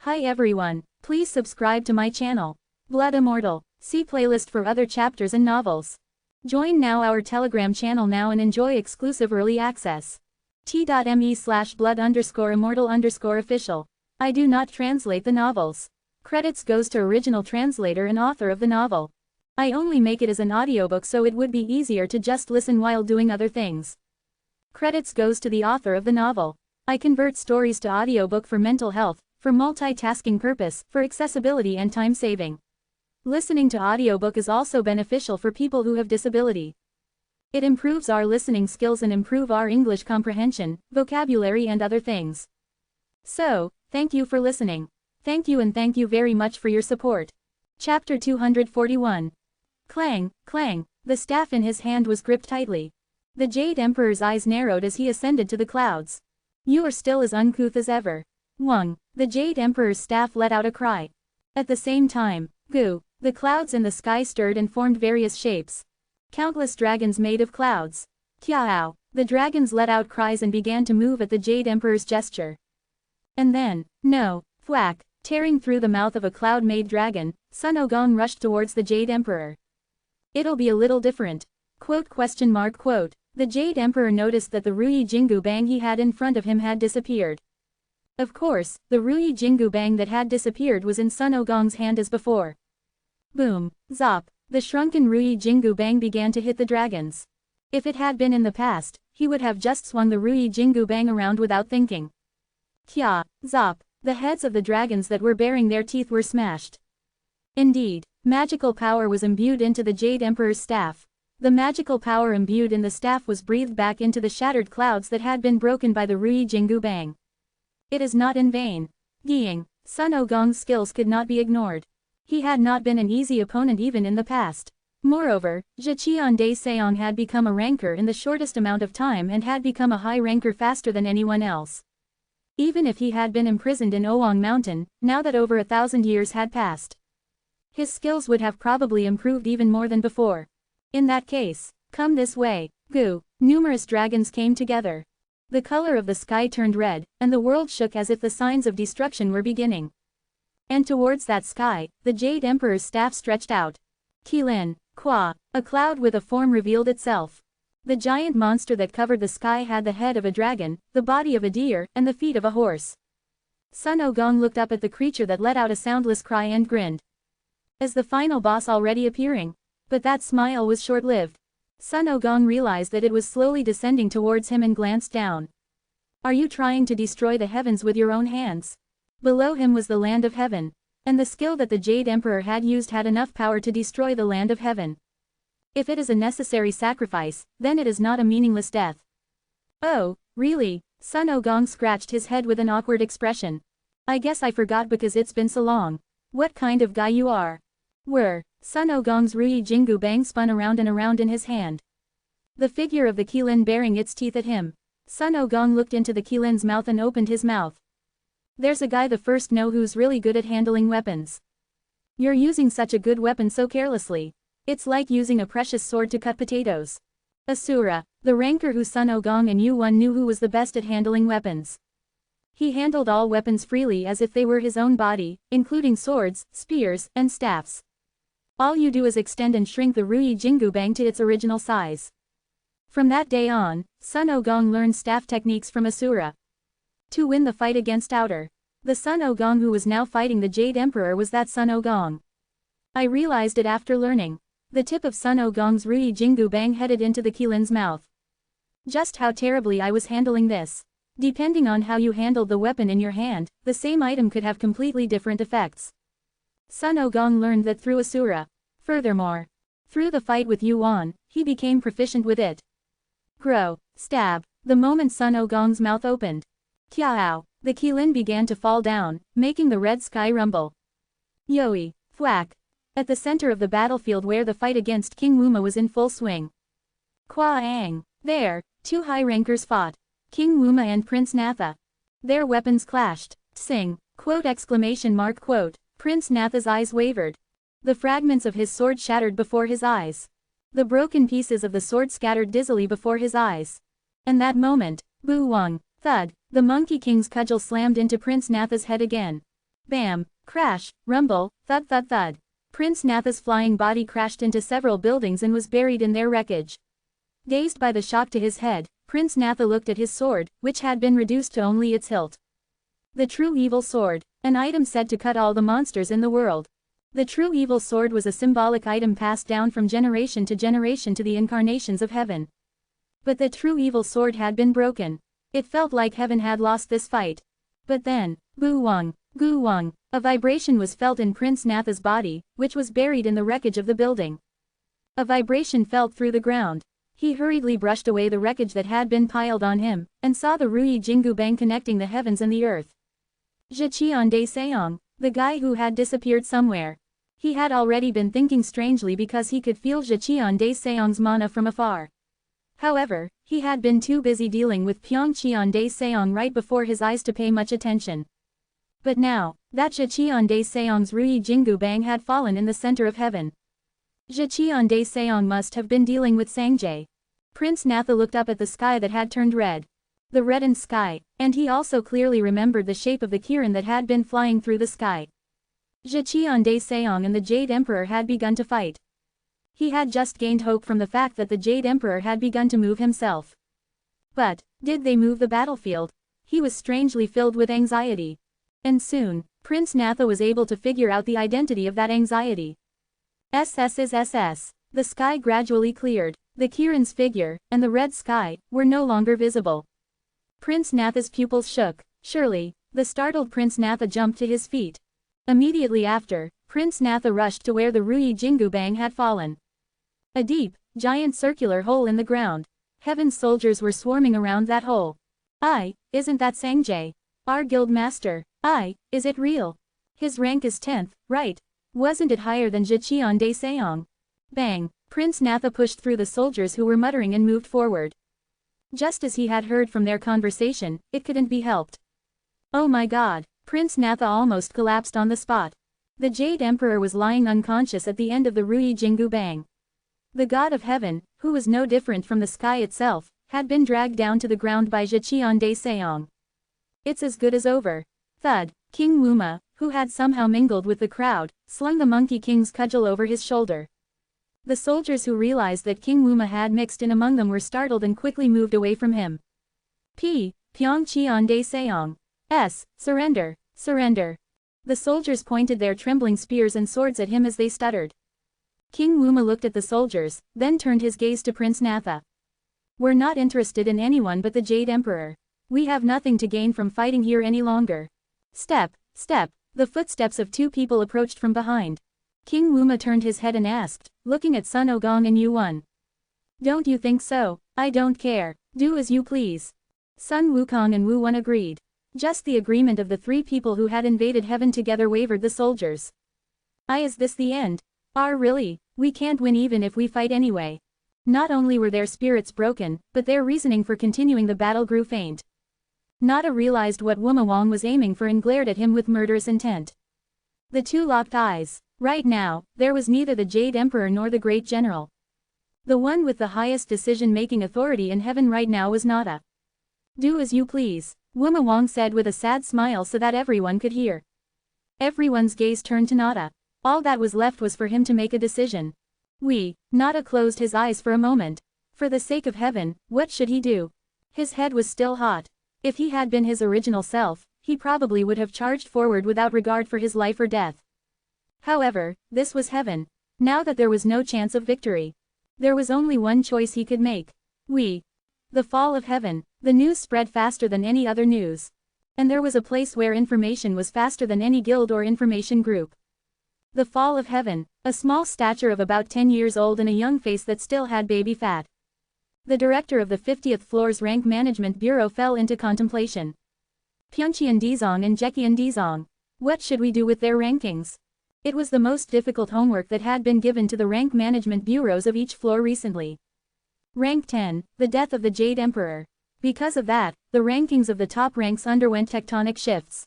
Hi everyone, please subscribe to my channel. Blood Immortal. See playlist for other chapters and novels. Join now our Telegram channel now and enjoy exclusive early access. t.me/blood_immortal_official. I do not translate the novels. Credits goes to original translator and author of the novel. I only make it as an audiobook so it would be easier to just listen while doing other things. Credits goes to the author of the novel. I convert stories to audiobook for mental health, for multitasking purpose, for accessibility and time saving. Listening to audiobook is also beneficial for people who have disability. It improves our listening skills and improve our English comprehension, vocabulary and other things. So, thank you for listening. Thank you and thank you very much for your support. Chapter 241. Clang, clang, the staff in his hand was gripped tightly. The Jade Emperor's eyes narrowed as he ascended to the clouds. You are still as uncouth as ever. Wang, the Jade Emperor's staff let out a cry. At the same time, Gu, the clouds in the sky stirred and formed various shapes. Countless dragons made of clouds. Kiao, the dragons let out cries and began to move at the Jade Emperor's gesture. And then, no, thwack, tearing through the mouth of a cloud-made dragon, Sun Ogong rushed towards the Jade Emperor. It'll be a little different. Quote. The Jade Emperor noticed that the Ruyi Jingu Bang he had in front of him had disappeared. Of course, the Ruyi Jingu Bang that had disappeared was in Sun Ogong's hand as before. Boom, zop, the shrunken Ruyi Jingu Bang began to hit the dragons. If it had been in the past, he would have just swung the Ruyi Jingu Bang around without thinking. Kya, zop, the heads of the dragons that were baring their teeth were smashed. Indeed, magical power was imbued into the Jade Emperor's staff. The magical power imbued in the staff was breathed back into the shattered clouds that had been broken by the Ruyi Jingu Bang. It is not in vain. Ying, Sun Ogong's skills could not be ignored. He had not been an easy opponent even in the past. Moreover, Zheqian De Seong had become a ranker in the shortest amount of time and had become a high ranker faster than anyone else. Even if he had been imprisoned in Oang Mountain, now that over 1,000 years had passed, his skills would have probably improved even more than before. In that case, come this way, Gu. Numerous dragons came together. The color of the sky turned red, and the world shook as if the signs of destruction were beginning. And towards that sky, the Jade Emperor's staff stretched out. Qilin, Qua, a cloud with a form revealed itself. The giant monster that covered the sky had the head of a dragon, the body of a deer, and the feet of a horse. Sun Ogong looked up at the creature that let out a soundless cry and grinned. As the final boss already appearing? But that smile was short-lived. Sun Ogong realized that it was slowly descending towards him and glanced down. Are you trying to destroy the heavens with your own hands? Below him was the land of heaven. And the skill that the Jade Emperor had used had enough power to destroy the land of heaven. If it is a necessary sacrifice, then it is not a meaningless death. Oh, really? Sun Ogong scratched his head with an awkward expression. I guess I forgot because it's been so long. What kind of guy you are? Sun Ogong's Ruyi Jingu Bang spun around and around in his hand. The figure of the Qilin baring its teeth at him. Sun Ogong looked into the Qilin's mouth and opened his mouth. There's a guy the first know who's really good at handling weapons. You're using such a good weapon so carelessly. It's like using a precious sword to cut potatoes. Asura, the ranker who Sun Ogong and Yu Wan knew who was the best at handling weapons. He handled all weapons freely as if they were his own body, including swords, spears, and staffs. All you do is extend and shrink the Ruyi Jingu Bang to its original size. From that day on, Sun Ogong learned staff techniques from Asura. To win the fight against Outer, the Sun Ogong who was now fighting the Jade Emperor was that Sun Ogong. I realized it after learning. The tip of Sun Ogong's Ruyi Jingu Bang headed into the Qilin's mouth. Just how terribly I was handling this. Depending on how you handled the weapon in your hand, the same item could have completely different effects. Sun Ogong learned that through Asura. Furthermore, through the fight with Yuan, he became proficient with it. Grow, stab, the moment Sun Ogong's mouth opened. Kiao, the Qilin began to fall down, making the red sky rumble. Yoi, thwack. At the center of the battlefield where the fight against King Wuma was in full swing. Kwa Ang, there, two high rankers fought. King Wuma and Prince Natha. Their weapons clashed. Sing, quote. Prince Natha's eyes wavered. The fragments of his sword shattered before his eyes. The broken pieces of the sword scattered dizzily before his eyes. And that moment, Bu Wang, thud, the Monkey King's cudgel slammed into Prince Natha's head again. Bam, crash, rumble, thud thud thud. Prince Natha's flying body crashed into several buildings and was buried in their wreckage. Dazed by the shock to his head, Prince Natha looked at his sword, which had been reduced to only its hilt. The true evil sword, an item said to cut all the monsters in the world. The true evil sword was a symbolic item passed down from generation to generation to the incarnations of heaven. But the true evil sword had been broken. It felt like heaven had lost this fight. But then, Gu Wang, a vibration was felt in Prince Natha's body, which was buried in the wreckage of the building. A vibration felt through the ground. He hurriedly brushed away the wreckage that had been piled on him, and saw the Ruyi Jingu Bang connecting the heavens and the earth. Zhiqian De Seong, the guy who had disappeared somewhere. He had already been thinking strangely because he could feel Zhiqian De Seong's mana from afar. However, he had been too busy dealing with Pyongqian De Seong right before his eyes to pay much attention. But now, that Zhiqian De Seong's Ruyi Jingu Bang had fallen in the center of heaven. Zhiqian De Seong must have been dealing with Sangjae. Prince Natha looked up at the sky that had turned red. The reddened sky, and he also clearly remembered the shape of the Kirin that had been flying through the sky. Zhiqian De Seong and the Jade Emperor had begun to fight. He had just gained hope from the fact that the Jade Emperor had begun to move himself. But, did they move the battlefield? He was strangely filled with anxiety. And soon, Prince Natha was able to figure out the identity of that anxiety. SS is SS. The sky gradually cleared. The Kirin's figure, and the red sky, were no longer visible. Prince Natha's pupils shook. Surely, the startled Prince Natha jumped to his feet. Immediately after, Prince Natha rushed to where the Ruyi Jingu Bang had fallen. A deep, giant circular hole in the ground. Heaven's soldiers were swarming around that hole. Isn't that Sangjae? Our guild master. Is it real? His rank is 10th, right? Wasn't it higher than Zhiqian De Seong? Bang! Prince Natha pushed through the soldiers who were muttering and moved forward. Just as he had heard from their conversation, it couldn't be helped. Oh my god! Prince Natha almost collapsed on the spot. The Jade Emperor was lying unconscious at the end of the Ruyi Jingu Bang. The god of heaven, who was no different from the sky itself, had been dragged down to the ground by Zhiqian De Seong. It's as good as over. Thud. King Wuma, who had somehow mingled with the crowd, slung the Monkey King's cudgel over his shoulder. The soldiers who realized that King Wuma had mixed in among them were startled and quickly moved away from him. Pyongqian De Seong. Surrender, surrender. The soldiers pointed their trembling spears and swords at him as they stuttered. King Wuma looked at the soldiers, then turned his gaze to Prince Natha. We're not interested in anyone but the Jade Emperor. We have nothing to gain from fighting here any longer. Step, step. The footsteps of two people approached from behind. King Wuma turned his head and asked, looking at Sun Ogong and Yuan. Don't you think so? I don't care. Do as you please. Sun Wukong and Wu Wan agreed. Just the agreement of the three people who had invaded heaven together wavered the soldiers. Is this the end? Really? We can't win even if we fight anyway. Not only were their spirits broken, but their reasoning for continuing the battle grew faint. Nada realized what Wuma Wang was aiming for and glared at him with murderous intent. The two locked eyes. Right now, there was neither the Jade Emperor nor the Great General. The one with the highest decision-making authority in heaven right now was Nada. Do as you please, Wuma Wang said with a sad smile so that everyone could hear. Everyone's gaze turned to Nada. All that was left was for him to make a decision. Nada closed his eyes for a moment. For the sake of heaven, what should he do? His head was still hot. If he had been his original self, he probably would have charged forward without regard for his life or death. However, this was heaven. Now that there was no chance of victory, there was only one choice he could make. The fall of heaven. The news spread faster than any other news. And there was a place where information was faster than any guild or information group. The fall of heaven. A small stature of about 10 years old and a young face that still had baby fat. The director of the 50th floor's rank management bureau fell into contemplation. Pyongqian Dizong and Jekian Dizong. What should we do with their rankings? It was the most difficult homework that had been given to the rank management bureaus of each floor recently. Rank 10, the death of the Jade Emperor. Because of that, the rankings of the top ranks underwent tectonic shifts.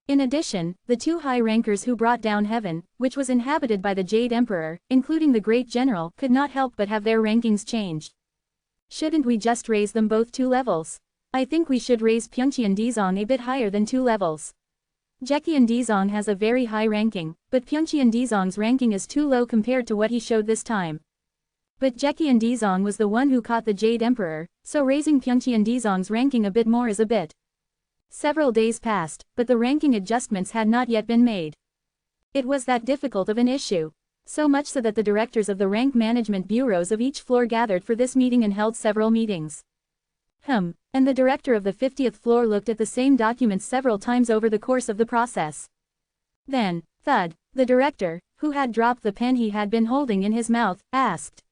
In addition, the two high rankers who brought down heaven, which was inhabited by the Jade Emperor, including the Great General, could not help but have their rankings changed. Shouldn't we just raise them both 2 levels? I think we should raise Pyongqian Dizong a bit higher than 2 levels. Jekian Dizong has a very high ranking, but Pyeongcheon Dizong's ranking is too low compared to what he showed this time. But Jekian Dizong was the one who caught the Jade Emperor, so raising Pyeongcheon Dizong's ranking a bit more is a bit. Several days passed, but the ranking adjustments had not yet been made. It was that difficult of an issue. So much so that the directors of the rank management bureaus of each floor gathered for this meeting and held several meetings. And the director of the 50th floor looked at the same documents several times over the course of the process. Then, thud, the director, who had dropped the pen he had been holding in his mouth, asked.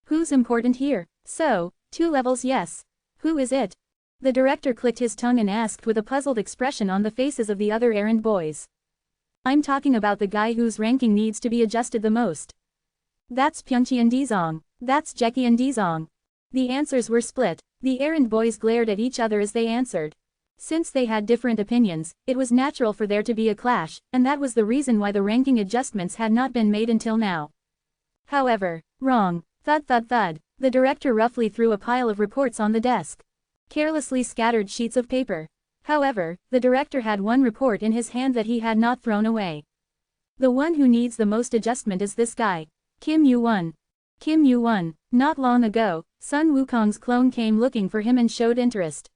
Who's important here? So, 2 levels yes. Who is it? The director clicked his tongue and asked with a puzzled expression on the faces of the other errand boys. I'm talking about the guy whose ranking needs to be adjusted the most. That's Pyeongcheon Dizong. That's Jekian Dizong. The answers were split. The errand boys glared at each other as they answered. Since they had different opinions, it was natural for there to be a clash, and that was the reason why the ranking adjustments had not been made until now. However, wrong. Thud thud thud. The director roughly threw a pile of reports on the desk. Carelessly scattered sheets of paper. However, the director had one report in his hand that he had not thrown away. The one who needs the most adjustment is this guy. Kim Yoo-won. Kim Yoo-won. Not long ago, Sun Wukong's clone came looking for him and showed interest.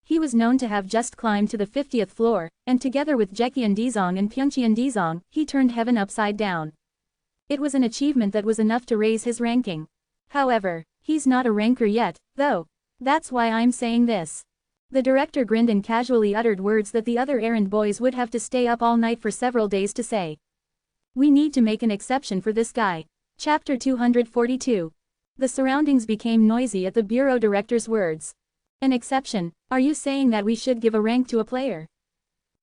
He was known to have just climbed to the 50th floor, and together with Jekian Dizong and Pyeongcheon Dizong, he turned heaven upside down. It was an achievement that was enough to raise his ranking. However, he's not a ranker yet, though. That's why I'm saying this. The director grinned and casually uttered words that the other errand boys would have to stay up all night for several days to say. We need to make an exception for this guy. Chapter 242. The surroundings became noisy at the bureau director's words. An exception? Are you saying that we should give a rank to a player?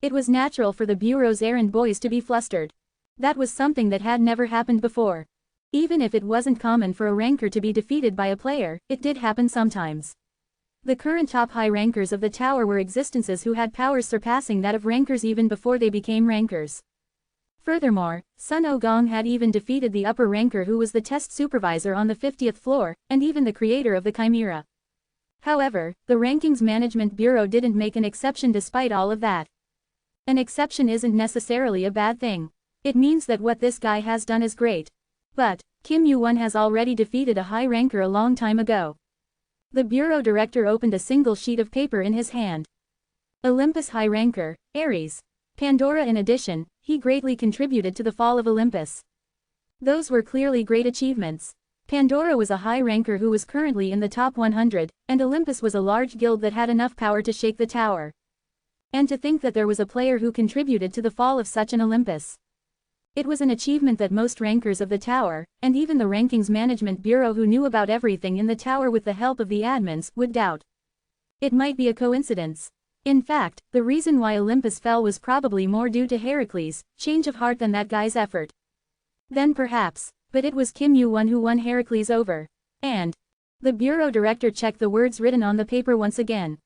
It was natural for the bureau's errand boys to be flustered. That was something that had never happened before. Even if it wasn't common for a ranker to be defeated by a player, it did happen sometimes. The current top high rankers of the tower were existences who had powers surpassing that of rankers even before they became rankers. Furthermore, Sun Ogong had even defeated the upper ranker who was the test supervisor on the 50th floor, and even the creator of the Chimera. However, the Rankings Management Bureau didn't make an exception despite all of that. An exception isn't necessarily a bad thing. It means that what this guy has done is great. But, Kim Yoo-won has already defeated a high ranker a long time ago. The bureau director opened a single sheet of paper in his hand. Olympus high ranker, Aries. Pandora. In addition, he greatly contributed to the fall of Olympus. Those were clearly great achievements. Pandora was a high ranker who was currently in the top 100, and Olympus was a large guild that had enough power to shake the tower. And to think that there was a player who contributed to the fall of such an Olympus. It was an achievement that most rankers of the tower, and even the Rankings Management Bureau who knew about everything in the tower with the help of the admins, would doubt. It might be a coincidence. In fact, the reason why Olympus fell was probably more due to Heracles' change of heart than that guy's effort. Then perhaps, but it was Kim Yoo-won who won Heracles over. And the bureau director checked the words written on the paper once again.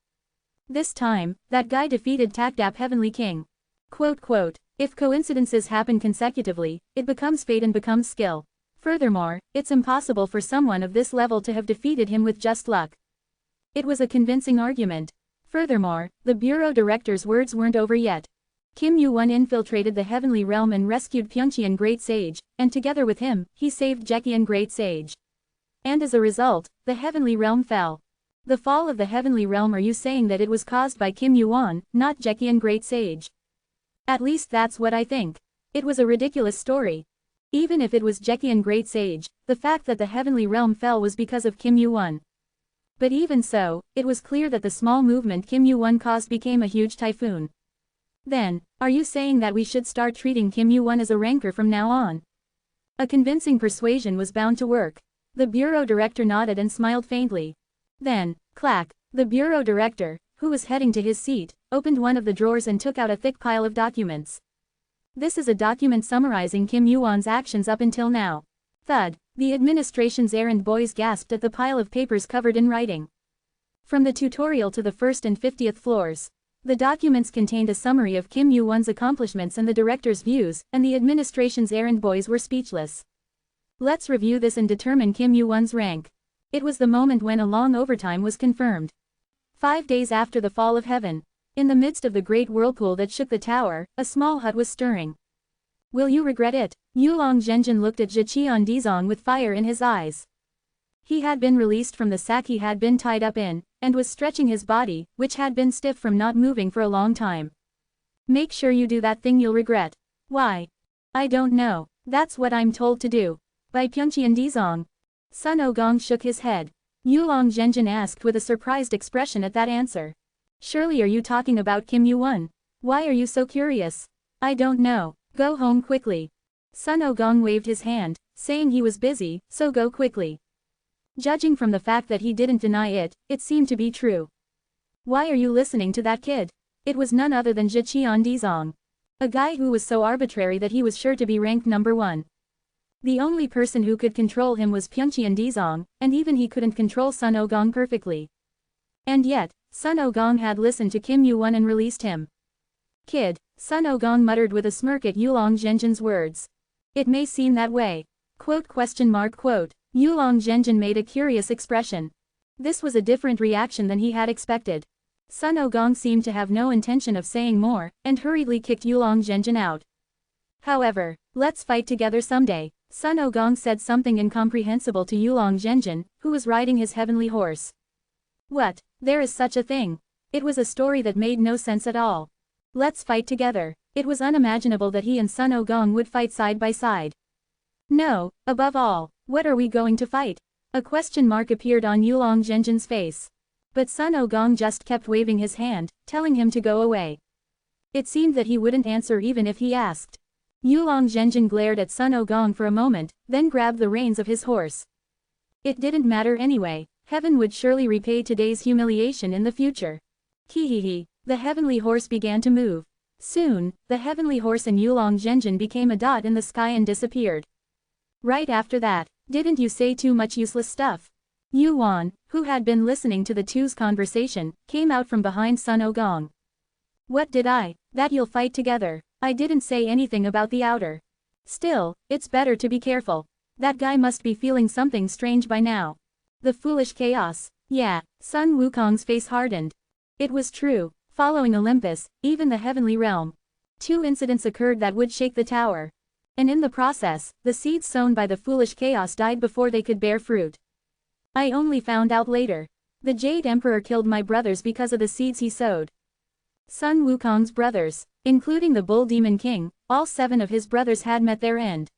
This time, that guy defeated Takdap Heavenly King. Quote, if coincidences happen consecutively, it becomes fate and becomes skill. Furthermore, it's impossible for someone of this level to have defeated him with just luck. It was a convincing argument. Furthermore, the bureau director's words weren't over yet. Kim Yoo-won infiltrated the heavenly realm and rescued Pyeongcheon Great Sage, and together with him, he saved Jekian Great Sage. And as a result, the heavenly realm fell. The fall of the heavenly realm. Are you saying that it was caused by Kim Yoo-won, not Jekian Great Sage? At least that's what I think. It was a ridiculous story. Even if it was Jekian Great Sage, the fact that the heavenly realm fell was because of Kim Yoo-won. But even so, it was clear that the small movement Kim Yoo-won caused became a huge typhoon. Then, are you saying that we should start treating Kim Yoo-won as a ranker from now on? A convincing persuasion was bound to work. The bureau director nodded and smiled faintly. Then, clack, the bureau director, who was heading to his seat, opened one of the drawers and took out a thick pile of documents. This is a document summarizing Kim Yoo-won's actions up until now. Thud, the administration's errand boys gasped at the pile of papers covered in writing. From the tutorial to the 1st and 50th floors, the documents contained a summary of Kim Yoo-won's accomplishments and the director's views, and the administration's errand boys were speechless. Let's review this and determine Kim Yoo-won's rank. It was the moment when a long overtime was confirmed. 5 days after the fall of heaven. In the midst of the great whirlpool that shook the tower, a small hut was stirring. Will you regret it? Yulong Zhenjin looked at Zhiqian Dizong with fire in his eyes. He had been released from the sack he had been tied up in, and was stretching his body, which had been stiff from not moving for a long time. Make sure you do that thing you'll regret. Why? I don't know. That's what I'm told to do. By Pyeongcheon Dizong. Sun Ogong shook his head. Yulong Zhenjin asked with a surprised expression at that answer. Surely are you talking about Kim Yu-won? Why are you so curious? I don't know. Go home quickly. Sun Ogong waved his hand, saying he was busy, so go quickly. Judging from the fact that he didn't deny it, it seemed to be true. Why are you listening to that kid? It was none other than Zhiqian Dizong. A guy who was so arbitrary that he was sure to be ranked number 1. The only person who could control him was Pyeongcheon Dizong, and even he couldn't control Sun Ogong perfectly. And yet, Sun Ogong had listened to Kim Yu-won and released him. Kid, Sun Ogong muttered with a smirk at Yulong Zhenjin's words. It may seem that way. Quote. Yulong Zhenjin made a curious expression. This was a different reaction than he had expected. Sun Ogong seemed to have no intention of saying more, and hurriedly kicked Yulong Zhenjin out. However, let's fight together someday. Sun Ogong said something incomprehensible to Yulong Zhenjin, who was riding his heavenly horse. What? There is such a thing. It was a story that made no sense at all. Let's fight together. It was unimaginable that he and Sun Ogong would fight side by side. No, above all, what are we going to fight? A question mark appeared on Yulong Zhenjin's face. But Sun Ogong just kept waving his hand, telling him to go away. It seemed that he wouldn't answer even if he asked. Yulong Zhenjin glared at Sun Ogong for a moment, then grabbed the reins of his horse. It didn't matter anyway. Heaven would surely repay today's humiliation in the future. Hehehe. The heavenly horse began to move. Soon, the heavenly horse and Yulong Zhenjin became a dot in the sky and disappeared. Right after that, didn't you say too much useless stuff? Yu-won, who had been listening to the two's conversation, came out from behind Sun Ogong. What did I? That you'll fight together. I didn't say anything about the outer. Still, it's better to be careful. That guy must be feeling something strange by now. The foolish chaos. Yeah, Sun Wukong's face hardened. It was true, following Olympus, even the heavenly realm. 2 incidents occurred that would shake the tower. And in the process, the seeds sown by the foolish chaos died before they could bear fruit. I only found out later. The Jade Emperor killed my brothers because of the seeds he sowed. Sun Wukong's brothers, including the Bull Demon King, all 7 of his brothers had met their end.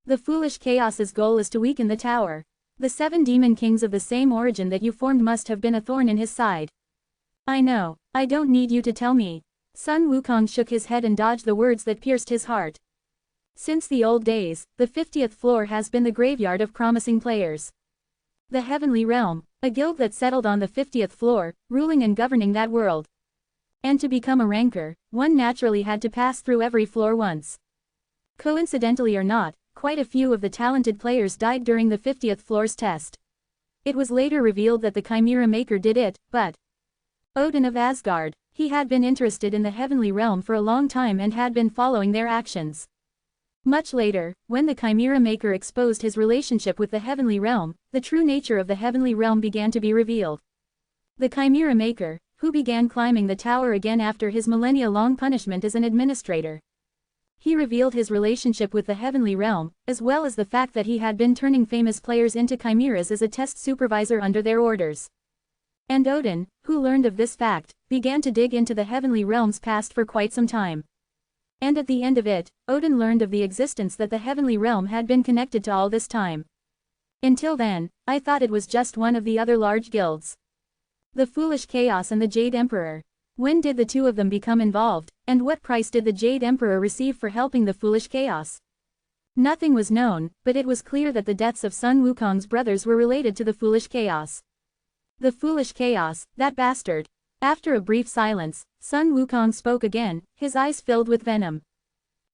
The foolish chaos's goal is to weaken the tower. The 7 demon kings of the same origin that you formed must have been a thorn in his side. I know, I don't need you to tell me. Sun Wukong shook his head and dodged the words that pierced his heart. Since the old days, the 50th floor has been the graveyard of promising players. The Heavenly Realm, a guild that settled on the 50th floor, ruling and governing that world. And to become a ranker, one naturally had to pass through every floor once. Coincidentally or not, quite a few of the talented players died during the 50th floor's test. It was later revealed that the Chimera Maker did it, but Odin of Asgard, he had been interested in the Heavenly Realm for a long time and had been following their actions. Much later, when the Chimera Maker exposed his relationship with the Heavenly Realm, the true nature of the Heavenly Realm began to be revealed. The Chimera Maker, who began climbing the tower again after his millennia-long punishment as an administrator. He revealed his relationship with the Heavenly Realm, as well as the fact that he had been turning famous players into chimeras as a test supervisor under their orders. And Odin, who learned of this fact, began to dig into the Heavenly Realm's past for quite some time. And at the end of it, Odin learned of the existence that the Heavenly Realm had been connected to all this time. Until then, I thought it was just one of the other large guilds. The Foolish Chaos and the Jade Emperor. When did the 2 of them become involved, and what price did the Jade Emperor receive for helping the Foolish Chaos? Nothing was known, but it was clear that the deaths of Sun Wukong's brothers were related to the Foolish Chaos. The Foolish Chaos, that bastard. After a brief silence, Sun Wukong spoke again, his eyes filled with venom.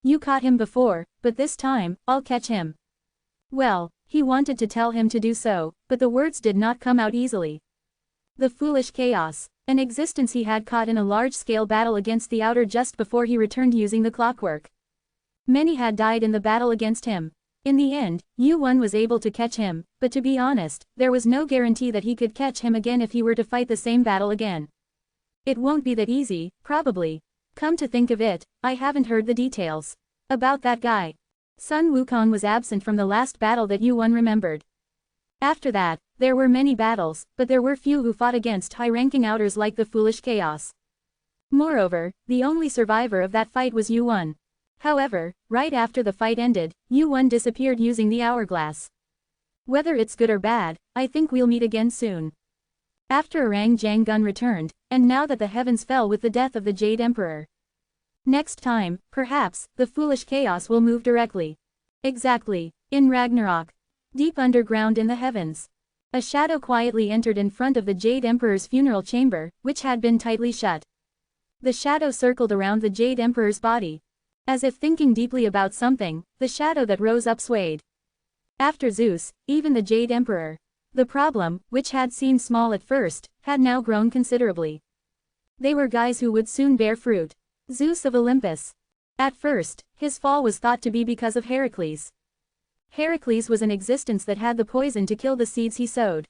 You caught him before, but this time, I'll catch him. Well, he wanted to tell him to do so, but the words did not come out easily. The Foolish Chaos, an existence he had caught in a large-scale battle against the Outer just before he returned using the clockwork. Many had died in the battle against him. In the end, Yu-won was able to catch him, but to be honest, there was no guarantee that he could catch him again if he were to fight the same battle again. It won't be that easy, probably. Come to think of it, I haven't heard the details. About that guy. Sun Wukong was absent from the last battle that Yuan remembered. After that, there were many battles, but there were few who fought against high-ranking outers like the foolish chaos. Moreover, the only survivor of that fight was Yuan. However, right after the fight ended, Yuan disappeared using the hourglass. Whether it's good or bad, I think we'll meet again soon. After Orang Janggun returned, and now that the heavens fell with the death of the Jade Emperor. Next time, perhaps, the foolish chaos will move directly. Exactly. In Ragnarok. Deep underground in the heavens. A shadow quietly entered in front of the Jade Emperor's funeral chamber, which had been tightly shut. The shadow circled around the Jade Emperor's body. As if thinking deeply about something, the shadow that rose up swayed. After Zeus, even the Jade Emperor. The problem, which had seemed small at first, had now grown considerably. They were guys who would soon bear fruit. Zeus of Olympus. At first, his fall was thought to be because of Heracles. Heracles was an existence that had the poison to kill the seeds he sowed.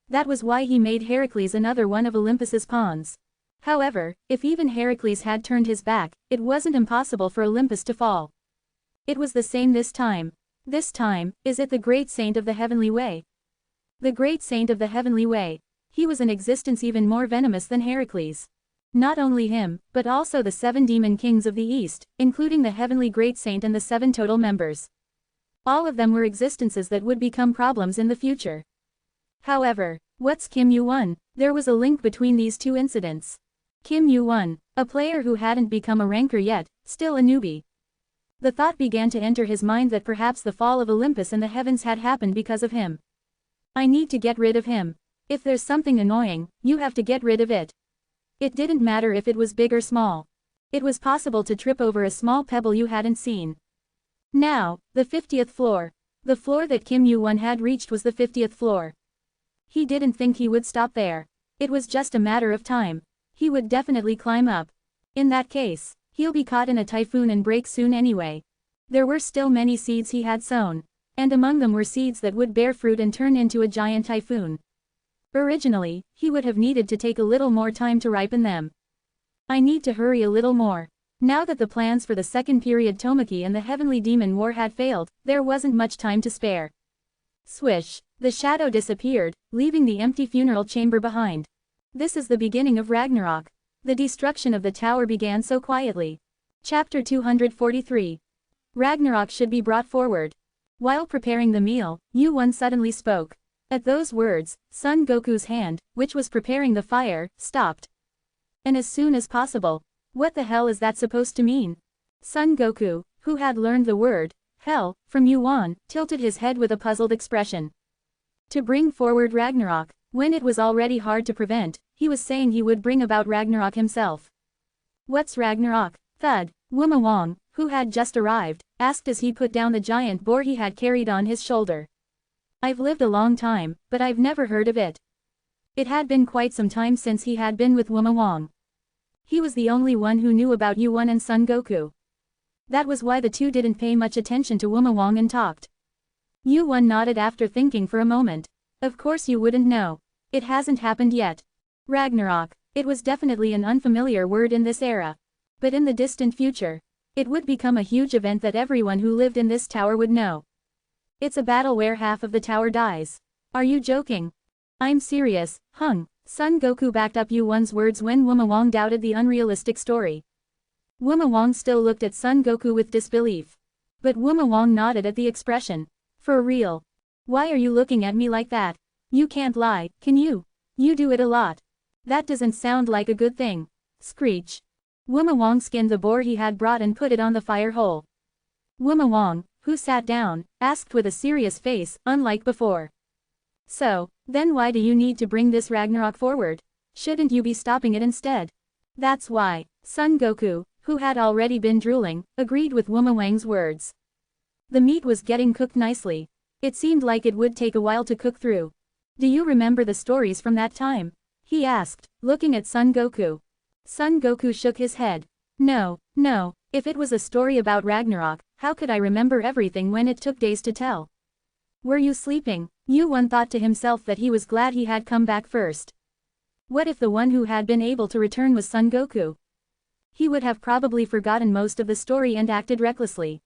That was why he made Heracles another one of Olympus's pawns. However, if even Heracles had turned his back, it wasn't impossible for Olympus to fall. It was the same this time. This time, is it the great saint of the heavenly way? The great saint of the heavenly way. He was an existence even more venomous than Heracles. Not only him, but also the 7 demon kings of the east, including the heavenly great saint and the 7 total members. All of them were existences that would become problems in the future. However, what's Kim Yuan? There was a link between these two incidents. Kim Yuan, a player who hadn't become a ranker yet, still a newbie. The thought began to enter his mind that perhaps the fall of Olympus and the heavens had happened because of him. I need to get rid of him. If there's something annoying, you have to get rid of it. It didn't matter if it was big or small. It was possible to trip over a small pebble you hadn't seen. Now, the 50th floor. The floor that Kim Yuan had reached was the 50th floor. He didn't think he would stop there. It was just a matter of time. He would definitely climb up. In that case, he'll be caught in a typhoon and break soon anyway. There were still many seeds he had sown. And among them were seeds that would bear fruit and turn into a giant typhoon. Originally, he would have needed to take a little more time to ripen them. I need to hurry a little more. Now that the plans for the second period Tomaki and the Heavenly Demon War had failed, there wasn't much time to spare. Swish, the shadow disappeared, leaving the empty funeral chamber behind. This is the beginning of Ragnarok. The destruction of the tower began so quietly. Chapter 243. Ragnarok should be brought forward. While preparing the meal, Yuan suddenly spoke. At those words, Son Goku's hand, which was preparing the fire, stopped. And as soon as possible. What the hell is that supposed to mean? Son Goku, who had learned the word, hell, from Yuan, tilted his head with a puzzled expression. To bring forward Ragnarok, when it was already hard to prevent, he was saying he would bring about Ragnarok himself. What's Ragnarok? Thud. Wuma Wong, who had just arrived, asked as he put down the giant boar he had carried on his shoulder. I've lived a long time, but I've never heard of it. It had been quite some time since he had been with Wuma Wong. He was the only one who knew about Yuan and Son Goku. That was why the two didn't pay much attention to Wuma Wong and talked. Yuan nodded after thinking for a moment. Of course you wouldn't know. It hasn't happened yet. Ragnarok. It was definitely an unfamiliar word in this era. But in the distant future, it would become a huge event that everyone who lived in this tower would know. It's a battle where half of the tower dies. Are you joking? I'm serious, Hung. Son Goku backed up Yuan's words when Wuma Wong doubted the unrealistic story. Wuma Wong still looked at Son Goku with disbelief. But Wuma Wong nodded at the expression. For real. Why are you looking at me like that? You can't lie, can you? You do it a lot. That doesn't sound like a good thing. Screech. Wuma Wong skinned the boar he had brought and put it on the fire hole. Wuma Wong, who sat down, asked with a serious face, unlike before. So, then why do you need to bring this Ragnarok forward? Shouldn't you be stopping it instead? That's why. Son Goku, who had already been drooling, agreed with Wuma Wang's words. The meat was getting cooked nicely. It seemed like it would take a while to cook through. Do you remember the stories from that time? He asked, looking at Son Goku. Son Goku shook his head. No. If it was a story about Ragnarok, how could I remember everything when it took days to tell? Were you sleeping? Yuan thought to himself that he was glad he had come back first. What if the one who had been able to return was Son Goku? He would have probably forgotten most of the story and acted recklessly.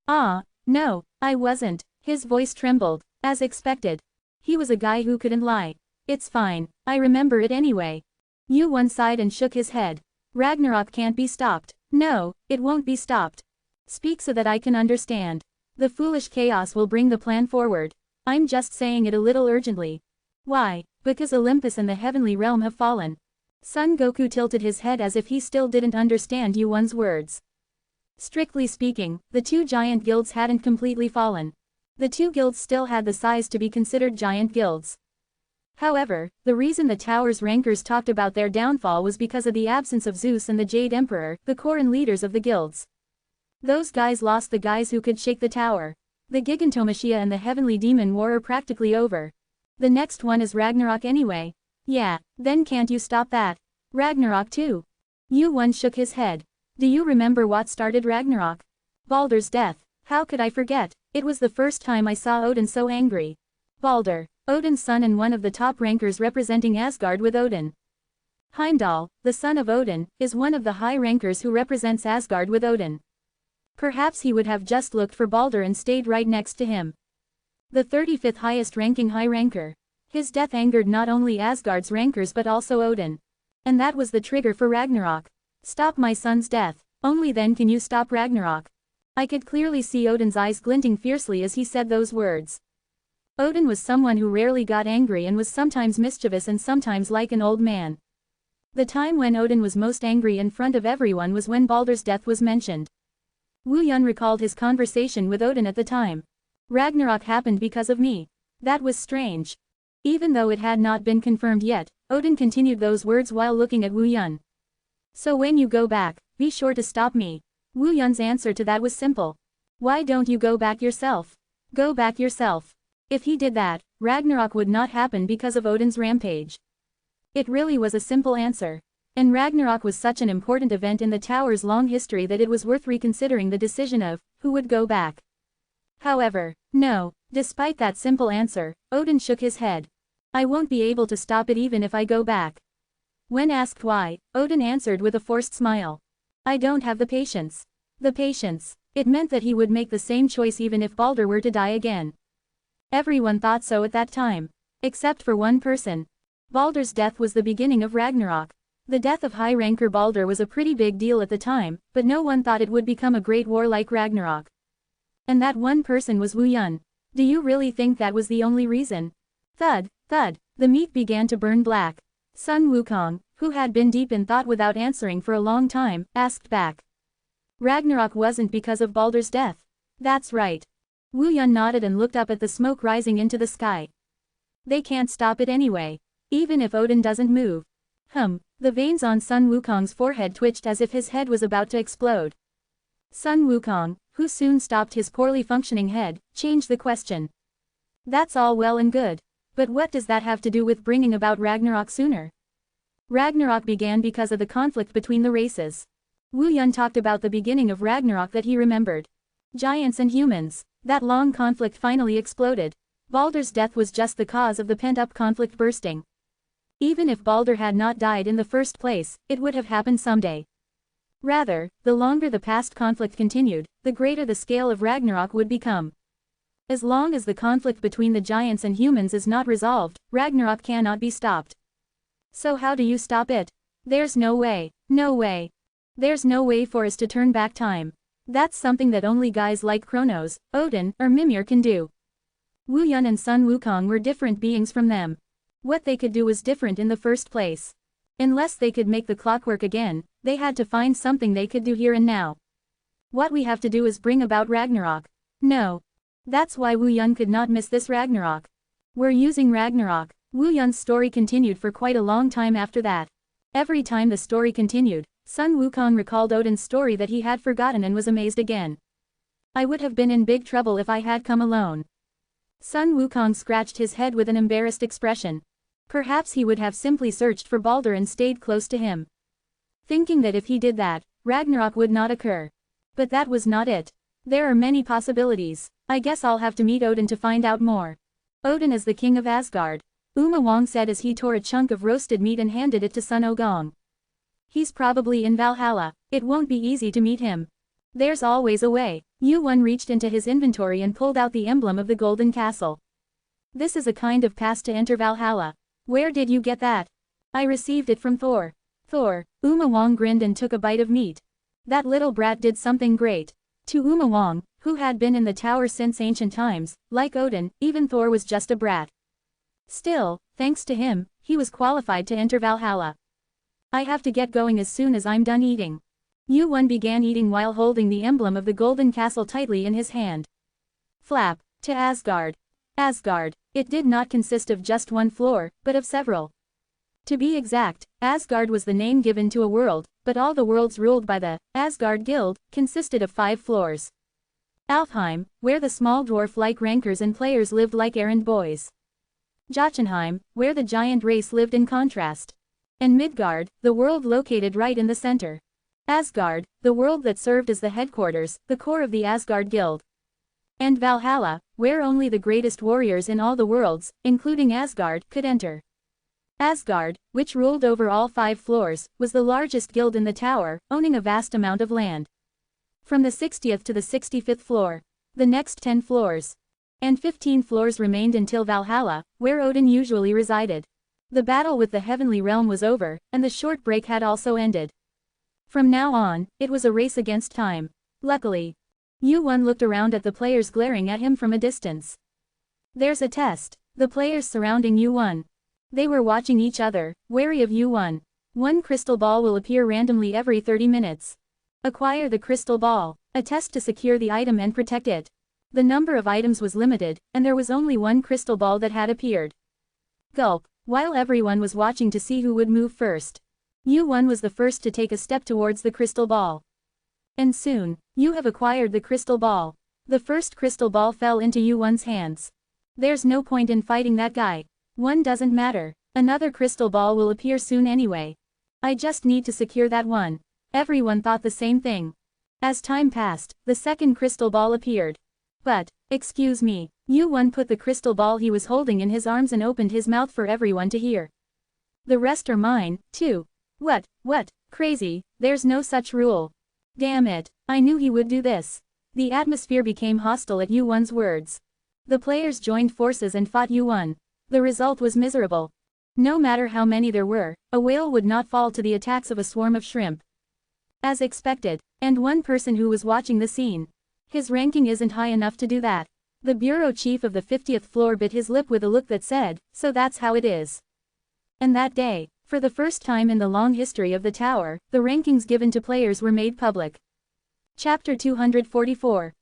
Ah, no, I wasn't. His voice trembled, as expected. He was a guy who couldn't lie. It's fine, I remember it anyway. Yu sighed and shook his head. Ragnarok can't be stopped. No, it won't be stopped. Speak so that I can understand. The foolish chaos will bring the plan forward. I'm just saying it a little urgently. Why? Because Olympus and the heavenly realm have fallen. Son Goku tilted his head as if he still didn't understand Yuan's words. Strictly speaking, the two giant guilds hadn't completely fallen. The two guilds still had the size to be considered giant guilds. However, the reason the tower's rankers talked about their downfall was because of the absence of Zeus and the Jade Emperor, the core and leaders of the guilds. Those guys lost the guys who could shake the tower. The Gigantomachia and the Heavenly Demon War are practically over. The next one is Ragnarok anyway. Yeah, then can't you stop that? Ragnarok too. Yu shook his head. Do you remember what started Ragnarok? Balder's death. How could I forget? It was the first time I saw Odin so angry. Balder, Odin's son and one of the top rankers representing Asgard with Odin. Heimdall, the son of Odin, is one of the high rankers who represents Asgard with Odin. Perhaps he would have just looked for Balder and stayed right next to him. The 35th highest ranking high ranker. His death angered not only Asgard's rankers but also Odin. And that was the trigger for Ragnarok. Stop my son's death. Only then can you stop Ragnarok. I could clearly see Odin's eyes glinting fiercely as he said those words. Odin was someone who rarely got angry and was sometimes mischievous and sometimes like an old man. The time when Odin was most angry in front of everyone was when Balder's death was mentioned. Wu Yun recalled his conversation with Odin at the time. Ragnarok happened because of me. That was strange. Even though it had not been confirmed yet, Odin continued those words while looking at Wu Yun. So when you go back, be sure to stop me. Wu Yun's answer to that was simple. Why don't you go back yourself? Go back yourself. If he did that, Ragnarok would not happen because of Odin's rampage. It really was a simple answer. And Ragnarok was such an important event in the tower's long history that it was worth reconsidering the decision of who would go back. However, no, despite that simple answer, Odin shook his head. I won't be able to stop it even if I go back. When asked why, Odin answered with a forced smile. I don't have the patience. The patience. It meant that he would make the same choice even if Balder were to die again. Everyone thought so at that time. Except for one person. Balder's death was the beginning of Ragnarok. The death of high ranker Balder was a pretty big deal at the time, but no one thought it would become a great war like Ragnarok. And that one person was Wu Yun. Do you really think that was the only reason? Thud, thud, the meat began to burn black. Sun Wukong, who had been deep in thought without answering for a long time, asked back. Ragnarok wasn't because of Balder's death. That's right. Wu Yun nodded and looked up at the smoke rising into the sky. They can't stop it anyway. Even if Odin doesn't move. The veins on Sun Wukong's forehead twitched as if his head was about to explode. Sun Wukong, who soon stopped his poorly functioning head, changed the question. That's all well and good. But what does that have to do with bringing about Ragnarok sooner? Ragnarok began because of the conflict between the races. Wu Yun talked about the beginning of Ragnarok that he remembered. Giants and humans. That long conflict finally exploded. Balder's death was just the cause of the pent-up conflict bursting. Even if Balder had not died in the first place, it would have happened someday. Rather, the longer the past conflict continued, the greater the scale of Ragnarok would become. As long as the conflict between the giants and humans is not resolved, Ragnarok cannot be stopped. So how do you stop it? There's no way. No way. There's no way for us to turn back time. That's something that only guys like Kronos, Odin, or Mimir can do. Wu Yun and Sun Wukong were different beings from them. What they could do was different in the first place. Unless they could make the clock work again, they had to find something they could do here and now. What we have to do is bring about Ragnarok. No. That's why Wu Yun could not miss this Ragnarok. We're using Ragnarok. Wu Yun's story continued for quite a long time after that. Every time the story continued, Sun Wukong recalled Odin's story that he had forgotten and was amazed again. I would have been in big trouble if I had come alone. Sun Wukong scratched his head with an embarrassed expression. Perhaps he would have simply searched for Balder and stayed close to him. Thinking that if he did that, Ragnarok would not occur. But that was not it. There are many possibilities. I guess I'll have to meet Odin to find out more. Odin is the king of Asgard. Uma Wang said as he tore a chunk of roasted meat and handed it to Sun Ogong. He's probably in Valhalla. It won't be easy to meet him. There's always a way. Yu Wan reached into his inventory and pulled out the emblem of the Golden Castle. This is a kind of pass to enter Valhalla. Where did you get that? I received it from Thor. Thor. Uma Wang grinned and took a bite of meat. That little brat did something great. To Uma Wang, who had been in the tower since ancient times, like Odin, even Thor was just a brat. Still, thanks to him, he was qualified to enter Valhalla. I have to get going as soon as I'm done eating. Yu Wan began eating while holding the emblem of the Golden Castle tightly in his hand. Flap. To Asgard. Asgard. It did not consist of just one floor, but of several. To be exact, Asgard was the name given to a world, but all the worlds ruled by the Asgard Guild consisted of 5 floors. Alfheim, where the small dwarf-like rankers and players lived like errand boys. Jotunheim, where the giant race lived in contrast. And Midgard, the world located right in the center. Asgard, the world that served as the headquarters, the core of the Asgard Guild. And Valhalla, where only the greatest warriors in all the worlds, including Asgard, could enter. Asgard, which ruled over all 5 floors, was the largest guild in the tower, owning a vast amount of land. From the 60th to the 65th floor. The next 10 floors. And 15 floors remained until Valhalla, where Odin usually resided. The battle with the heavenly realm was over, and the short break had also ended. From now on, it was a race against time. Luckily. Yu Wan looked around at the players glaring at him from a distance. There's a test. The players surrounding Yu Wan. They were watching each other, wary of Yu Wan. One crystal ball will appear randomly every 30 minutes. Acquire the crystal ball. A test to secure the item and protect it. The number of items was limited, and there was only one crystal ball that had appeared. Gulp. While everyone was watching to see who would move first. Yu Wan was the first to take a step towards the crystal ball. And soon, you have acquired the crystal ball. The first crystal ball fell into Yu Wan's hands. There's no point in fighting that guy. One doesn't matter. Another crystal ball will appear soon anyway. I just need to secure that one. Everyone thought the same thing. As time passed, the second crystal ball appeared. But, excuse me, Yu Wan put the crystal ball he was holding in his arms and opened his mouth for everyone to hear. The rest are mine, too. What, crazy, there's no such rule. Damn it, I knew he would do this. The atmosphere became hostile at Yu Wan's words. The players joined forces and fought Yu Wan. The result was miserable. No matter how many there were, a whale would not fall to the attacks of a swarm of shrimp. As expected, and one person who was watching the scene. His ranking isn't high enough to do that. The bureau chief of the 50th floor bit his lip with a look that said, so that's how it is. And that day, for the first time in the long history of the tower, the rankings given to players were made public. Chapter 244.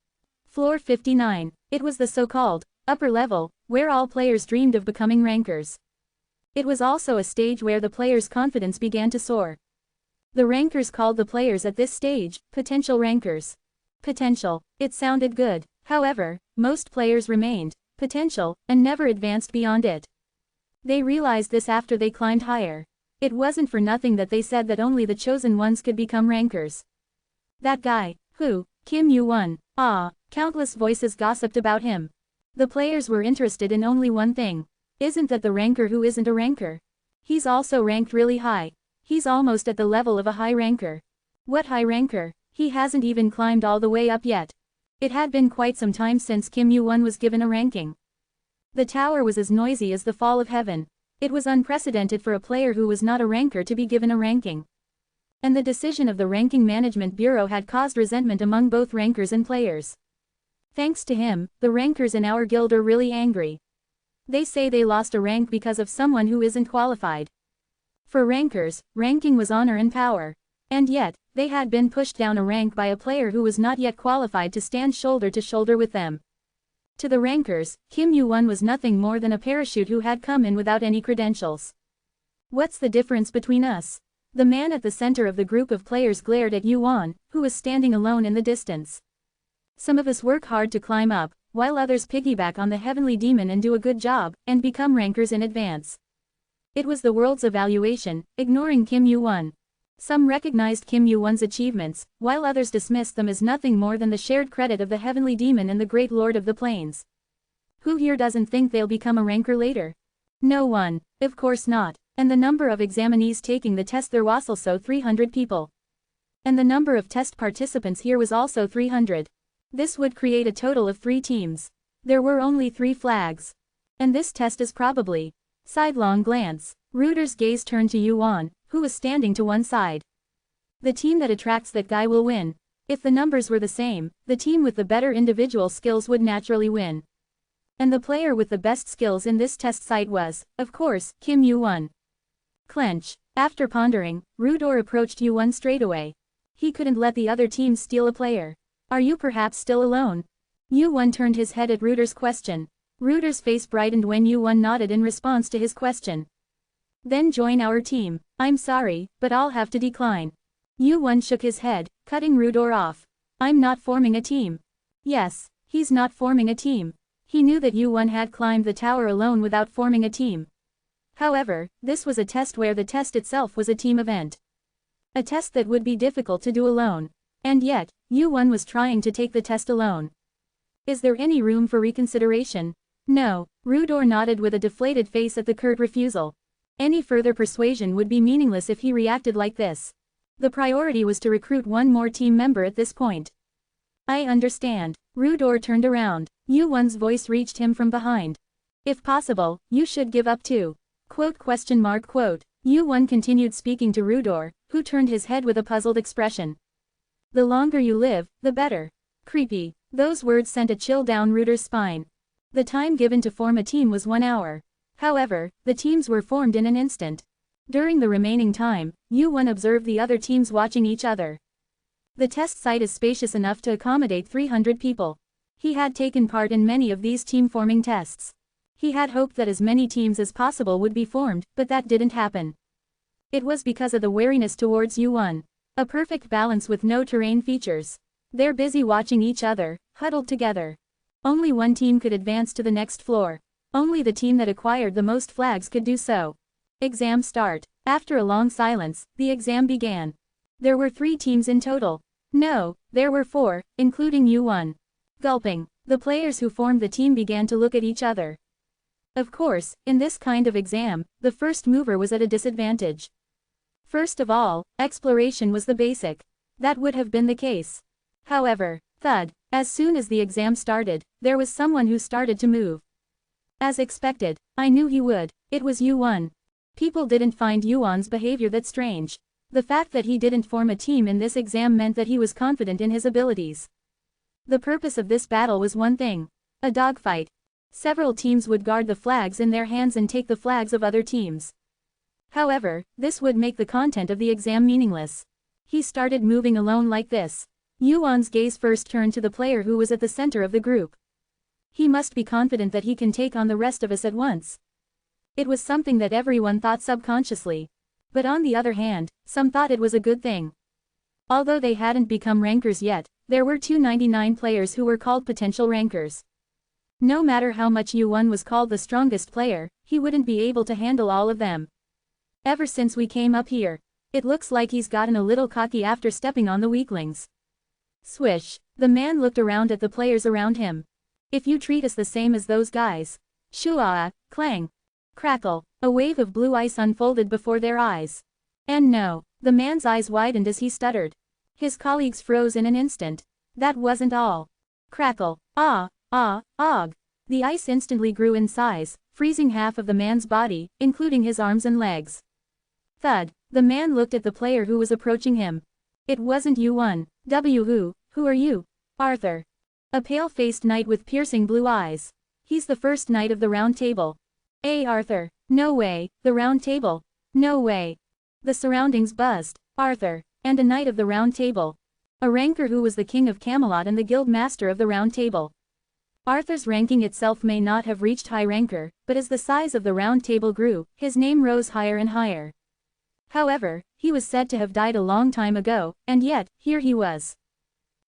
Floor 59. It was the so-called upper level, where all players dreamed of becoming rankers. It was also a stage where the players' confidence began to soar. The rankers called the players at this stage potential rankers. Potential. It sounded good. However, most players remained potential and never advanced beyond it. They realized this after they climbed higher. It wasn't for nothing that they said that only the chosen ones could become rankers. That guy, who, Kim Yu Wan, countless voices gossiped about him. The players were interested in only one thing. Isn't that the ranker who isn't a ranker? He's also ranked really high. He's almost at the level of a high ranker. What high ranker? He hasn't even climbed all the way up yet. It had been quite some time since Kim Yu Wan was given a ranking. The tower was as noisy as the fall of heaven. It was unprecedented for a player who was not a ranker to be given a ranking. And the decision of the Ranking Management Bureau had caused resentment among both rankers and players. Thanks to him, the rankers in our guild are really angry. They say they lost a rank because of someone who isn't qualified. For rankers, ranking was honor and power. And yet, they had been pushed down a rank by a player who was not yet qualified to stand shoulder to shoulder with them. To the rankers, Kim Yu Wan was nothing more than a parachute who had come in without any credentials. What's the difference between us? The man at the center of the group of players glared at Yu Wan, who was standing alone in the distance. Some of us work hard to climb up, while others piggyback on the heavenly demon and do a good job, and become rankers in advance. It was the world's evaluation, ignoring Kim Yu Wan. Some recognized Kim Yu Wan's achievements, while others dismissed them as nothing more than the shared credit of the heavenly demon and the great lord of the plains. Who here doesn't think they'll become a ranker later? No one. Of course not. And the number of examinees taking the test there was also 300 people. And the number of test participants here was also 300. This would create a total of 3 teams. There were only 3 flags. And this test is probably. Sidelong glance. Reuter's gaze turned to Yuan, who was standing to one side. The team that attracts that guy will win. If the numbers were the same, the team with the better individual skills would naturally win. And the player with the best skills in this test site was, of course, Kim Yuan. Clench. After pondering, Reuter approached Yuan straight away. He couldn't let the other teams steal a player. Are you perhaps still alone? Yuan turned his head at Reuter's question. Reuter's face brightened when Yuan nodded in response to his question. Then join our team. I'm sorry, but I'll have to decline. Yuan shook his head, cutting Reuter off. I'm not forming a team. Yes, he's not forming a team. He knew that Yuan had climbed the tower alone without forming a team. However, this was a test where the test itself was a team event. A test that would be difficult to do alone. And yet, Yuan was trying to take the test alone. Is there any room for reconsideration? No, Reuter nodded with a deflated face at the curt refusal. Any further persuasion would be meaningless if he reacted like this. The priority was to recruit one more team member at this point. I understand. Reuter turned around. Yuan's voice reached him from behind. If possible, you should give up too. Quote. Yuan continued speaking to Reuter, who turned his head with a puzzled expression. The longer you live, the better. Creepy. Those words sent a chill down Reuter's spine. The time given to form a team was 1 hour. However, the teams were formed in an instant. During the remaining time, Yuan observed the other teams watching each other. The test site is spacious enough to accommodate 300 people. He had taken part in many of these team-forming tests. He had hoped that as many teams as possible would be formed, but that didn't happen. It was because of the wariness towards Yuan. A perfect balance with no terrain features. They're busy watching each other, huddled together. Only one team could advance to the next floor. Only the team that acquired the most flags could do so. Exam start. After a long silence, the exam began. There were 3 teams in total. No, there were 4, including Yuan. Gulping. The players who formed the team began to look at each other. Of course, in this kind of exam, the first mover was at a disadvantage. First of all, exploration was the basic. That would have been the case. However, thud, as soon as the exam started, there was someone who started to move. As expected, I knew he would. It was Yuan. People didn't find Yuan's behavior that strange. The fact that he didn't form a team in this exam meant that he was confident in his abilities. The purpose of this battle was one thing. A dogfight. Several teams would guard the flags in their hands and take the flags of other teams. However, this would make the content of the exam meaningless. He started moving alone like this. Yuan's gaze first turned to the player who was at the center of the group. He must be confident that he can take on the rest of us at once. It was something that everyone thought subconsciously. But on the other hand, some thought it was a good thing. Although they hadn't become rankers yet, there were 299 players who were called potential rankers. No matter how much Yuan was called the strongest player, he wouldn't be able to handle all of them. Ever since we came up here, it looks like he's gotten a little cocky after stepping on the weaklings. Swish. The man looked around at the players around him. If you treat us the same as those guys. Shua, clang. Crackle. A wave of blue ice unfolded before their eyes. And no, the man's eyes widened as he stuttered. His colleagues froze in an instant. That wasn't all. Crackle. Og. The ice instantly grew in size, freezing half of the man's body, including his arms and legs. Thud. The man looked at the player who was approaching him. It wasn't Yuan. Who are you? Arthur. A pale-faced knight with piercing blue eyes. He's the first knight of the round table. Arthur. No way, the round table. No way. The surroundings buzzed. Arthur. And a knight of the round table. A ranker who was the king of Camelot and the guild master of the round table. Arthur's ranking itself may not have reached high ranker, but as the size of the round table grew, his name rose higher and higher. However, he was said to have died a long time ago, and yet, here he was.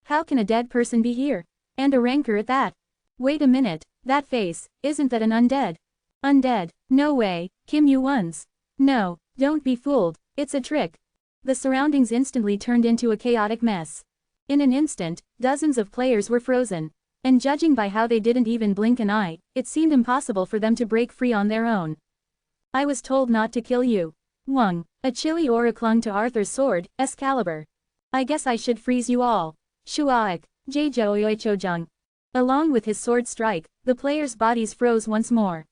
How can a dead person be here? And a ranker at that? Wait a minute, that face, isn't that an undead? Undead? No way, Kim Yuan's. No, don't be fooled, it's a trick. The surroundings instantly turned into a chaotic mess. In an instant, dozens of players were frozen. And judging by how they didn't even blink an eye, it seemed impossible for them to break free on their own. I was told not to kill you. Wang. A chilly aura clung to Arthur's sword, Excalibur. I guess I should freeze you all. Shuaik. Jjoyoichojung. Along with his sword strike, the players' bodies froze once more.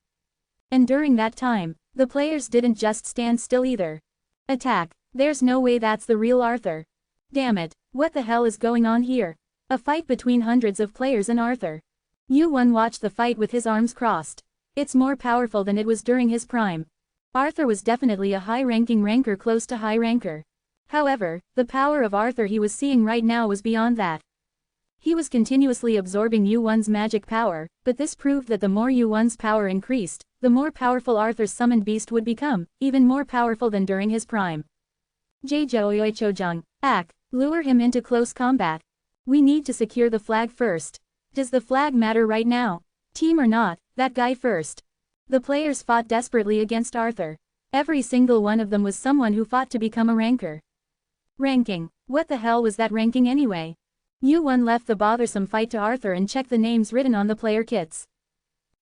And during that time, the players didn't just stand still either. Attack. There's no way that's the real Arthur. Damn it, what the hell is going on here? A fight between hundreds of players and Arthur. Yu-Won watched the fight with his arms crossed. It's more powerful than it was during his prime. Arthur was definitely a high-ranking ranker close to high ranker. However, the power of Arthur he was seeing right now was beyond that. He was continuously absorbing Yu-Won's magic power, but this proved that the more Yu-Won's power increased, the more powerful Arthur's summoned beast would become, even more powerful than during his prime. Jjoyoichojung. Ak. Lure him into close combat. We need to secure the flag first. Does the flag matter right now? Team or not, that guy first. The players fought desperately against Arthur. Every single one of them was someone who fought to become a ranker. Ranking. What the hell was that ranking anyway? Yu-Won left the bothersome fight to Arthur and checked the names written on the player kits.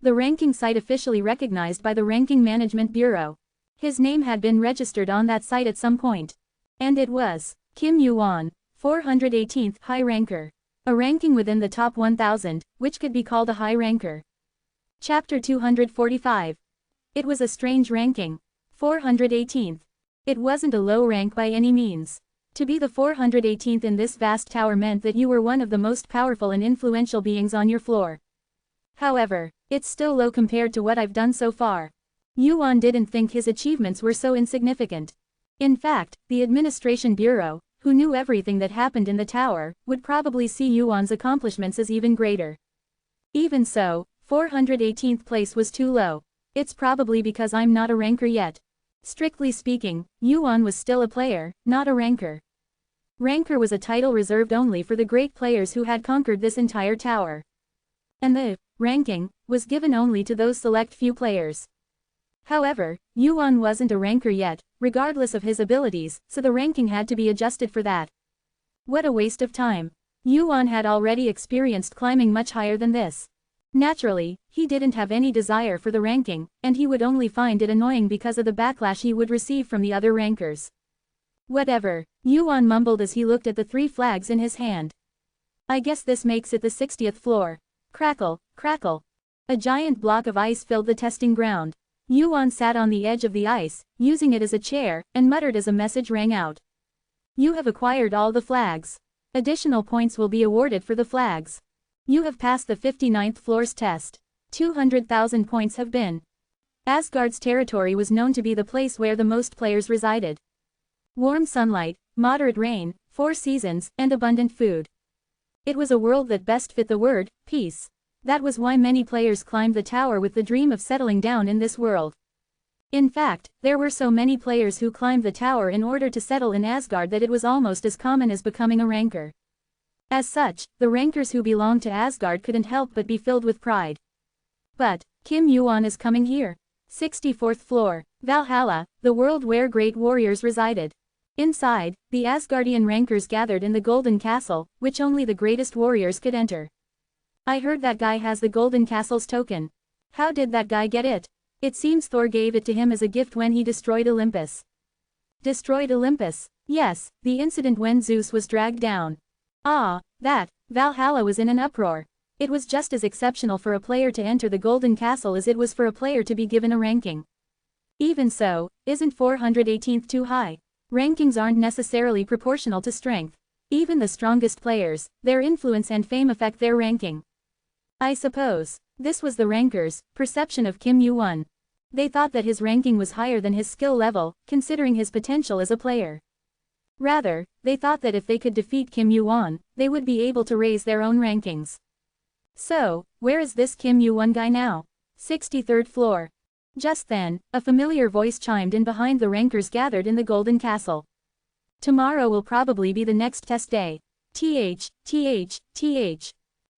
The ranking site officially recognized by the Ranking Management Bureau. His name had been registered on that site at some point. And it was Kim Yu-Won, 418th high ranker. A ranking within the top 1000, which could be called a high ranker. Chapter 245. It was a strange ranking. 418th. It wasn't a low rank by any means. To be the 418th in this vast tower meant that you were one of the most powerful and influential beings on your floor. However, it's still low compared to what I've done so far. Yu-Won didn't think his achievements were so insignificant. In fact, the Administration Bureau, who knew everything that happened in the tower, would probably see Yu-Won's accomplishments as even greater. Even so, 418th place was too low. It's probably because I'm not a ranker yet. Strictly speaking, Yu-Won was still a player, not a ranker. Ranker was a title reserved only for the great players who had conquered this entire tower. And the ranking was given only to those select few players. However, Yu-Won wasn't a ranker yet, regardless of his abilities, so the ranking had to be adjusted for that. What a waste of time. Yu-Won had already experienced climbing much higher than this. Naturally, he didn't have any desire for the ranking, and he would only find it annoying because of the backlash he would receive from the other rankers. Whatever, Yu-Won mumbled as he looked at the 3 flags in his hand. I guess this makes it the 60th floor. Crackle, crackle. A giant block of ice filled the testing ground. Yu-Won sat on the edge of the ice, using it as a chair, and muttered as a message rang out. You have acquired all the flags. Additional points will be awarded for the flags. You have passed the 59th floor's test. 200,000 points have been. Asgard's territory was known to be the place where the most players resided. Warm sunlight, moderate rain, 4 seasons, and abundant food. It was a world that best fit the word, peace. That was why many players climbed the tower with the dream of settling down in this world. In fact, there were so many players who climbed the tower in order to settle in Asgard that it was almost as common as becoming a ranker. As such, the rankers who belonged to Asgard couldn't help but be filled with pride. But, Kim Yu-Won is coming here. 64th floor, Valhalla, the world where great warriors resided. Inside, the Asgardian rankers gathered in the Golden Castle, which only the greatest warriors could enter. I heard that guy has the Golden Castle's token. How did that guy get it? It seems Thor gave it to him as a gift when he destroyed Olympus. Destroyed Olympus? Yes, the incident when Zeus was dragged down. Ah, that. Valhalla was in an uproar. It was just as exceptional for a player to enter the Golden Castle as it was for a player to be given a ranking. Even so, isn't 418th too high? Rankings aren't necessarily proportional to strength. Even the strongest players, their influence and fame affect their ranking. I suppose. This was the rankers' perception of Kim Yu-Won. They thought that his ranking was higher than his skill level, considering his potential as a player. Rather, they thought that if they could defeat Kim Yu-Won, they would be able to raise their own rankings. So, where is this Kim Yu-Won guy now? 63rd floor. Just then, a familiar voice chimed in behind the rankers gathered in the Golden Castle. Tomorrow will probably be the next test day. Th.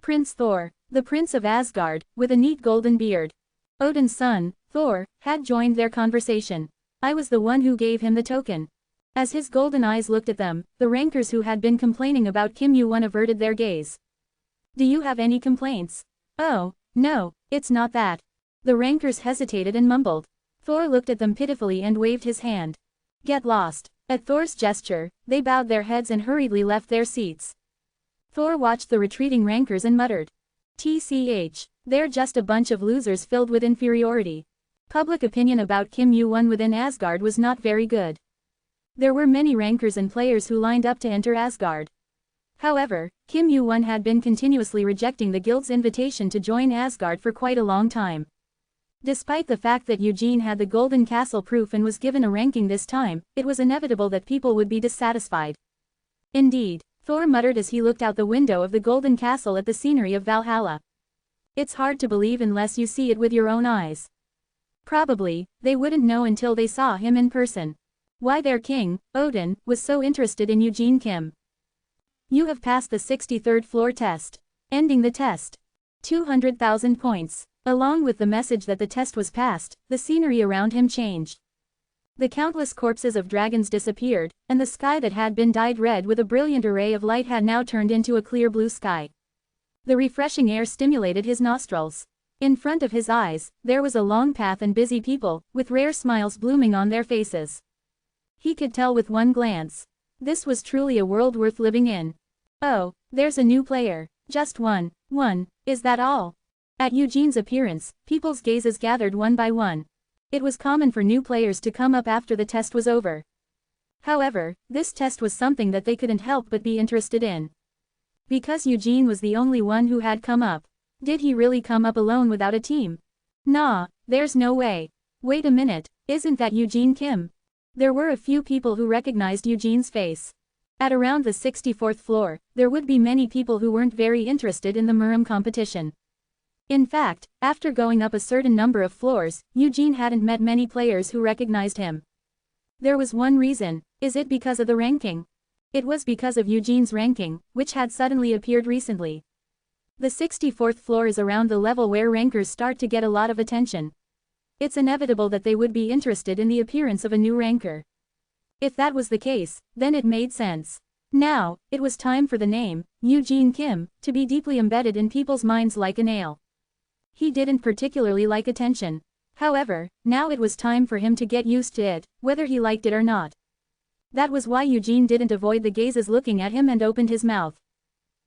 Prince Thor, the Prince of Asgard, with a neat golden beard. Odin's son, Thor, had joined their conversation. I was the one who gave him the token. As his golden eyes looked at them, the rankers who had been complaining about Kim Yu-Won averted their gaze. Do you have any complaints? Oh, no, it's not that. The rankers hesitated and mumbled. Thor looked at them pitifully and waved his hand. Get lost. At Thor's gesture, they bowed their heads and hurriedly left their seats. Thor watched the retreating rankers and muttered. TCH, they're just a bunch of losers filled with inferiority. Public opinion about Kim Yoo-won within Asgard was not very good. There were many rankers and players who lined up to enter Asgard. However, Kim Yoo-won had been continuously rejecting the guild's invitation to join Asgard for quite a long time. Despite the fact that Eugene had the Golden Castle proof and was given a ranking this time, it was inevitable that people would be dissatisfied. Indeed, Thor muttered as he looked out the window of the Golden Castle at the scenery of Valhalla. It's hard to believe unless you see it with your own eyes. Probably, they wouldn't know until they saw him in person. Why their king, Odin, was so interested in Eugene Kim. You have passed the 63rd floor test. Ending the test. 200,000 points. Along with the message that the test was passed, the scenery around him changed. The countless corpses of dragons disappeared, and the sky that had been dyed red with a brilliant array of light had now turned into a clear blue sky. The refreshing air stimulated his nostrils. In front of his eyes, there was a long path and busy people, with rare smiles blooming on their faces. He could tell with one glance. This was truly a world worth living in. Oh, there's a new player. Just one. Is that all? At Eugene's appearance, people's gazes gathered one by one. It was common for new players to come up after the test was over. However, this test was something that they couldn't help but be interested in. Because Eugene was the only one who had come up. Did he really come up alone without a team? Nah, there's no way. Wait a minute, isn't that Eugene Kim? There were a few people who recognized Eugene's face. At around the 64th floor, there would be many people who weren't very interested in the Muram competition. In fact, after going up a certain number of floors, Eugene hadn't met many players who recognized him. There was one reason. Is it because of the ranking? It was because of Eugene's ranking, which had suddenly appeared recently. The 64th floor is around the level where rankers start to get a lot of attention. It's inevitable that they would be interested in the appearance of a new ranker. If that was the case, then it made sense. Now, it was time for the name, Eugene Kim, to be deeply embedded in people's minds like a nail. He didn't particularly like attention. However, now it was time for him to get used to it, whether he liked it or not. That was why Eugene didn't avoid the gazes looking at him and opened his mouth.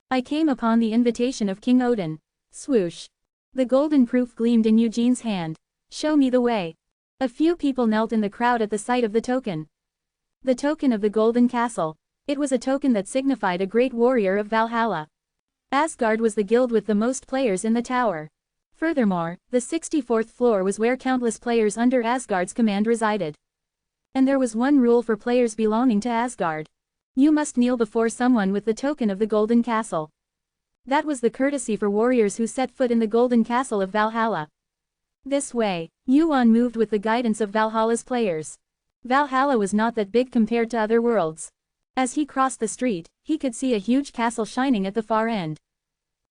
I came upon the invitation of King Odin. Swoosh. The golden proof gleamed in Eugene's hand. Show me the way. A few people knelt in the crowd at the sight of the token. The token of the Golden Castle. It was a token that signified a great warrior of Valhalla. Asgard was the guild with the most players in the tower. Furthermore, the 64th floor was where countless players under Asgard's command resided. And there was one rule for players belonging to Asgard. You must kneel before someone with the token of the Golden Castle. That was the courtesy for warriors who set foot in the Golden Castle of Valhalla. This way, Yuan moved with the guidance of Valhalla's players. Valhalla was not that big compared to other worlds. As he crossed the street, he could see a huge castle shining at the far end.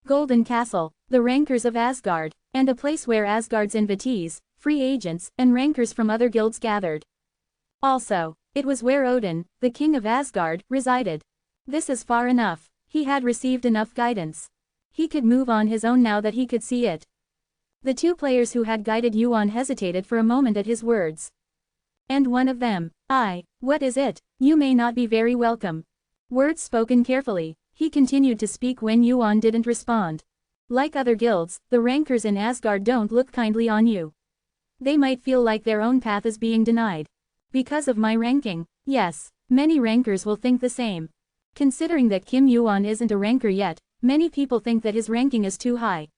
Golden Castle, the rankers of Asgard, and a place where Asgard's invitees, free agents, and rankers from other guilds gathered. Also, it was where Odin, the king of Asgard, resided. This is far enough. He had received enough guidance. He could move on his own now that he could see it. The two players who had guided Yuan hesitated for a moment at his words. And one of them, what is it? You may not be very welcome. Words spoken carefully, he continued to speak when Yuan didn't respond. Like other guilds, the rankers in Asgard don't look kindly on you. They might feel like their own path is being denied. Because of my ranking, yes, many rankers will think the same. Considering that Kim Yuan isn't a ranker yet, many people think that his ranking is too high.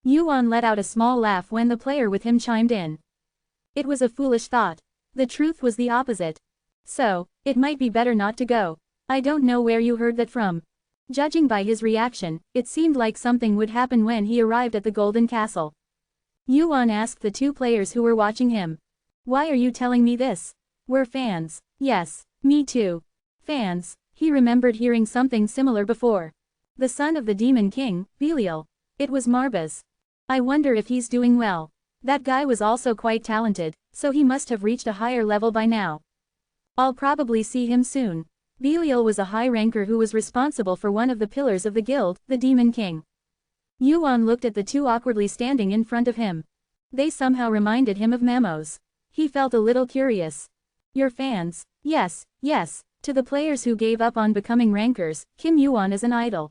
Yuan let out a small laugh when the player with him chimed in. It was a foolish thought. The truth was the opposite. So, it might be better not to go. I don't know where you heard that from. Judging by his reaction, it seemed like something would happen when he arrived at the Golden Castle. Yuan asked the two players who were watching him. Why are you telling me this? We're fans. Yes, me too. Fans. He remembered hearing something similar before. The son of the Demon King, Belial. It was Marbas. I wonder if he's doing well. That guy was also quite talented, so he must have reached a higher level by now. I'll probably see him soon. Belial was a high ranker who was responsible for one of the pillars of the guild, the Demon King. Yuan looked at the two awkwardly standing in front of him. They somehow reminded him of Mamos. He felt a little curious. Your fans? Yes, yes. To the players who gave up on becoming rankers, Kim Yuan is an idol.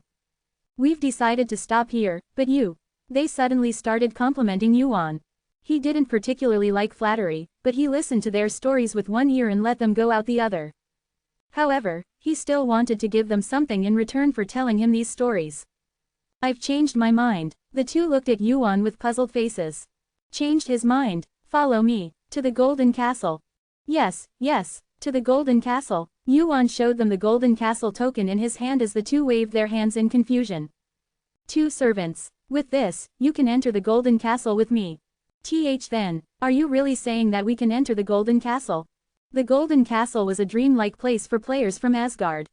We've decided to stop here, but you. They suddenly started complimenting Yuan. He didn't particularly like flattery, but he listened to their stories with one ear and let them go out the other. However, he still wanted to give them something in return for telling him these stories. I've changed my mind. The two looked at Yuan with puzzled faces. Changed his mind? Follow me. To the Golden Castle. Yes, yes, to the Golden Castle. Yuan showed them the Golden Castle token in his hand as the two waved their hands in confusion. Two servants. With this, you can enter the Golden Castle with me. Then, are you really saying that we can enter the Golden Castle? The Golden Castle was a dreamlike place for players from Asgard.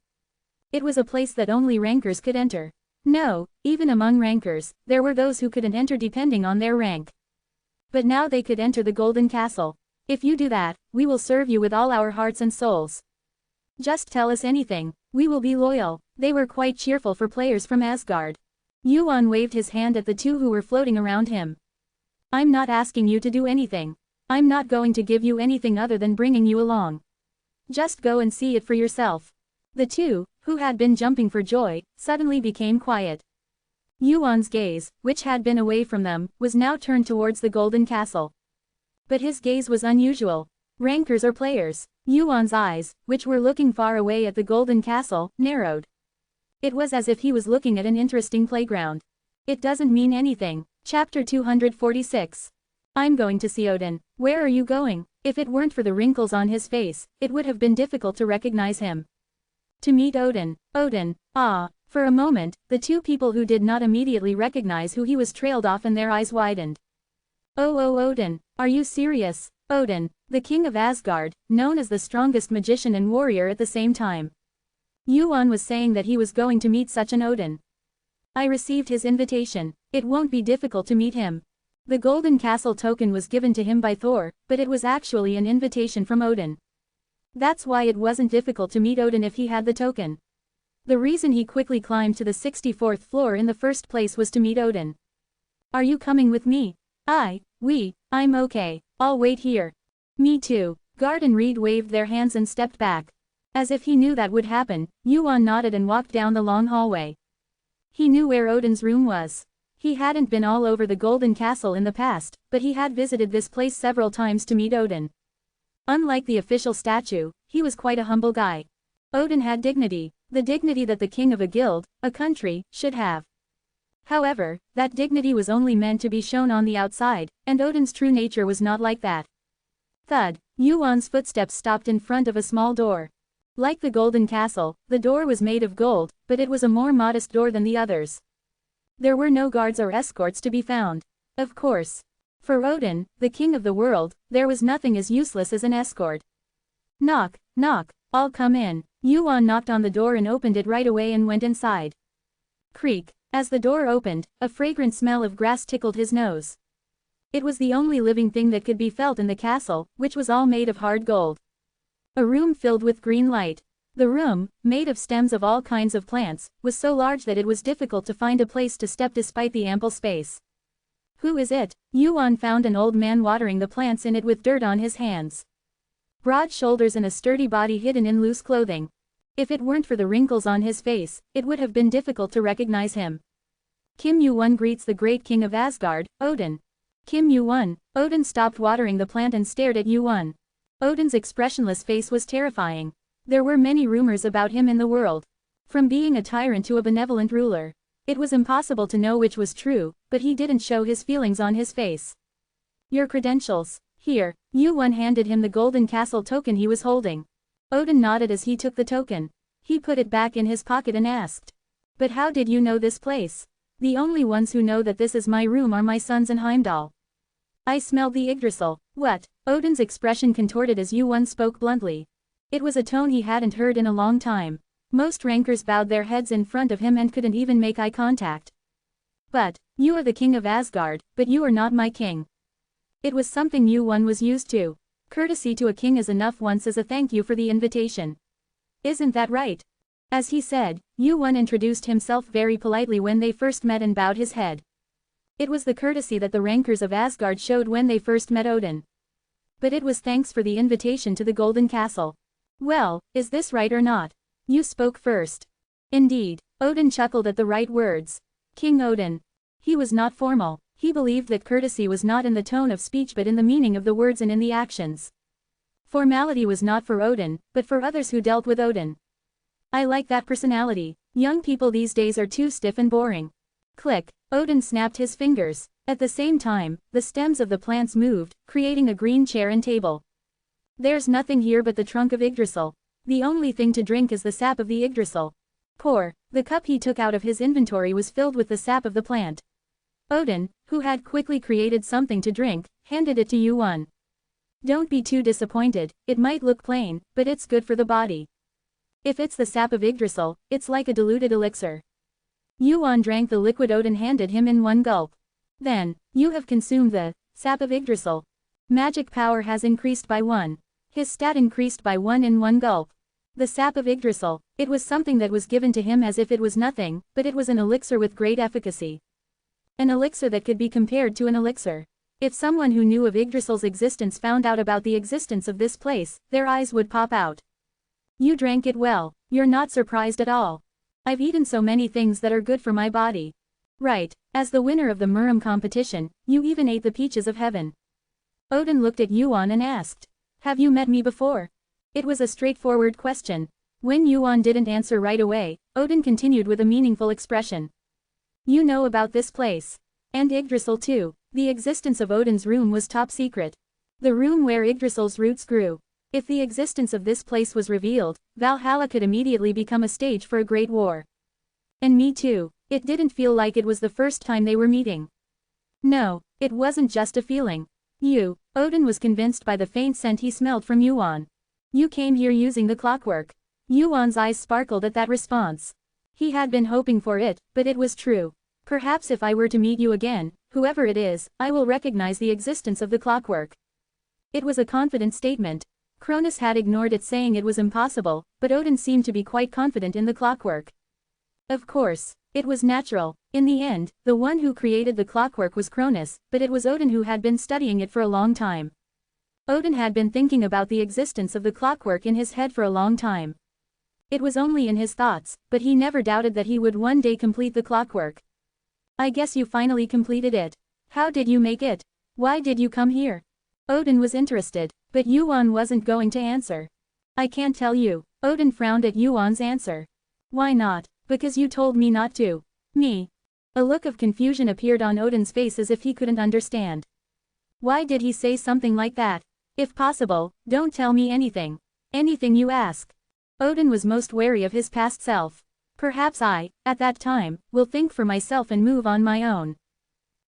It was a place that only rankers could enter. No, even among rankers, there were those who couldn't enter depending on their rank. But now they could enter the Golden Castle. If you do that, we will serve you with all our hearts and souls. Just tell us anything, we will be loyal. They were quite cheerful for players from Asgard. Yuan waved his hand at the two who were floating around him. I'm not asking you to do anything. I'm not going to give you anything other than bringing you along. Just go and see it for yourself. The two, who had been jumping for joy, suddenly became quiet. Yuan's gaze, which had been away from them, was now turned towards the Golden Castle. But his gaze was unusual. Rankers or players? Yuan's eyes, which were looking far away at the Golden Castle, narrowed. It was as if he was looking at an interesting playground. It doesn't mean anything. Chapter 246. I'm going to see Odin. Where are you going? If it weren't for the wrinkles on his face, it would have been difficult to recognize him. To meet Odin. Odin. Ah. For a moment, the two people who did not immediately recognize who he was trailed off and their eyes widened. Oh, Odin. Are you serious? Odin, the king of Asgard, known as the strongest magician and warrior at the same time. Yuan was saying that he was going to meet such an Odin. I received his invitation. It won't be difficult to meet him. The Golden Castle token was given to him by Thor, but it was actually an invitation from Odin. That's why it wasn't difficult to meet Odin if he had the token. The reason he quickly climbed to the 64th floor in the first place was to meet Odin. Are you coming with me? I'm okay. I'll wait here. Me too. Gard and Reed waved their hands and stepped back. As if he knew that would happen, Yuan nodded and walked down the long hallway. He knew where Odin's room was. He hadn't been all over the Golden Castle in the past, but he had visited this place several times to meet Odin. Unlike the official statue, he was quite a humble guy. Odin had dignity, the dignity that the king of a guild, a country, should have. However, that dignity was only meant to be shown on the outside, and Odin's true nature was not like that. Thud. Yuan's footsteps stopped in front of a small door. Like the Golden Castle, the door was made of gold, but it was a more modest door than the others. There were no guards or escorts to be found. Of course. For Odin, the king of the world, there was nothing as useless as an escort. Knock, knock, I'll come in. Yuan knocked on the door and opened it right away and went inside. Creak. As the door opened, a fragrant smell of grass tickled his nose. It was the only living thing that could be felt in the castle, which was all made of hard gold. A room filled with green light. The room, made of stems of all kinds of plants, was so large that it was difficult to find a place to step despite the ample space. Who is it? Yuan found an old man watering the plants in it with dirt on his hands. Broad shoulders and a sturdy body hidden in loose clothing. If it weren't for the wrinkles on his face, it would have been difficult to recognize him. Kim Yuan greets the great king of Asgard, Odin. Kim Yuan. Odin stopped watering the plant and stared at Yuan. Odin's expressionless face was terrifying. There were many rumors about him in the world. From being a tyrant to a benevolent ruler. It was impossible to know which was true, but he didn't show his feelings on his face. Your credentials. Here. Yuan handed him the Golden Castle token he was holding. Odin nodded as he took the token. He put it back in his pocket and asked. But how did you know this place? The only ones who know that this is my room are my sons in Heimdall. I smelled the Yggdrasil. What? Odin's expression contorted as Yuan spoke bluntly. It was a tone he hadn't heard in a long time. Most rankers bowed their heads in front of him and couldn't even make eye contact. But, you are the king of Asgard, but you are not my king. It was something Yuan was used to. Courtesy to a king is enough once as a thank you for the invitation. Isn't that right? As he said, Yuan introduced himself very politely when they first met and bowed his head. It was the courtesy that the rankers of Asgard showed when they first met Odin. But it was thanks for the invitation to the Golden Castle. Well, is this right or not? You spoke first. Indeed. Odin chuckled at the right words. King Odin. He was not formal. He believed that courtesy was not in the tone of speech but in the meaning of the words and in the actions. Formality was not for Odin, but for others who dealt with Odin. I like that personality. Young people these days are too stiff and boring. Click. Odin snapped his fingers. At the same time, the stems of the plants moved, creating a green chair and table. There's nothing here but the trunk of Yggdrasil. The only thing to drink is the sap of the Yggdrasil. Pour. The cup he took out of his inventory was filled with the sap of the plant. Odin, who had quickly created something to drink, handed it to Yuan. Don't be too disappointed, it might look plain, but it's good for the body. If it's the sap of Yggdrasil, it's like a diluted elixir. Yuan drank the liquid Odin handed him in one gulp. Then, you have consumed the sap of Yggdrasil. Magic power has increased by 1. His stat increased by 1 in one gulp. The sap of Yggdrasil, it was something that was given to him as if it was nothing, but it was an elixir with great efficacy. An elixir that could be compared to an elixir. If someone who knew of Yggdrasil's existence found out about the existence of this place, their eyes would pop out. You drank it well, you're not surprised at all. I've eaten so many things that are good for my body. Right, as the winner of the Muram competition, you even ate the peaches of heaven. Odin looked at Yuan and asked, have you met me before? It was a straightforward question. When Yuan didn't answer right away, Odin continued with a meaningful expression. You know about this place. And Yggdrasil too. The existence of Odin's room was top secret. The room where Yggdrasil's roots grew. If the existence of this place was revealed, Valhalla could immediately become a stage for a great war. And me too. It didn't feel like it was the first time they were meeting. No, it wasn't just a feeling. Odin was convinced by the faint scent he smelled from Yuan. You came here using the clockwork. Yuan's eyes sparkled at that response. He had been hoping for it, but it was true. Perhaps if I were to meet you again, whoever it is, I will recognize the existence of the clockwork. It was a confident statement. Cronus had ignored it saying it was impossible, but Odin seemed to be quite confident in the clockwork. Of course, it was natural. In the end, the one who created the clockwork was Cronus, but it was Odin who had been studying it for a long time. Odin had been thinking about the existence of the clockwork in his head for a long time. It was only in his thoughts, but he never doubted that he would one day complete the clockwork. I guess you finally completed it. How did you make it? Why did you come here? Odin was interested, but Yuan wasn't going to answer. I can't tell you. Odin frowned at Yuan's answer. Why not? Because you told me not to. Me. A look of confusion appeared on Odin's face as if he couldn't understand. Why did he say something like that? If possible, don't tell me anything. Anything you ask. Odin was most wary of his past self. Perhaps I, at that time, will think for myself and move on my own.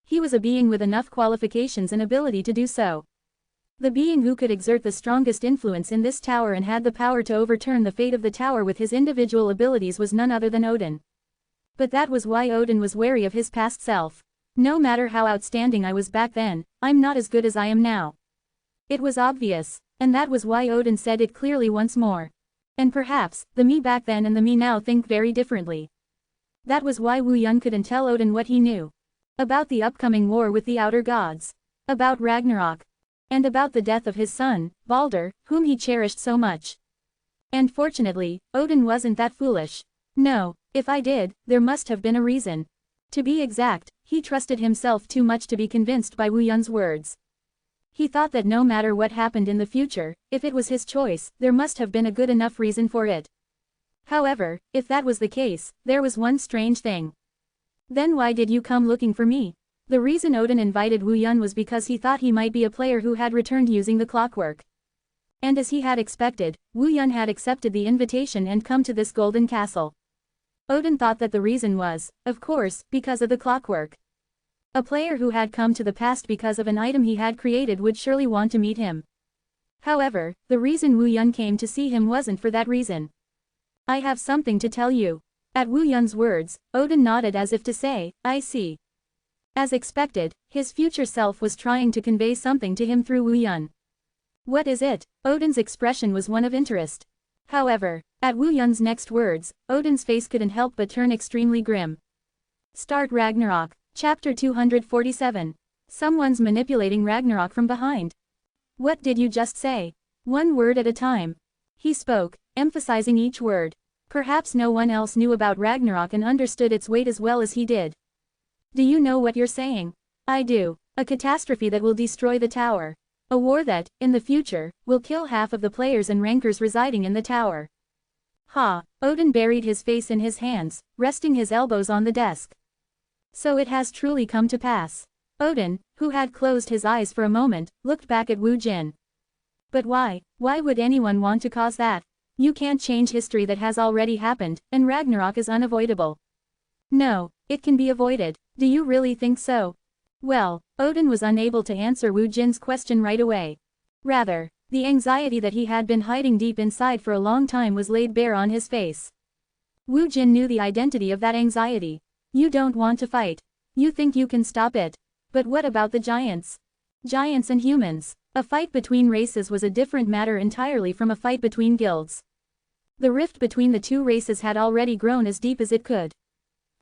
He was a being with enough qualifications and ability to do so. The being who could exert the strongest influence in this tower and had the power to overturn the fate of the tower with his individual abilities was none other than Odin. But that was why Odin was wary of his past self. No matter how outstanding I was back then, I'm not as good as I am now. It was obvious, and that was why Odin said it clearly once more. And perhaps, the me back then and the me now think very differently. That was why Wu Yun couldn't tell Odin what he knew. About the upcoming war with the outer gods. About Ragnarok. And about the death of his son, Balder, whom he cherished so much. And fortunately, Odin wasn't that foolish. No, if I did, there must have been a reason. To be exact, he trusted himself too much to be convinced by Wu Yun's words. He thought that no matter what happened in the future, if it was his choice, there must have been a good enough reason for it. However, if that was the case, there was one strange thing. Then why did you come looking for me? The reason Odin invited Wu Yun was because he thought he might be a player who had returned using the clockwork. And as he had expected, Wu Yun had accepted the invitation and come to this golden castle. Odin thought that the reason was, of course, because of the clockwork. A player who had come to the past because of an item he had created would surely want to meet him. However, the reason Wu Yun came to see him wasn't for that reason. I have something to tell you. At Wu Yun's words, Odin nodded as if to say, I see. As expected, his future self was trying to convey something to him through Wu Yun. What is it? Odin's expression was one of interest. However, at Wu Yun's next words, Odin's face couldn't help but turn extremely grim. Start Ragnarok. Chapter 247. Someone's manipulating Ragnarok from behind. What did you just say? One word at a time. He spoke, emphasizing each word. Perhaps no one else knew about Ragnarok and understood its weight as well as he did. Do you know what you're saying? I do. A catastrophe that will destroy the tower. A war that, in the future, will kill half of the players and rankers residing in the tower. Ha! Odin buried his face in his hands, resting his elbows on the desk. So it has truly come to pass. Odin, who had closed his eyes for a moment, looked back at Wu Jin. But why? Why would anyone want to cause that? You can't change history that has already happened, and Ragnarok is unavoidable. No, it can be avoided. Do you really think so? Well, Odin was unable to answer Wu Jin's question right away. Rather, the anxiety that he had been hiding deep inside for a long time was laid bare on his face. Wu Jin knew the identity of that anxiety. You don't want to fight. You think you can stop it. But what about the giants? Giants and humans. A fight between races was a different matter entirely from a fight between guilds. The rift between the two races had already grown as deep as it could.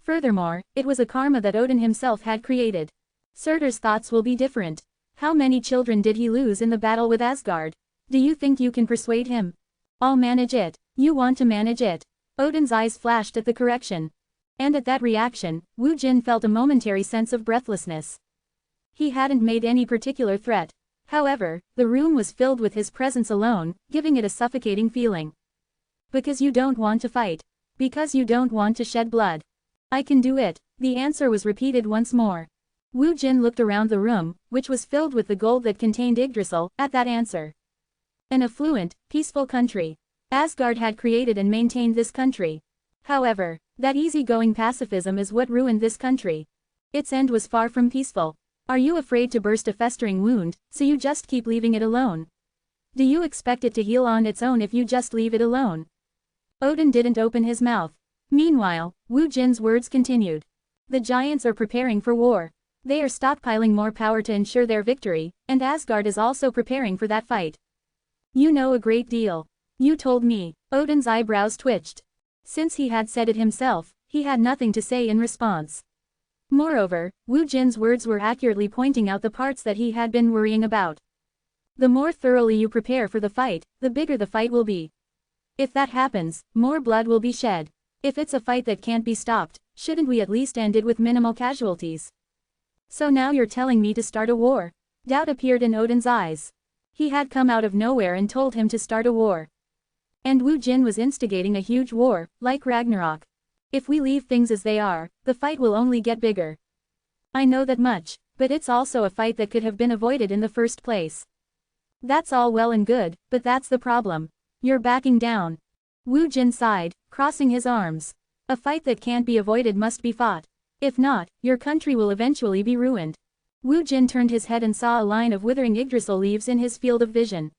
Furthermore, it was a karma that Odin himself had created. Surtur's thoughts will be different. How many children did he lose in the battle with Asgard? Do you think you can persuade him? I'll manage it. You want to manage it. Odin's eyes flashed at the correction. And at that reaction, Wu Jin felt a momentary sense of breathlessness. He hadn't made any particular threat. However, the room was filled with his presence alone, giving it a suffocating feeling. Because you don't want to fight. Because you don't want to shed blood. I can do it. The answer was repeated once more. Wu Jin looked around the room, which was filled with the gold that contained Yggdrasil, at that answer. An affluent, peaceful country. Asgard had created and maintained this country. However, that easygoing pacifism is what ruined this country. Its end was far from peaceful. Are you afraid to burst a festering wound, so you just keep leaving it alone? Do you expect it to heal on its own if you just leave it alone? Odin didn't open his mouth. Meanwhile, Wu Jin's words continued. The giants are preparing for war. They are stockpiling more power to ensure their victory, and Asgard is also preparing for that fight. You know a great deal. You told me. Odin's eyebrows twitched. Since he had said it himself, he had nothing to say in response. Moreover, Wu Jin's words were accurately pointing out the parts that he had been worrying about. The more thoroughly you prepare for the fight, the bigger the fight will be. If that happens, more blood will be shed. If it's a fight that can't be stopped, shouldn't we at least end it with minimal casualties? So now you're telling me to start a war? Doubt appeared in Odin's eyes. He had come out of nowhere and told him to start a war. And Wu Jin was instigating a huge war, like Ragnarok. If we leave things as they are, the fight will only get bigger. I know that much, but it's also a fight that could have been avoided in the first place. That's all well and good, but that's the problem. You're backing down. Wu Jin sighed, crossing his arms. A fight that can't be avoided must be fought. If not, your country will eventually be ruined. Wu Jin turned his head and saw a line of withering Yggdrasil leaves in his field of vision.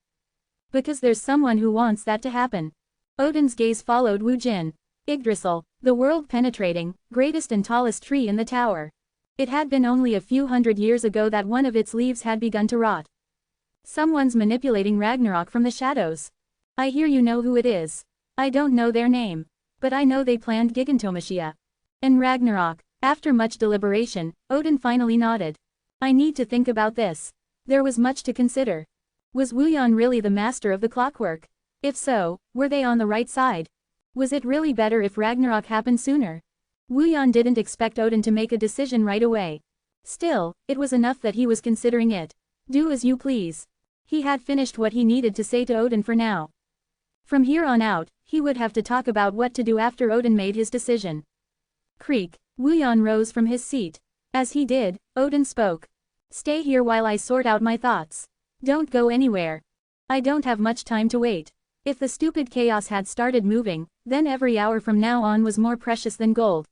Because there's someone who wants that to happen. Odin's gaze followed Wu Jin. Yggdrasil, the world-penetrating, greatest and tallest tree in the tower. It had been only a few hundred years ago that one of its leaves had begun to rot. Someone's manipulating Ragnarok from the shadows. I hear you know who it is. I don't know their name. But I know they planned Gigantomachia. And Ragnarok. After much deliberation, Odin finally nodded. I need to think about this. There was much to consider. Was Wu Yan really the master of the clockwork? If so, were they on the right side? Was it really better if Ragnarok happened sooner? Wu Yan didn't expect Odin to make a decision right away. Still, it was enough that he was considering it. Do as you please. He had finished what he needed to say to Odin for now. From here on out, he would have to talk about what to do after Odin made his decision. Creak. Wu Yan rose from his seat. As he did, Odin spoke. Stay here while I sort out my thoughts. Don't go anywhere. I don't have much time to wait. If the stupid chaos had started moving, then every hour from now on was more precious than gold.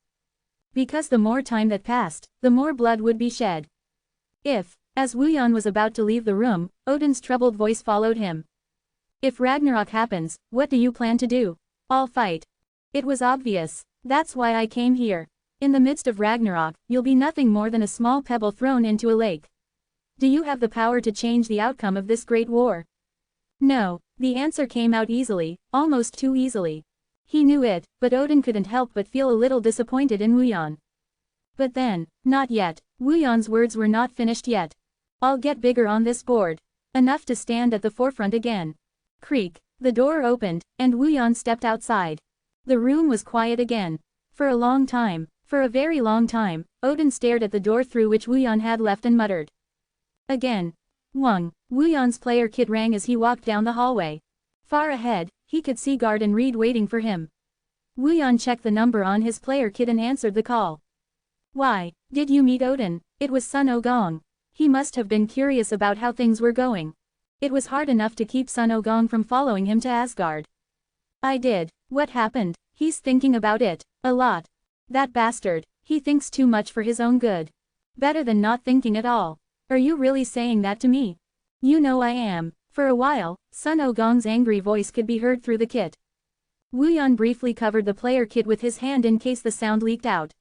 Because the more time that passed, the more blood would be shed. If, as Wu Yan was about to leave the room, Odin's troubled voice followed him. If Ragnarok happens, what do you plan to do? I'll fight. It was obvious. That's why I came here. In the midst of Ragnarok, you'll be nothing more than a small pebble thrown into a lake. Do you have the power to change the outcome of this great war? No, the answer came out easily, almost too easily. He knew it, but Odin couldn't help but feel a little disappointed in Wu Yan. But then, not yet. Wu Yan's words were not finished yet. I'll get bigger on this board. Enough to stand at the forefront again. Creak. The door opened, and Wooyan stepped outside. The room was quiet again. For a long time, for a very long time, Odin stared at the door through which Wooyan had left and muttered. Again. Wang. Wooyan's player kit rang as he walked down the hallway. Far ahead, he could see Guard and Reed waiting for him. Wooyan checked the number on his player kit and answered the call. Why, did you meet Odin? It was Sun Ogong. He must have been curious about how things were going. It was hard enough to keep Sun Ogong from following him to Asgard. I did. What happened? He's thinking about it. A lot. That bastard. He thinks too much for his own good. Better than not thinking at all. Are you really saying that to me? You know I am. For a while, Sun Ogong's angry voice could be heard through the kit. Wooyan briefly covered the player kit with his hand in case the sound leaked out.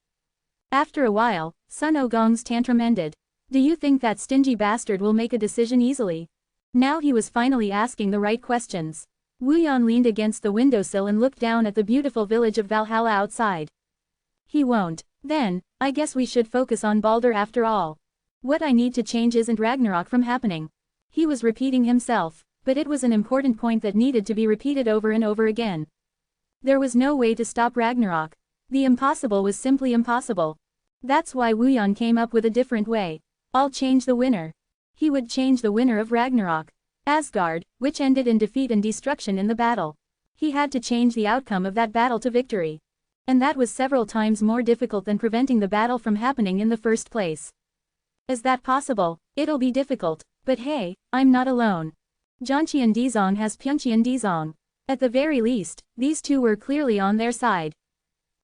After a while, Sun Ogong's tantrum ended. Do you think that stingy bastard will make a decision easily? Now he was finally asking the right questions. Wooyan leaned against the windowsill and looked down at the beautiful village of Valhalla outside. He won't. Then, I guess we should focus on Baldur after all. What I need to change isn't Ragnarok from happening. He was repeating himself, but it was an important point that needed to be repeated over and over again. There was no way to stop Ragnarok. The impossible was simply impossible. That's why Wooyan came up with a different way. I'll change the winner. He would change the winner of Ragnarok. Asgard, which ended in defeat and destruction in the battle. He had to change the outcome of that battle to victory. And that was several times more difficult than preventing the battle from happening in the first place. Is that possible? It'll be difficult, but hey, I'm not alone. Jianqian Dizong has Pyeongqian Dizong. At the very least, these two were clearly on their side.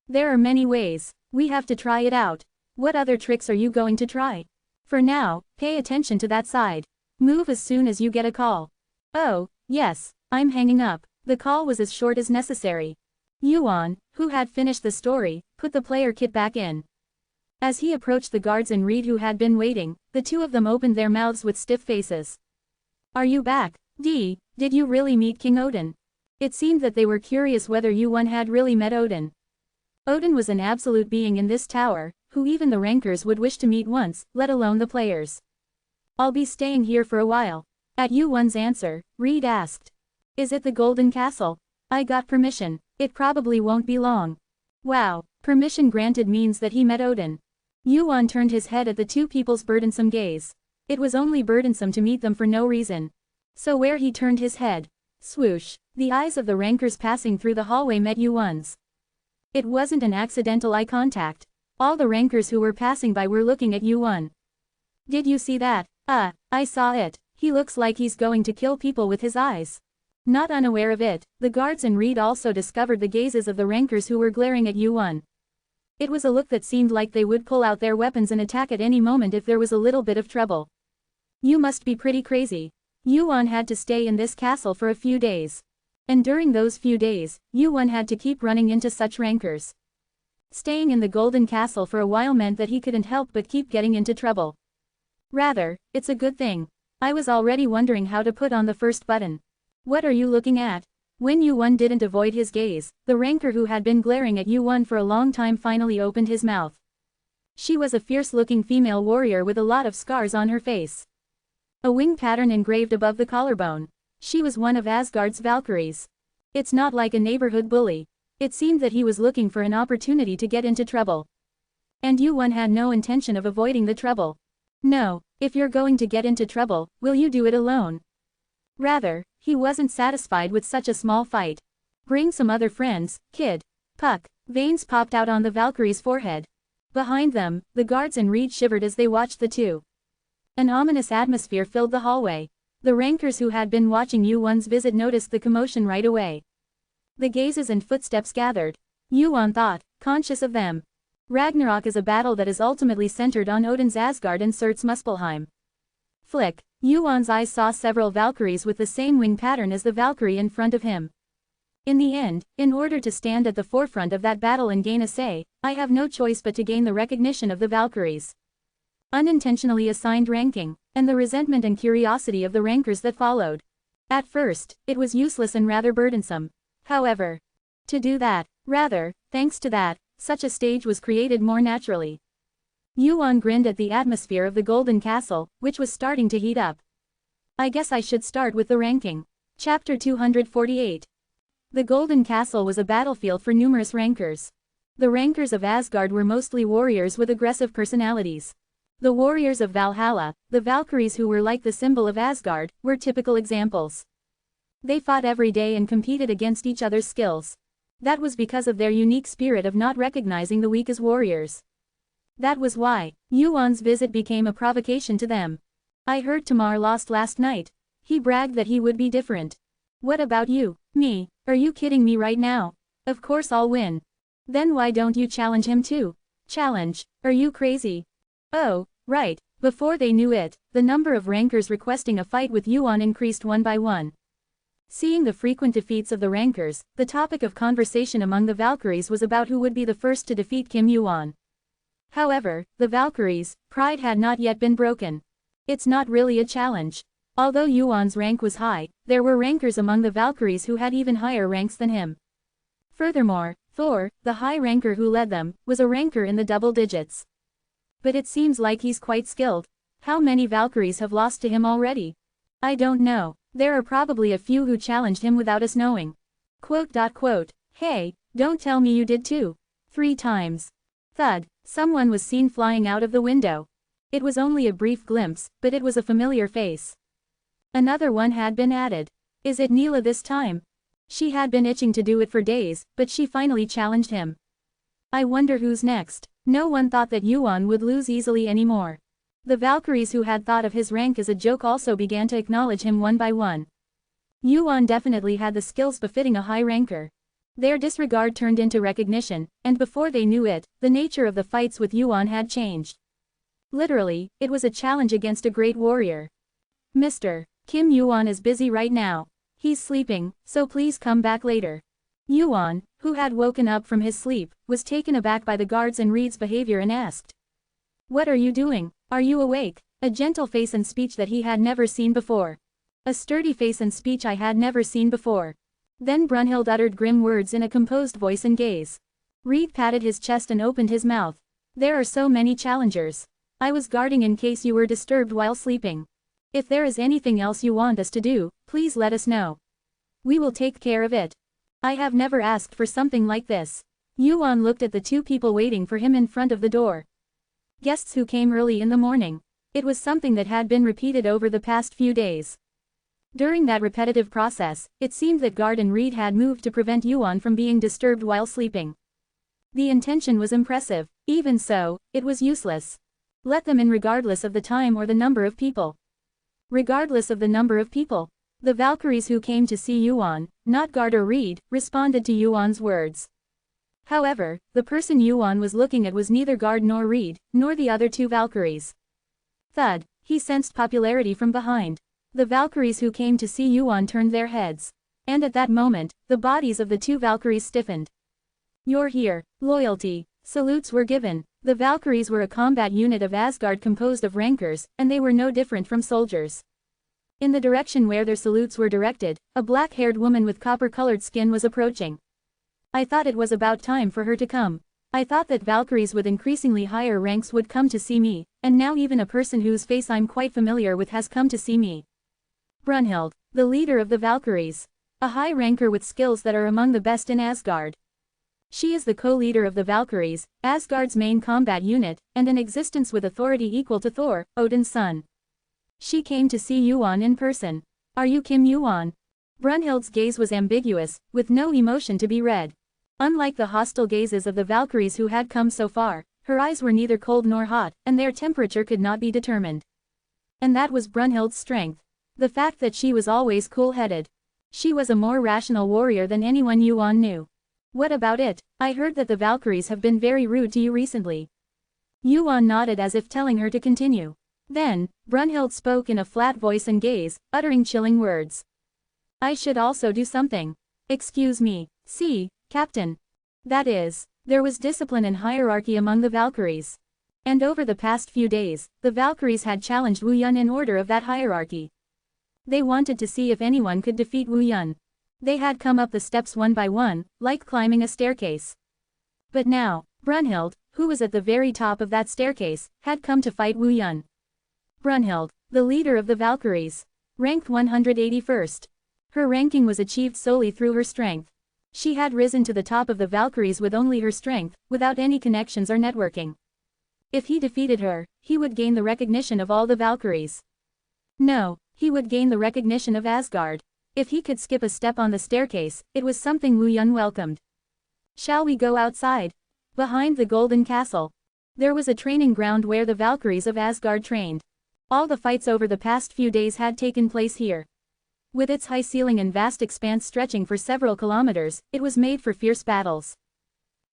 There are many ways. We have to try it out. What other tricks are you going to try? For now, pay attention to that side. Move as soon as you get a call. Oh, yes, I'm hanging up. The call was as short as necessary. Yuan, who had finished the story, put the player kit back in. As he approached the guards and Reed who had been waiting, the two of them opened their mouths with stiff faces. Are you back? Did you really meet King Odin? It seemed that they were curious whether Yuan had really met Odin. Odin was an absolute being in this tower, who even the rankers would wish to meet once, let alone the players. I'll be staying here for a while. At Yuan's answer, Reed asked. Is it the Golden Castle? I got permission. It probably won't be long. Wow, permission granted means that he met Odin. Yuan turned his head at the two people's burdensome gaze. It was only burdensome to meet them for no reason. So where he turned his head. Swoosh, the eyes of the rankers passing through the hallway met Yuan's. It wasn't an accidental eye contact. All the rankers who were passing by were looking at Yuan. Did you see that? I saw it. He looks like he's going to kill people with his eyes. Not unaware of it, the guards and Reed also discovered the gazes of the rankers who were glaring at Yuan. It was a look that seemed like they would pull out their weapons and attack at any moment if there was a little bit of trouble. You must be pretty crazy. Yuan had to stay in this castle for a few days. And during those few days, Yuan had to keep running into such rankers. Staying in the Golden Castle for a while meant that he couldn't help but keep getting into trouble. Rather, it's a good thing. I was already wondering how to put on the first button. What are you looking at? When Yuan didn't avoid his gaze, the ranker who had been glaring at Yuan for a long time finally opened his mouth. She was a fierce-looking female warrior with a lot of scars on her face. A wing pattern engraved above the collarbone. She was one of Asgard's Valkyries. It's not like a neighborhood bully. It seemed that he was looking for an opportunity to get into trouble. And Yuan had no intention of avoiding the trouble. No, if you're going to get into trouble, will you do it alone? Rather, he wasn't satisfied with such a small fight. Bring some other friends, kid. Puck. Veins popped out on the Valkyrie's forehead. Behind them, the guards and Reed shivered as they watched the two. An ominous atmosphere filled the hallway. The rankers who had been watching Yuan's visit noticed the commotion right away. The gazes and footsteps gathered. Yuan thought, conscious of them. Ragnarok is a battle that is ultimately centered on Odin's Asgard and Surt's Muspelheim. Flick. Yuan's eyes saw several Valkyries with the same wing pattern as the Valkyrie in front of him. In the end, in order to stand at the forefront of that battle and gain a say, I have no choice but to gain the recognition of the Valkyries. Unintentionally assigned ranking, and the resentment and curiosity of the rankers that followed. At first, it was useless and rather burdensome. However, to do that, rather, thanks to that, such a stage was created more naturally. Yuan grinned at the atmosphere of the Golden Castle, which was starting to heat up. I guess I should start with the ranking. Chapter 248. The Golden Castle was a battlefield for numerous rankers. The rankers of Asgard were mostly warriors with aggressive personalities. The warriors of Valhalla, the Valkyries who were like the symbol of Asgard, were typical examples. They fought every day and competed against each other's skills. That was because of their unique spirit of not recognizing the weak as warriors. That was why Yuan's visit became a provocation to them. I heard Tamar lost last night. He bragged that he would be different. What about you? Me? Are you kidding me right now? Of course I'll win. Then why don't you challenge him too? Challenge? Are you crazy? Oh, right. Before they knew it, the number of rankers requesting a fight with Yuan increased one by one. Seeing the frequent defeats of the rankers, the topic of conversation among the Valkyries was about who would be the first to defeat Kim Yuan. However, the Valkyries' pride had not yet been broken. It's not really a challenge. Although Yuan's rank was high, there were rankers among the Valkyries who had even higher ranks than him. Furthermore, Thor, the high ranker who led them, was a ranker in the double digits. But it seems like he's quite skilled. How many Valkyries have lost to him already? I don't know. There are probably a few who challenged him without us knowing. Hey, don't tell me you did too. 3 times. Thud, someone was seen flying out of the window. It was only a brief glimpse, but it was a familiar face. Another one had been added. Is it Neela this time? She had been itching to do it for days, but she finally challenged him. I wonder who's next. No one thought that Yuan would lose easily anymore. The Valkyries who had thought of his rank as a joke also began to acknowledge him one by one. Yuan definitely had the skills befitting a high ranker. Their disregard turned into recognition, and before they knew it, the nature of the fights with Yuan had changed. Literally, it was a challenge against a great warrior. Mr. Kim Yuan is busy right now. He's sleeping, so please come back later. Yuan, who had woken up from his sleep, was taken aback by the guards and Reed's behavior and asked. What are you doing? Are you awake? A gentle face and speech that he had never seen before. A sturdy face and speech I had never seen before. Then Brunhild uttered grim words in a composed voice and gaze. Reed patted his chest and opened his mouth. There are so many challengers. I was guarding in case you were disturbed while sleeping. If there is anything else you want us to do, please let us know. We will take care of it. I have never asked for something like this. Yuan looked at the 2 people waiting for him in front of the door. Guests who came early in the morning. It was something that had been repeated over the past few days. During that repetitive process, it seemed that Guard and Reed had moved to prevent Yuan from being disturbed while sleeping. The intention was impressive. Even so, it was useless. Let them in regardless of the time or the number of people. Regardless of the number of people. The Valkyries who came to see Yuan, not Guard or Reed, responded to Yuan's words. However, the person Yuan was looking at was neither Guard nor Reed, nor the other 2 Valkyries. Thud, he sensed popularity from behind. The Valkyries who came to see Yuan turned their heads. And at that moment, the bodies of the 2 Valkyries stiffened. You're here. Loyalty. Salutes were given. The Valkyries were a combat unit of Asgard composed of rankers, and they were no different from soldiers. In the direction where their salutes were directed, a black-haired woman with copper-colored skin was approaching. I thought it was about time for her to come. I thought that Valkyries with increasingly higher ranks would come to see me, and now even a person whose face I'm quite familiar with has come to see me. Brunhild, the leader of the Valkyries. A high ranker with skills that are among the best in Asgard. She is the co-leader of the Valkyries, Asgard's main combat unit, and an existence with authority equal to Thor, Odin's son. She came to see Yuan in person. Are you Kim Yuan? Brunhild's gaze was ambiguous, with no emotion to be read. Unlike the hostile gazes of the Valkyries who had come so far, her eyes were neither cold nor hot, and their temperature could not be determined. And that was Brunhild's strength. The fact that she was always cool-headed. She was a more rational warrior than anyone Yuan knew. What about it? I heard that the Valkyries have been very rude to you recently. Yuan nodded as if telling her to continue. Then, Brunhild spoke in a flat voice and gaze, uttering chilling words. I should also do something. Excuse me. See, Captain. That is, there was discipline and hierarchy among the Valkyries. And over the past few days, the Valkyries had challenged Wu Yun in order of that hierarchy. They wanted to see if anyone could defeat Wu Yun. They had come up the steps one by one, like climbing a staircase. But now, Brunhild, who was at the very top of that staircase, had come to fight Wu Yun. Brunhild, the leader of the Valkyries. Ranked 181st. Her ranking was achieved solely through her strength. She had risen to the top of the Valkyries with only her strength, without any connections or networking. If he defeated her, he would gain the recognition of all the Valkyries. No, he would gain the recognition of Asgard. If he could skip a step on the staircase, it was something Wu Yun welcomed. Shall we go outside? Behind the Golden Castle. There was a training ground where the Valkyries of Asgard trained. All the fights over the past few days had taken place here. With its high ceiling and vast expanse stretching for several kilometers, it was made for fierce battles.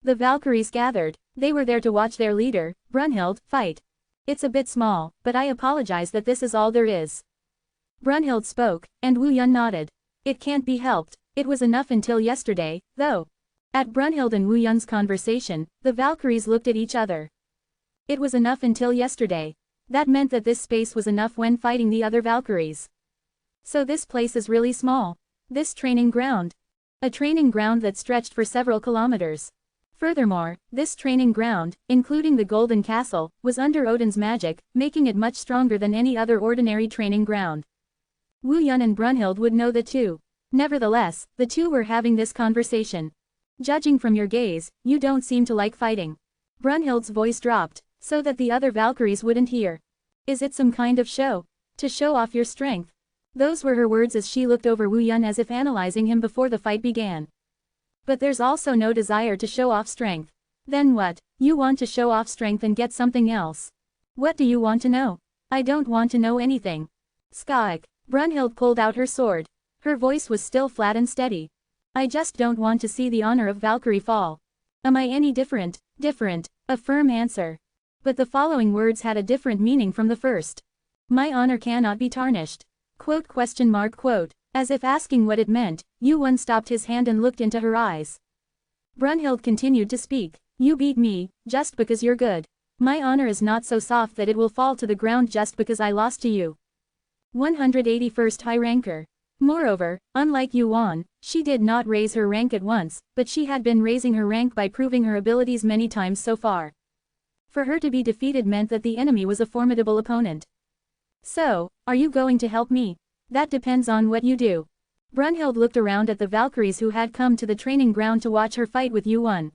The Valkyries gathered. They were there to watch their leader, Brunhild, fight. It's a bit small, but I apologize that this is all there is. Brunhild spoke, and Wu Yun nodded. It can't be helped. It was enough until yesterday, though. At Brunhild and Wu Yun's conversation, the Valkyries looked at each other. It was enough until yesterday. That meant that this space was enough when fighting the other Valkyries. So this place is really small. This training ground. A training ground that stretched for several kilometers. Furthermore, this training ground, including the Golden Castle, was under Odin's magic, making it much stronger than any other ordinary training ground. Wu Yun and Brunhild would know the two. Nevertheless, the two were having this conversation. Judging from your gaze, you don't seem to like fighting. Brunhild's voice dropped, so that the other Valkyries wouldn't hear. Is it some kind of show? To show off your strength? Those were her words as she looked over Wu Yun as if analyzing him before the fight began. But there's also no desire to show off strength. Then what? You want to show off strength and get something else. What do you want to know? I don't want to know anything. Skaik. Brunhild pulled out her sword. Her voice was still flat and steady. I just don't want to see the honor of Valkyrie fall. Am I any different? Different. A firm answer. But the following words had a different meaning from the first. My honor cannot be tarnished. Quote? As if asking what it meant, Yu Won stopped his hand and looked into her eyes. Brunhild continued to speak. You beat me, just because you're good. My honor is not so soft that it will fall to the ground just because I lost to you. 181st high ranker. Moreover, unlike Yu Won, she did not raise her rank at once, but she had been raising her rank by proving her abilities many times so far. For her to be defeated meant that the enemy was a formidable opponent. So, are you going to help me? That depends on what you do. Brunhild looked around at the Valkyries who had come to the training ground to watch her fight with Yu Won.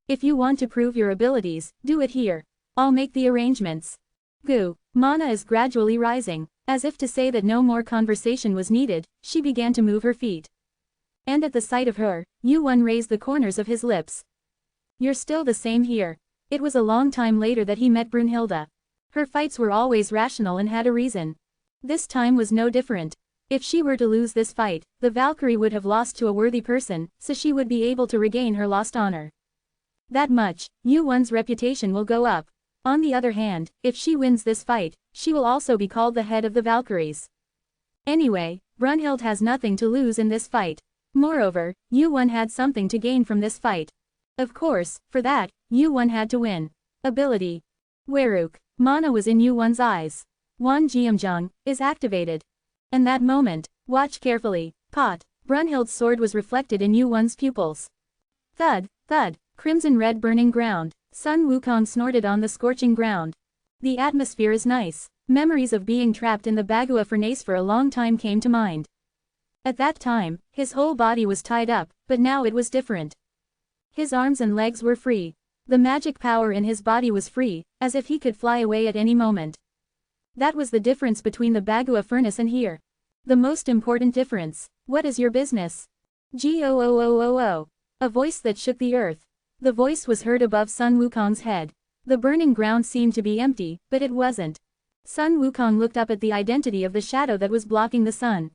If you want to prove your abilities, do it here. I'll make the arrangements. Gu. Mana is gradually rising. As if to say that no more conversation was needed, she began to move her feet. And at the sight of her, Yu Won raised the corners of his lips. You're still the same here. It was a long time later that he met Brunhilde. Her fights were always rational and had a reason. This time was no different. If she were to lose this fight, the Valkyrie would have lost to a worthy person, so she would be able to regain her lost honor. That much, Yu Won's reputation will go up. On the other hand, if she wins this fight, she will also be called the head of the Valkyries. Anyway, Brunhild has nothing to lose in this fight. Moreover, Yu Won had something to gain from this fight. Of course, for that, Yu Won had to win. Ability. Weruk. Mana was in Yu Won's eyes. Wan Jiamjung is activated. And that moment, watch carefully. Pot. Brunhild's sword was reflected in Yu Won's pupils. Thud, thud, crimson-red burning ground. Sun Wukong snorted on the scorching ground. The atmosphere is nice. Memories of being trapped in the Bagua furnace for a long time came to mind. At that time, his whole body was tied up, but now it was different. His arms and legs were free. The magic power in his body was free, as if he could fly away at any moment. That was the difference between the Bagua furnace and here. The most important difference. What is your business? G-O-O-O-O-O. A voice that shook the earth. The voice was heard above Sun Wukong's head. The burning ground seemed to be empty, but it wasn't. Sun Wukong looked up at the identity of the shadow that was blocking the sun.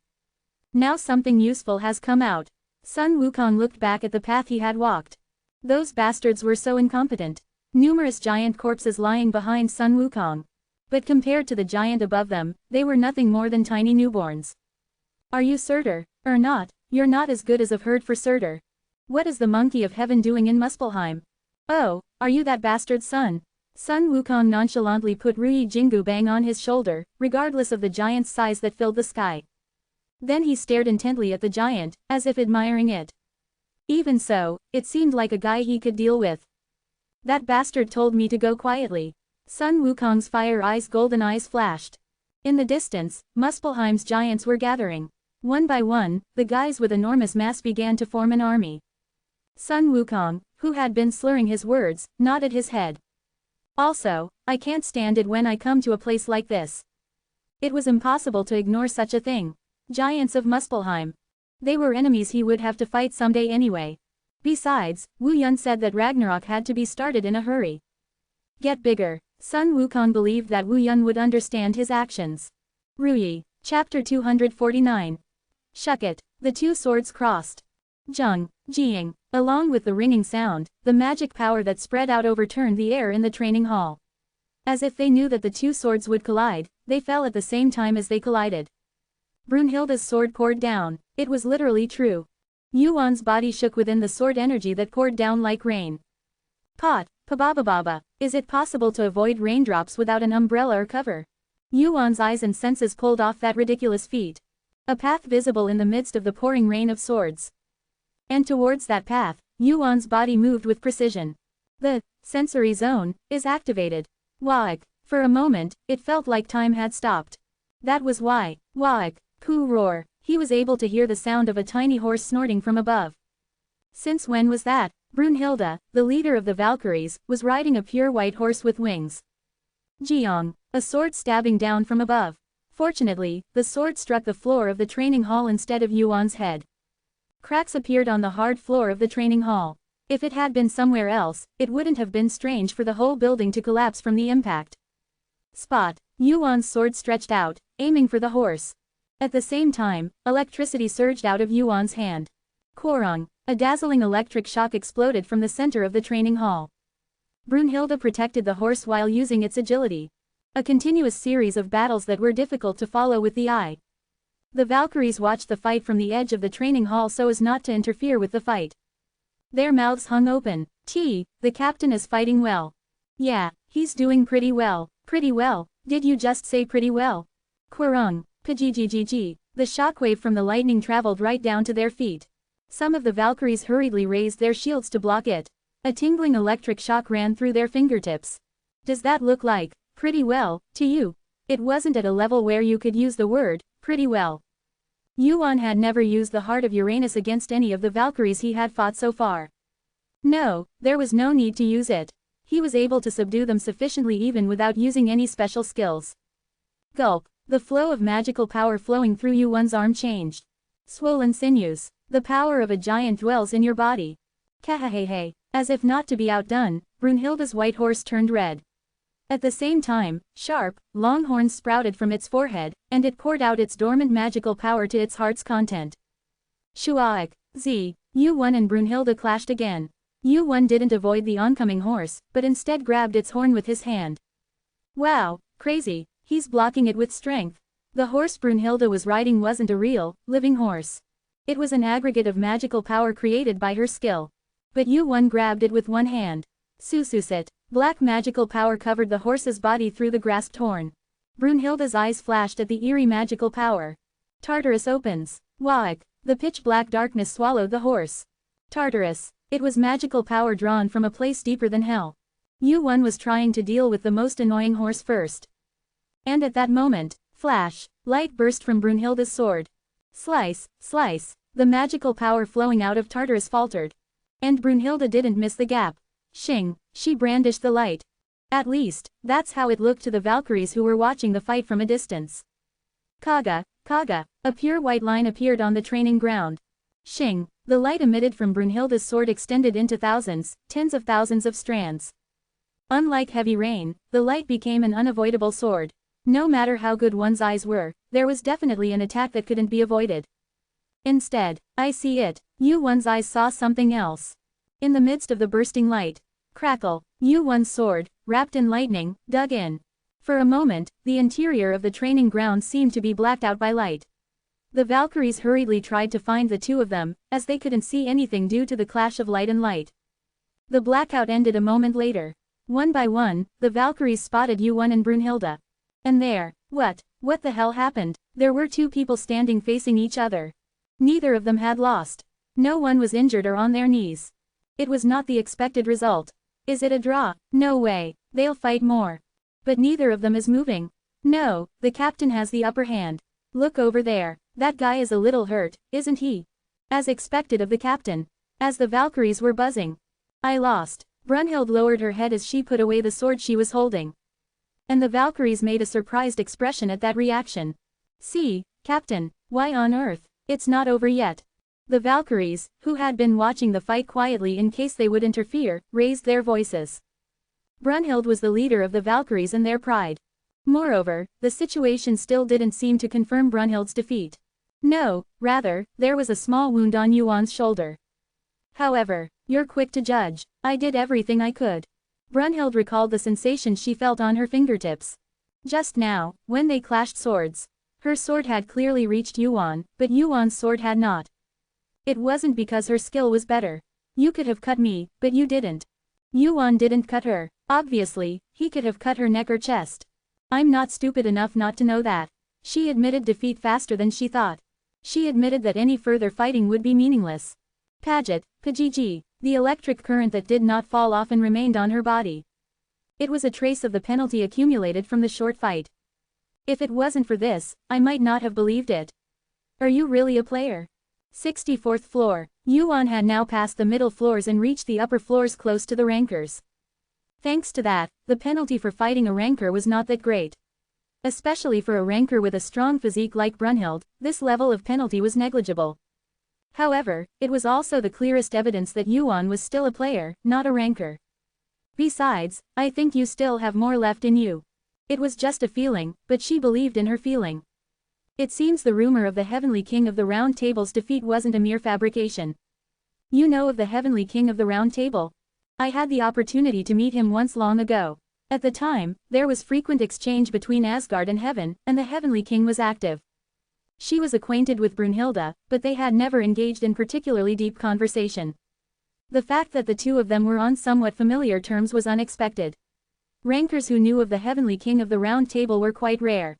Now something useful has come out. Sun Wukong looked back at the path he had walked. Those bastards were so incompetent. Numerous giant corpses lying behind Sun Wukong. But compared to the giant above them, they were nothing more than tiny newborns. Are you Surtur, or not? You're not as good as I've heard for Surtur. What is the monkey of heaven doing in Muspelheim? Oh, are you that bastard's son? Sun Wukong nonchalantly put Rui Jingu Bang on his shoulder, regardless of the giant's size that filled the sky. Then he stared intently at the giant, as if admiring it. Even so, it seemed like a guy he could deal with. That bastard told me to go quietly. Sun Wukong's fire eyes golden eyes flashed. In the distance, Muspelheim's giants were gathering. One by one, the guys with enormous mass began to form an army. Sun Wukong, who had been slurring his words, nodded his head. Also, I can't stand it when I come to a place like this. It was impossible to ignore such a thing. Giants of Muspelheim. They were enemies he would have to fight someday anyway. Besides, Wu Yun said that Ragnarok had to be started in a hurry. Get bigger. Sun Wukong believed that Wu Yun would understand his actions. Ruyi. Chapter 249. Shuck it. The two swords crossed. Zheng, Jiying. Along with the ringing sound, the magic power that spread out overturned the air in the training hall. As if they knew that the two swords would collide, they fell at the same time as they collided. Brunhilde's sword poured down. It was literally true. Yuan's body shook within the sword energy that poured down like rain. Pot, pababababa, is it possible to avoid raindrops without an umbrella or cover? Yuan's eyes and senses pulled off that ridiculous feat. A path visible in the midst of the pouring rain of swords. And towards that path, Yuan's body moved with precision. The sensory zone is activated. Waik. For a moment, it felt like time had stopped. That was why. Waik. Pooh roar. He was able to hear the sound of a tiny horse snorting from above. Since when was that? Brunhilde, the leader of the Valkyries, was riding a pure white horse with wings. Jiang. A sword stabbing down from above. Fortunately, the sword struck the floor of the training hall instead of Yuan's head. Cracks appeared on the hard floor of the training hall. If it had been somewhere else, it wouldn't have been strange for the whole building to collapse from the impact. Spot. Yuan's sword stretched out, aiming for the horse. At the same time, electricity surged out of Yuan's hand. Korong. A dazzling electric shock exploded from the center of the training hall. Brunhilde protected the horse while using its agility. A continuous series of battles that were difficult to follow with the eye. The Valkyries watched the fight from the edge of the training hall so as not to interfere with the fight. Their mouths hung open. The captain is fighting well. Yeah, he's doing pretty well. Pretty well, did you just say pretty well? Korong. Pgggg. The shockwave from the lightning traveled right down to their feet. Some of the Valkyries hurriedly raised their shields to block it. A tingling electric shock ran through their fingertips. Does that look like pretty well to you? It wasn't at a level where you could use the word pretty well. Yuan had never used the heart of Uranus against any of the Valkyries he had fought so far. No, there was no need to use it. He was able to subdue them sufficiently even without using any special skills. Gulp. The flow of magical power flowing through Yuan's arm changed. Swollen sinews. The power of a giant dwells in your body. Kahahehe. As if not to be outdone, Brunhilde's white horse turned red. At the same time, sharp, long horns sprouted from its forehead, and it poured out its dormant magical power to its heart's content. Shuaik. Yuan and Brunhilde clashed again. Yuan didn't avoid the oncoming horse, but instead grabbed its horn with his hand. Wow, crazy. He's blocking it with strength. The horse Brunhilde was riding wasn't a real, living horse. It was an aggregate of magical power created by her skill. But Yuan grabbed it with one hand. Sususit. Black magical power covered the horse's body through the grasped horn. Brunhilde's eyes flashed at the eerie magical power. Tartarus opens. Waik. The pitch-black darkness swallowed the horse. Tartarus. It was magical power drawn from a place deeper than hell. Yuan was trying to deal with the most annoying horse first. And at that moment, flash, light burst from Brunhilde's sword. Slice, slice, the magical power flowing out of Tartarus faltered. And Brunhilde didn't miss the gap. Shing, she brandished the light. At least, that's how it looked to the Valkyries who were watching the fight from a distance. Kaga, a pure white line appeared on the training ground. Shing, the light emitted from Brunhilde's sword extended into thousands, tens of thousands of strands. Unlike heavy rain, the light became an unavoidable sword. No matter how good one's eyes were, there was definitely an attack that couldn't be avoided. Instead, I see it. Yuan's eyes saw something else. In the midst of the bursting light, crackle, Yuan's sword, wrapped in lightning, dug in. For a moment, the interior of the training ground seemed to be blacked out by light. The Valkyries hurriedly tried to find the two of them, as they couldn't see anything due to the clash of light and light. The blackout ended a moment later. One by one, the Valkyries spotted Yuan and Brunhilde. And there, what the hell happened? There were two people standing facing each other. Neither of them had lost. No one was injured or on their knees. It was not the expected result. Is it a draw? No way, they'll fight more. But neither of them is moving. No, the captain has the upper hand. Look over there, that guy is a little hurt, isn't he? As expected of the captain. As the Valkyries were buzzing. I lost. Brunhild lowered her head as she put away the sword she was holding. And the Valkyries made a surprised expression at that reaction. See, Captain, why on earth? It's not over yet. The Valkyries, who had been watching the fight quietly in case they would interfere, raised their voices. Brunhild was the leader of the Valkyries and their pride. Moreover, the situation still didn't seem to confirm Brunhild's defeat. No, rather, there was a small wound on Yuan's shoulder. However, you're quick to judge. I did everything I could. Brunhild recalled the sensation she felt on her fingertips. Just now, when they clashed swords. Her sword had clearly reached Yuan, but Yuan's sword had not. It wasn't because her skill was better. You could have cut me, but you didn't. Yuan didn't cut her. Obviously, he could have cut her neck or chest. I'm not stupid enough not to know that. She admitted defeat faster than she thought. She admitted that any further fighting would be meaningless. Paget, Pajiji, the electric current that did not fall off and remained on her body. It was a trace of the penalty accumulated from the short fight. If it wasn't for this, I might not have believed it. Are you really a player? 64th floor. Yuan had now passed the middle floors and reached the upper floors close to the rankers. Thanks to that, the penalty for fighting a ranker was not that great. Especially for a ranker with a strong physique like Brunhild, this level of penalty was negligible. However, it was also the clearest evidence that Yuan was still a player, not a ranker. Besides, I think you still have more left in you. It was just a feeling, but she believed in her feeling. It seems the rumor of the Heavenly King of the Round Table's defeat wasn't a mere fabrication. You know of the Heavenly King of the Round Table? I had the opportunity to meet him once long ago. At the time, there was frequent exchange between Asgard and Heaven, and the Heavenly King was active. She was acquainted with Brunhilde, but they had never engaged in particularly deep conversation. The fact that the two of them were on somewhat familiar terms was unexpected. Rankers who knew of the Heavenly King of the Round Table were quite rare.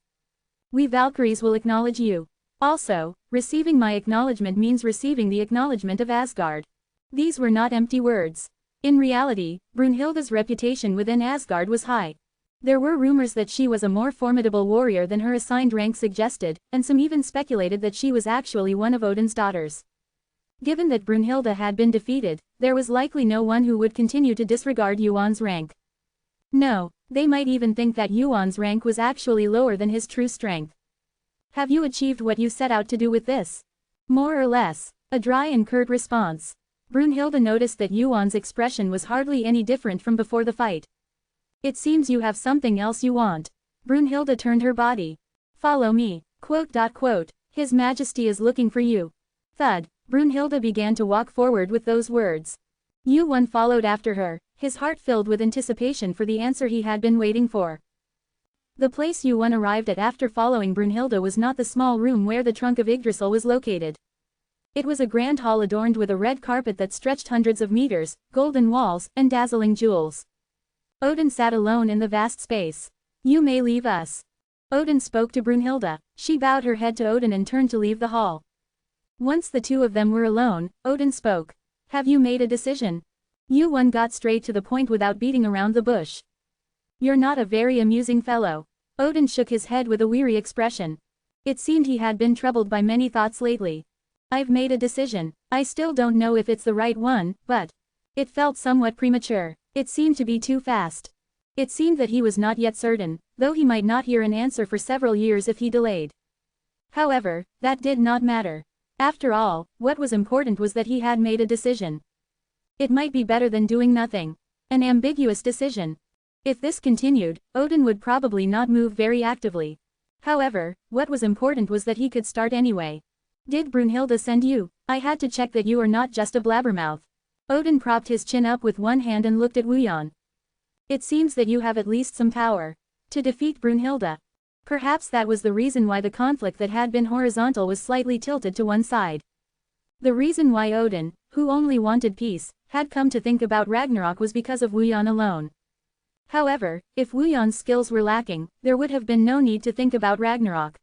We Valkyries will acknowledge you. Also, receiving my acknowledgement means receiving the acknowledgement of Asgard. These were not empty words. In reality, Brunhilde's reputation within Asgard was high. There were rumors that she was a more formidable warrior than her assigned rank suggested, and some even speculated that she was actually one of Odin's daughters. Given that Brunhilde had been defeated, there was likely no one who would continue to disregard Yuan's rank. No, they might even think that Yuan's rank was actually lower than his true strength. Have you achieved what you set out to do with this? More or less. A dry and curt response. Brunhilde noticed that Yuan's expression was hardly any different from before the fight. It seems you have something else you want. Brunhilde turned her body. Follow me. ... His Majesty is looking for you. Thud. Brunhilde began to walk forward with those words. Yuan followed after her, his heart filled with anticipation for the answer he had been waiting for. The place Yuan arrived at after following Brunhilde was not the small room where the trunk of Yggdrasil was located. It was a grand hall adorned with a red carpet that stretched hundreds of meters, golden walls, and dazzling jewels. Odin sat alone in the vast space. You may leave us. Odin spoke to Brunhilde. She bowed her head to Odin and turned to leave the hall. Once the two of them were alone, Odin spoke. Have you made a decision? Yuan got straight to the point without beating around the bush. You're not a very amusing fellow. Odin shook his head with a weary expression. It seemed he had been troubled by many thoughts lately. I've made a decision. I still don't know if it's the right one, but it felt somewhat premature. It seemed to be too fast. It seemed that he was not yet certain, though he might not hear an answer for several years if he delayed. However, that did not matter. After all, what was important was that he had made a decision. It might be better than doing nothing. An ambiguous decision. If this continued, Odin would probably not move very actively. However, what was important was that he could start anyway. Did Brunhilde send you? I had to check that you are not just a blabbermouth. Odin propped his chin up with one hand and looked at Wuyan. It seems that you have at least some power. To defeat Brunhilde. Perhaps that was the reason why the conflict that had been horizontal was slightly tilted to one side. The reason why Odin, who only wanted peace, had come to think about Ragnarok was because of Wuyan alone. However, if Wuyan's skills were lacking, there would have been no need to think about Ragnarok.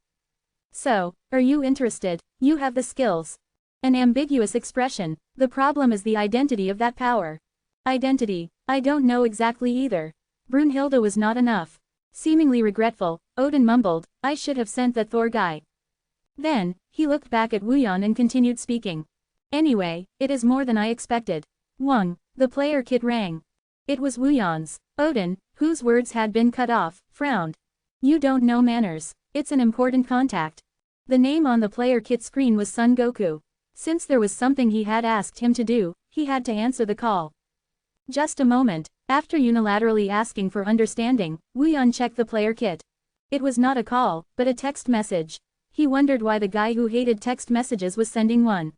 So, are you interested? You have the skills. An ambiguous expression. The problem is the identity of that power. Identity. I don't know exactly either. Brunhilde was not enough. Seemingly regretful, Odin mumbled, I should have sent that Thor guy. Then, he looked back at Wooyan and continued speaking. Anyway, it is more than I expected. Wang, the player kit rang. It was Wooyan's. Odin, whose words had been cut off, frowned. You don't know manners. It's an important contact. The name on the player kit screen was Son Goku. Since there was something he had asked him to do, he had to answer the call. Just a moment, after unilaterally asking for understanding, Wooyan checked the player kit. It was not a call, but a text message. He wondered why the guy who hated text messages was sending one.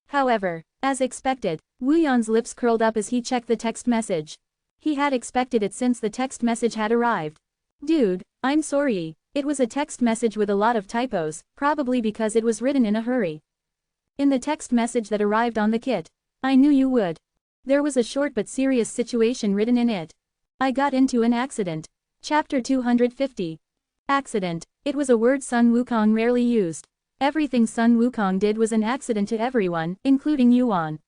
However, as expected, Wooyan's lips curled up as he checked the text message. He had expected it since the text message had arrived. Dude, I'm sorry. It was a text message with a lot of typos, probably because it was written in a hurry. In the text message that arrived on the kit. I knew you would. There was a short but serious situation written in it. I got into an accident. Chapter 250. Accident. It was a word Sun Wukong rarely used. Everything Sun Wukong did was an accident to everyone, including Yuan.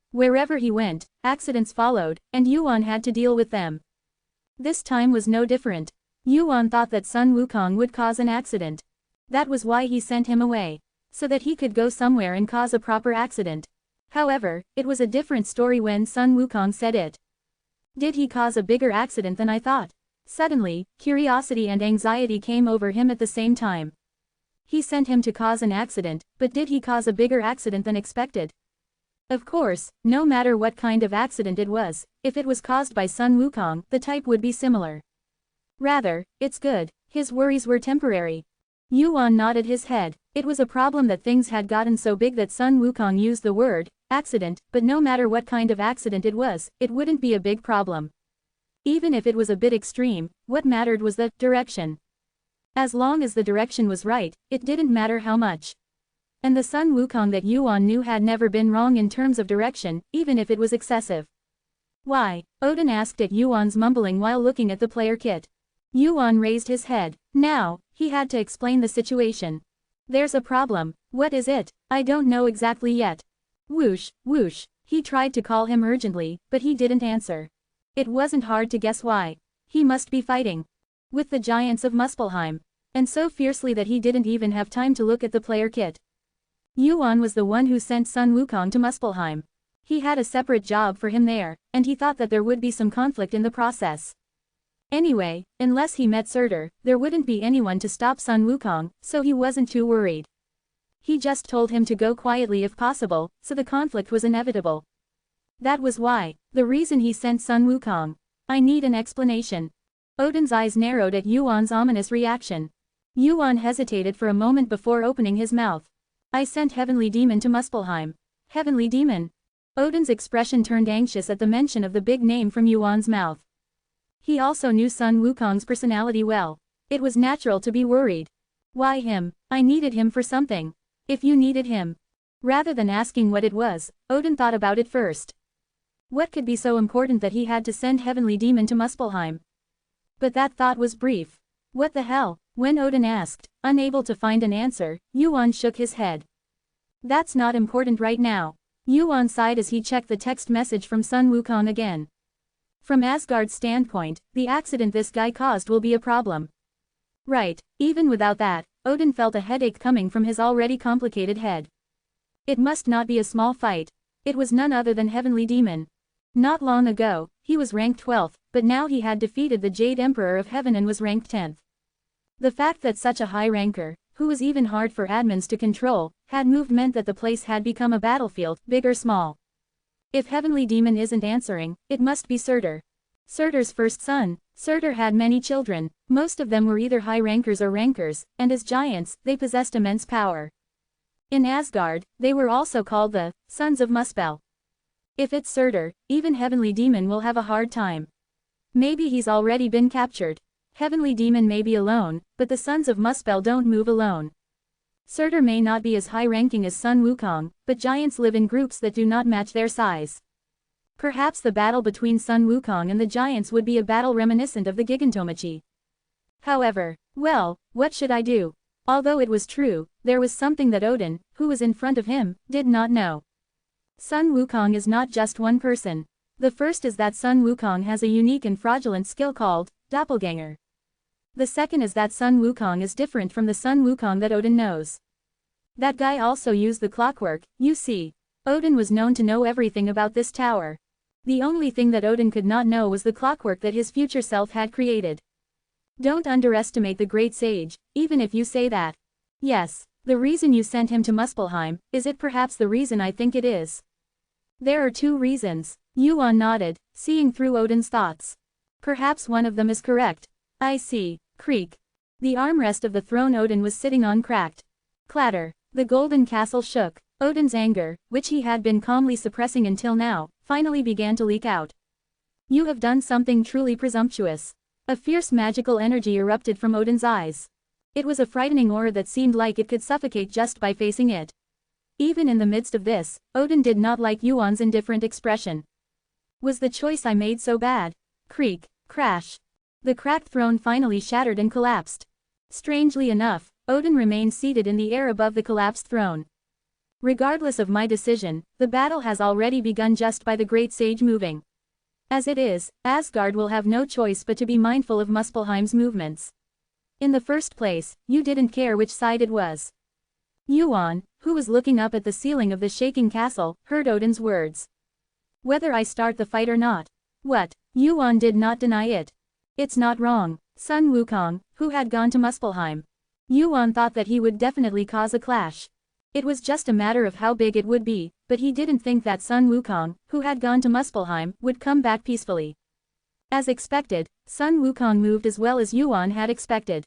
Wherever he went, accidents followed, and Yuan had to deal with them. This time was no different. Yuan thought that Sun Wukong would cause an accident. That was why he sent him away. So that he could go somewhere and cause a proper accident. However, it was a different story when Sun Wukong said it. Did he cause a bigger accident than I thought? Suddenly, curiosity and anxiety came over him at the same time. He sent him to cause an accident, but did he cause a bigger accident than expected? Of course, no matter what kind of accident it was, if it was caused by Sun Wukong, the type would be similar. Rather, it's good. His worries were temporary. Yuan nodded his head. It was a problem that things had gotten so big that Sun Wukong used the word accident, but no matter what kind of accident it was, it wouldn't be a big problem. Even if it was a bit extreme, what mattered was the direction. As long as the direction was right, it didn't matter how much. And the Sun Wukong that Yuan knew had never been wrong in terms of direction, even if it was excessive. Why? Odin asked at Yuan's mumbling while looking at the player kit. Yuan raised his head. Now, he had to explain the situation. There's a problem. What is it? I don't know exactly yet. Whoosh, whoosh. He tried to call him urgently, but he didn't answer. It wasn't hard to guess why. He must be fighting with the giants of Muspelheim. And so fiercely that he didn't even have time to look at the player kit. Yuan was the one who sent Sun Wukong to Muspelheim. He had a separate job for him there, and he thought that there would be some conflict in the process. Anyway, unless he met Surtur, there wouldn't be anyone to stop Sun Wukong, so he wasn't too worried. He just told him to go quietly if possible, so the conflict was inevitable. That was why. The reason he sent Sun Wukong. I need an explanation. Odin's eyes narrowed at Yuan's ominous reaction. Yuan hesitated for a moment before opening his mouth. I sent Heavenly Demon to Muspelheim. Heavenly Demon? Odin's expression turned anxious at the mention of the big name from Yuan's mouth. He also knew Sun Wukong's personality well. It was natural to be worried. Why him? I needed him for something. If you needed him. Rather than asking what it was, Odin thought about it first. What could be so important that he had to send Heavenly Demon to Muspelheim? But that thought was brief. What the hell? When Odin asked, unable to find an answer, Yuan shook his head. That's not important right now. Yuan sighed as he checked the text message from Sun Wukong again. From Asgard's standpoint, the accident this guy caused will be a problem. Right, even without that, Odin felt a headache coming from his already complicated head. It must not be a small fight. It was none other than Heavenly Demon. Not long ago, he was ranked 12th, but now he had defeated the Jade Emperor of Heaven and was ranked 10th. The fact that such a high ranker, who was even hard for admins to control, had moved meant that the place had become a battlefield, big or small. If Heavenly Demon isn't answering, it must be Surtur. Surtur's first son. Surtur had many children, most of them were either high rankers or rankers, and as giants, they possessed immense power. In Asgard, they were also called the Sons of Muspel. If it's Surtur, even Heavenly Demon will have a hard time. Maybe he's already been captured. Heavenly Demon may be alone, but the Sons of Muspel don't move alone. Surtur may not be as high-ranking as Sun Wukong, but giants live in groups that do not match their size. Perhaps the battle between Sun Wukong and the giants would be a battle reminiscent of the Gigantomachy. However, well, what should I do? Although it was true, there was something that Odin, who was in front of him, did not know. Sun Wukong is not just one person. The first is that Sun Wukong has a unique and fraudulent skill called doppelganger. The second is that Sun Wukong is different from the Sun Wukong that Odin knows. That guy also used the clockwork, you see. Odin was known to know everything about this tower. The only thing that Odin could not know was the clockwork that his future self had created. Don't underestimate the great sage, even if you say that. Yes, the reason you sent him to Muspelheim, is it perhaps the reason I think it is? There are two reasons. Yuan nodded, seeing through Odin's thoughts. Perhaps one of them is correct. I see. Creak. The armrest of the throne Odin was sitting on cracked. Clatter. The golden castle shook. Odin's anger, which he had been calmly suppressing until now, finally began to leak out. You have done something truly presumptuous. A fierce magical energy erupted from Odin's eyes. It was a frightening aura that seemed like it could suffocate just by facing it. Even in the midst of this, Odin did not like Yuan's indifferent expression. Was the choice I made so bad? Creak. Crash. The cracked throne finally shattered and collapsed. Strangely enough, Odin remained seated in the air above the collapsed throne. Regardless of my decision, the battle has already begun just by the great sage moving. As it is, Asgard will have no choice but to be mindful of Muspelheim's movements. In the first place, you didn't care which side it was. Yuan, who was looking up at the ceiling of the shaking castle, heard Odin's words. Whether I start the fight or not. What? Yuan did not deny it. It's not wrong. Sun Wukong, who had gone to Muspelheim. Yuan thought that he would definitely cause a clash. It was just a matter of how big it would be, but he didn't think that Sun Wukong, who had gone to Muspelheim, would come back peacefully. As expected, Sun Wukong moved as well as Yuan had expected.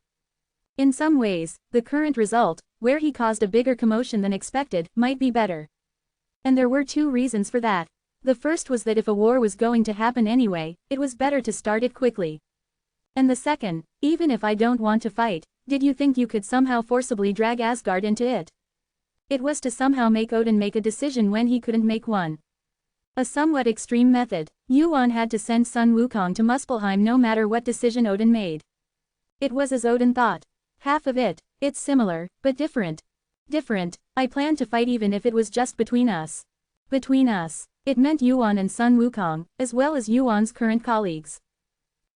In some ways, the current result, where he caused a bigger commotion than expected, might be better. And there were two reasons for that. The first was that if a war was going to happen anyway, it was better to start it quickly. And the second, even if I don't want to fight, did you think you could somehow forcibly drag Asgard into it? It was to somehow make Odin make a decision when he couldn't make one. A somewhat extreme method. Yuan had to send Sun Wukong to Muspelheim no matter what decision Odin made. It was as Odin thought. Half of it. It's similar, but different. Different. I planned to fight even if it was just between us. Between us. It meant Yuan and Sun Wukong, as well as Yuan's current colleagues.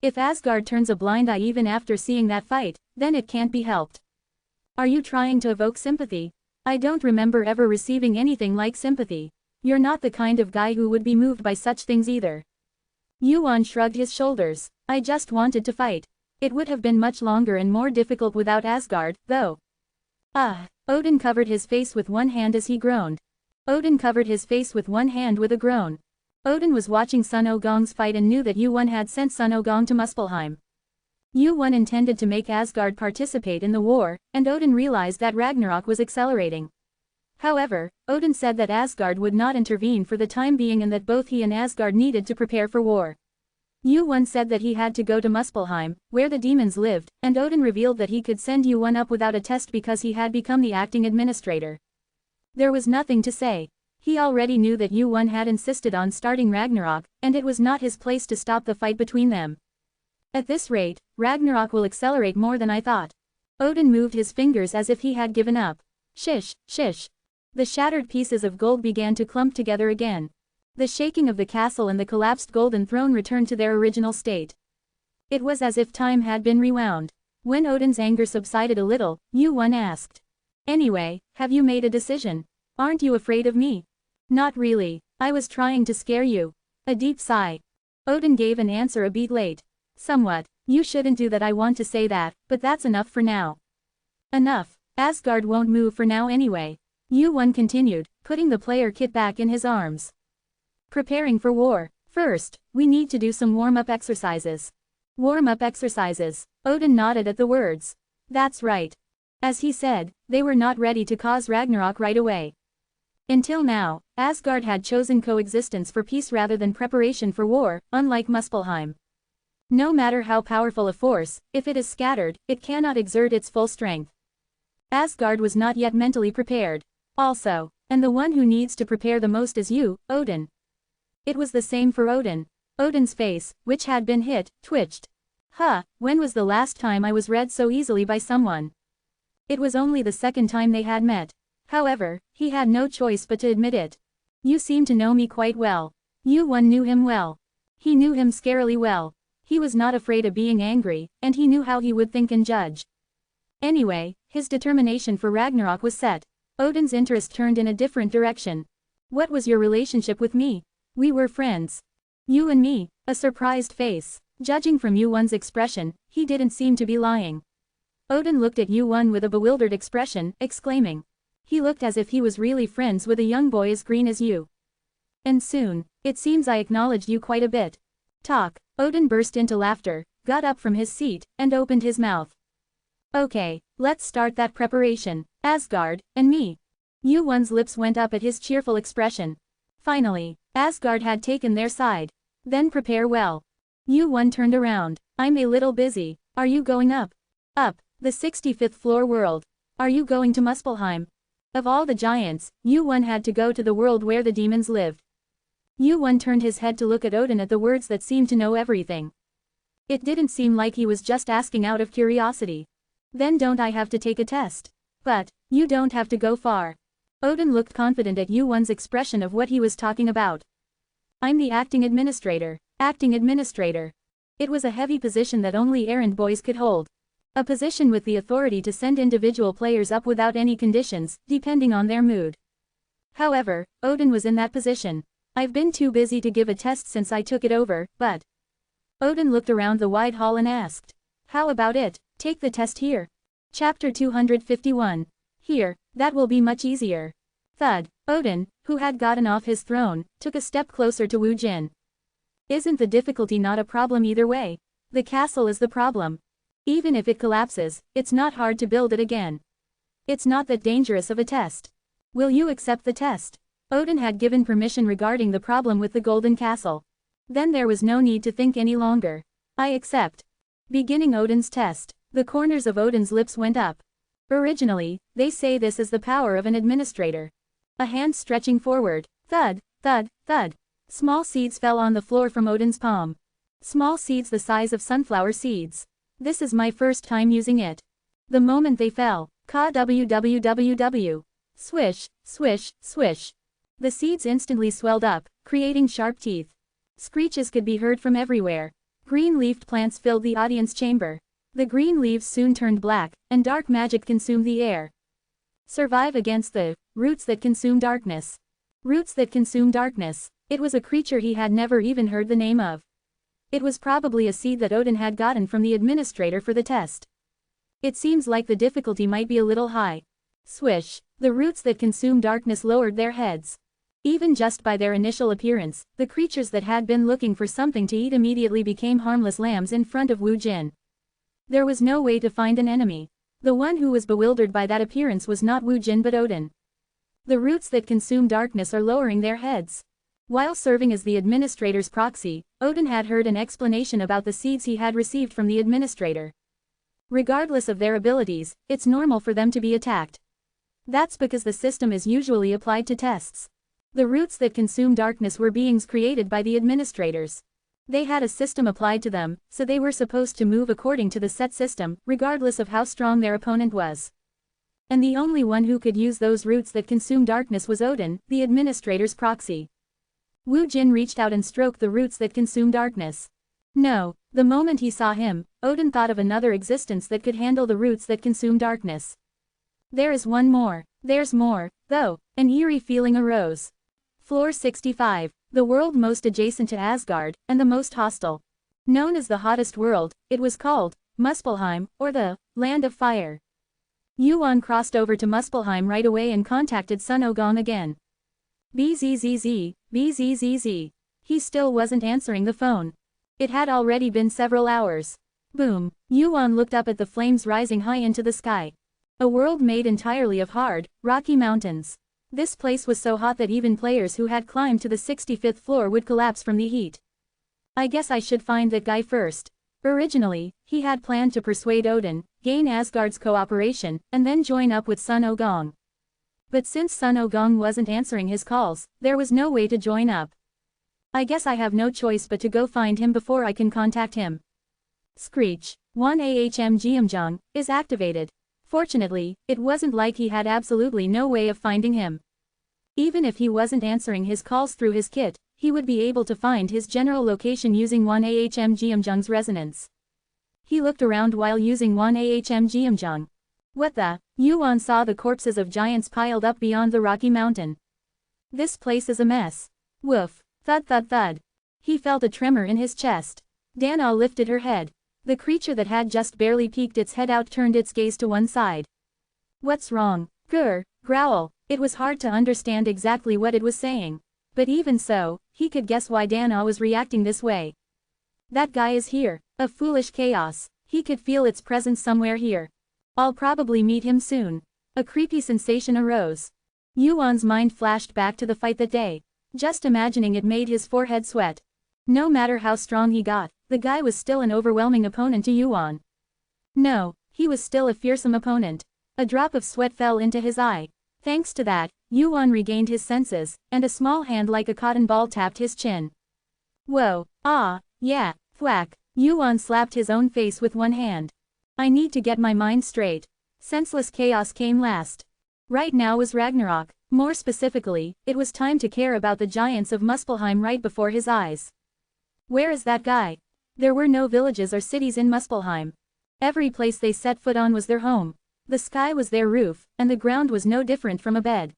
If Asgard turns a blind eye even after seeing that fight, then it can't be helped. Are you trying to evoke sympathy? I don't remember ever receiving anything like sympathy. You're not the kind of guy who would be moved by such things either. Yuan shrugged his shoulders. I just wanted to fight. It would have been much longer and more difficult without Asgard, though. Odin covered his face with one hand as he groaned. Odin covered his face with one hand with a groan. Odin was watching Sun Wukong's fight and knew that Yuan had sent Sun Wukong to Muspelheim. Yuan intended to make Asgard participate in the war, and Odin realized that Ragnarok was accelerating. However, Odin said that Asgard would not intervene for the time being and that both he and Asgard needed to prepare for war. Yuan said that he had to go to Muspelheim, where the demons lived, and Odin revealed that he could send Yuan up without a test because he had become the acting administrator. There was nothing to say. He already knew that Yuan had insisted on starting Ragnarok, and it was not his place to stop the fight between them. At this rate, Ragnarok will accelerate more than I thought. Odin moved his fingers as if he had given up. Shish, shish. The shattered pieces of gold began to clump together again. The shaking of the castle and the collapsed golden throne returned to their original state. It was as if time had been rewound. When Odin's anger subsided a little, Yuan asked. Anyway, have you made a decision? Aren't you afraid of me? Not really. I was trying to scare you. A deep sigh. Odin gave an answer a beat late. Somewhat. You shouldn't do that. I want to say that, but that's enough for now. Enough. Asgard won't move for now anyway. Yuan continued, putting the player kit back in his arms. Preparing for war. First, we need to do some warm-up exercises. Warm-up exercises. Odin nodded at the words. That's right. As he said, they were not ready to cause Ragnarok right away. Until now, Asgard had chosen coexistence for peace rather than preparation for war, unlike Muspelheim. No matter how powerful a force, if it is scattered, it cannot exert its full strength. Asgard was not yet mentally prepared. Also, and the one who needs to prepare the most is you, Odin. It was the same for Odin. Odin's face, which had been hit, twitched. When was the last time I was read so easily by someone? It was only the second time they had met. However, he had no choice but to admit it. You seem to know me quite well. Yuan knew him well. He knew him scarily well. He was not afraid of being angry, and he knew how he would think and judge. Anyway, his determination for Ragnarok was set. Odin's interest turned in a different direction. What was your relationship with me? We were friends. You and me, a surprised face. Judging from Yuwon's expression, he didn't seem to be lying. Odin looked at Yuwon with a bewildered expression, exclaiming. He looked as if he was really friends with a young boy as green as you. And soon, it seems I acknowledged you quite a bit. Talk. Odin burst into laughter, got up from his seat, and opened his mouth. Okay, let's start that preparation. Asgard, and me. Yuwon's lips went up at his cheerful expression. Finally, Asgard had taken their side. Then prepare well. Yuwon turned around. I'm a little busy. Are you going up? Up, the 65th floor world. Are you going to Muspelheim? Of all the giants, Yuwon had to go to the world where the demons lived. Yuwon turned his head to look at Odin at the words that seemed to know everything. It didn't seem like he was just asking out of curiosity. Then don't I have to take a test? But, you don't have to go far. Odin looked confident at Yuwon's expression of what he was talking about. I'm the acting administrator. Acting administrator. It was a heavy position that only errand boys could hold. A position with the authority to send individual players up without any conditions, depending on their mood. However, Odin was in that position. I've been too busy to give a test since I took it over, but... Odin looked around the wide hall and asked. How about it? Take the test here. Chapter 251. Here, that will be much easier. Thud. Odin, who had gotten off his throne, took a step closer to Wu Jin. Isn't the difficulty not a problem either way? The castle is the problem. Even if it collapses, it's not hard to build it again. It's not that dangerous of a test. Will you accept the test? Odin had given permission regarding the problem with the Golden Castle. Then there was no need to think any longer. I accept. Beginning Odin's test, the corners of Odin's lips went up. Originally, they say this is the power of an administrator. A hand stretching forward. Thud, thud, thud. Small seeds fell on the floor from Odin's palm. Small seeds the size of sunflower seeds. This is my first time using it. The moment they fell, ka www. Swish, swish, swish. The seeds instantly swelled up, creating sharp teeth. Screeches could be heard from everywhere. Green-leafed plants filled the audience chamber. The green leaves soon turned black, and dark magic consumed the air. Survive against the roots that consume darkness. Roots that consume darkness. It was a creature he had never even heard the name of. It was probably a seed that Odin had gotten from the administrator for the test. It seems like the difficulty might be a little high. Swish. The roots that consume darkness lowered their heads. Even just by their initial appearance, the creatures that had been looking for something to eat immediately became harmless lambs in front of Wu Jin. There was no way to find an enemy. The one who was bewildered by that appearance was not Wu Jin but Odin. The roots that consume darkness are lowering their heads. While serving as the administrator's proxy, Odin had heard an explanation about the seeds he had received from the administrator. Regardless of their abilities, it's normal for them to be attacked. That's because the system is usually applied to tests. The roots that consume darkness were beings created by the administrators. They had a system applied to them, so they were supposed to move according to the set system, regardless of how strong their opponent was. And the only one who could use those roots that consume darkness was Odin, the administrator's proxy. Wu Jin reached out and stroked the roots that consume darkness. No, the moment he saw him, Odin thought of another existence that could handle the roots that consume darkness. There is one more. There's more, though. An eerie feeling arose. Floor 65, the world most adjacent to Asgard, and the most hostile. Known as the hottest world, it was called Muspelheim, or the Land of Fire. Yuwon crossed over to Muspelheim right away and contacted Sun Ogong again. Bzzz, bzzz. He still wasn't answering the phone. It had already been several hours. Boom. Yuwon looked up at the flames rising high into the sky. A world made entirely of hard, rocky mountains. This place was so hot that even players who had climbed to the 65th floor would collapse from the heat. I guess I should find that guy first. Originally, he had planned to persuade Odin, gain Asgard's cooperation, and then join up with Sun Ogong. But since Sun Ogong wasn't answering his calls, there was no way to join up. I guess I have no choice but to go find him before I can contact him. Screech. 1AHMGMJong is activated. Fortunately, it wasn't like he had absolutely no way of finding him. Even if he wasn't answering his calls through his kit, he would be able to find his general location using 1AHMGMJung's resonance. He looked around while using 1AHMGMJung. What the? Yuan saw the corpses of giants piled up beyond the rocky mountain. This place is a mess. Woof. Thud thud thud. He felt a tremor in his chest. Dana lifted her head. The creature that had just barely peeked its head out turned its gaze to one side. What's wrong? Grr, growl. It was hard to understand exactly what it was saying. But even so, he could guess why Dana was reacting this way. That guy is here. A foolish chaos. He could feel its presence somewhere here. I'll probably meet him soon. A creepy sensation arose. Yuan's mind flashed back to the fight that day. Just imagining it made his forehead sweat. No matter how strong he got, the guy was still an overwhelming opponent to Yuan. No, he was still a fearsome opponent. A drop of sweat fell into his eye. Thanks to that, Yuan regained his senses, and a small hand like a cotton ball tapped his chin. Whoa, yeah, thwack. Yuan slapped his own face with one hand. I need to get my mind straight. Senseless chaos came last. Right now was Ragnarok. More specifically, it was time to care about the giants of Muspelheim right before his eyes. Where is that guy? There were no villages or cities in Muspelheim. Every place they set foot on was their home. The sky was their roof, and the ground was no different from a bed.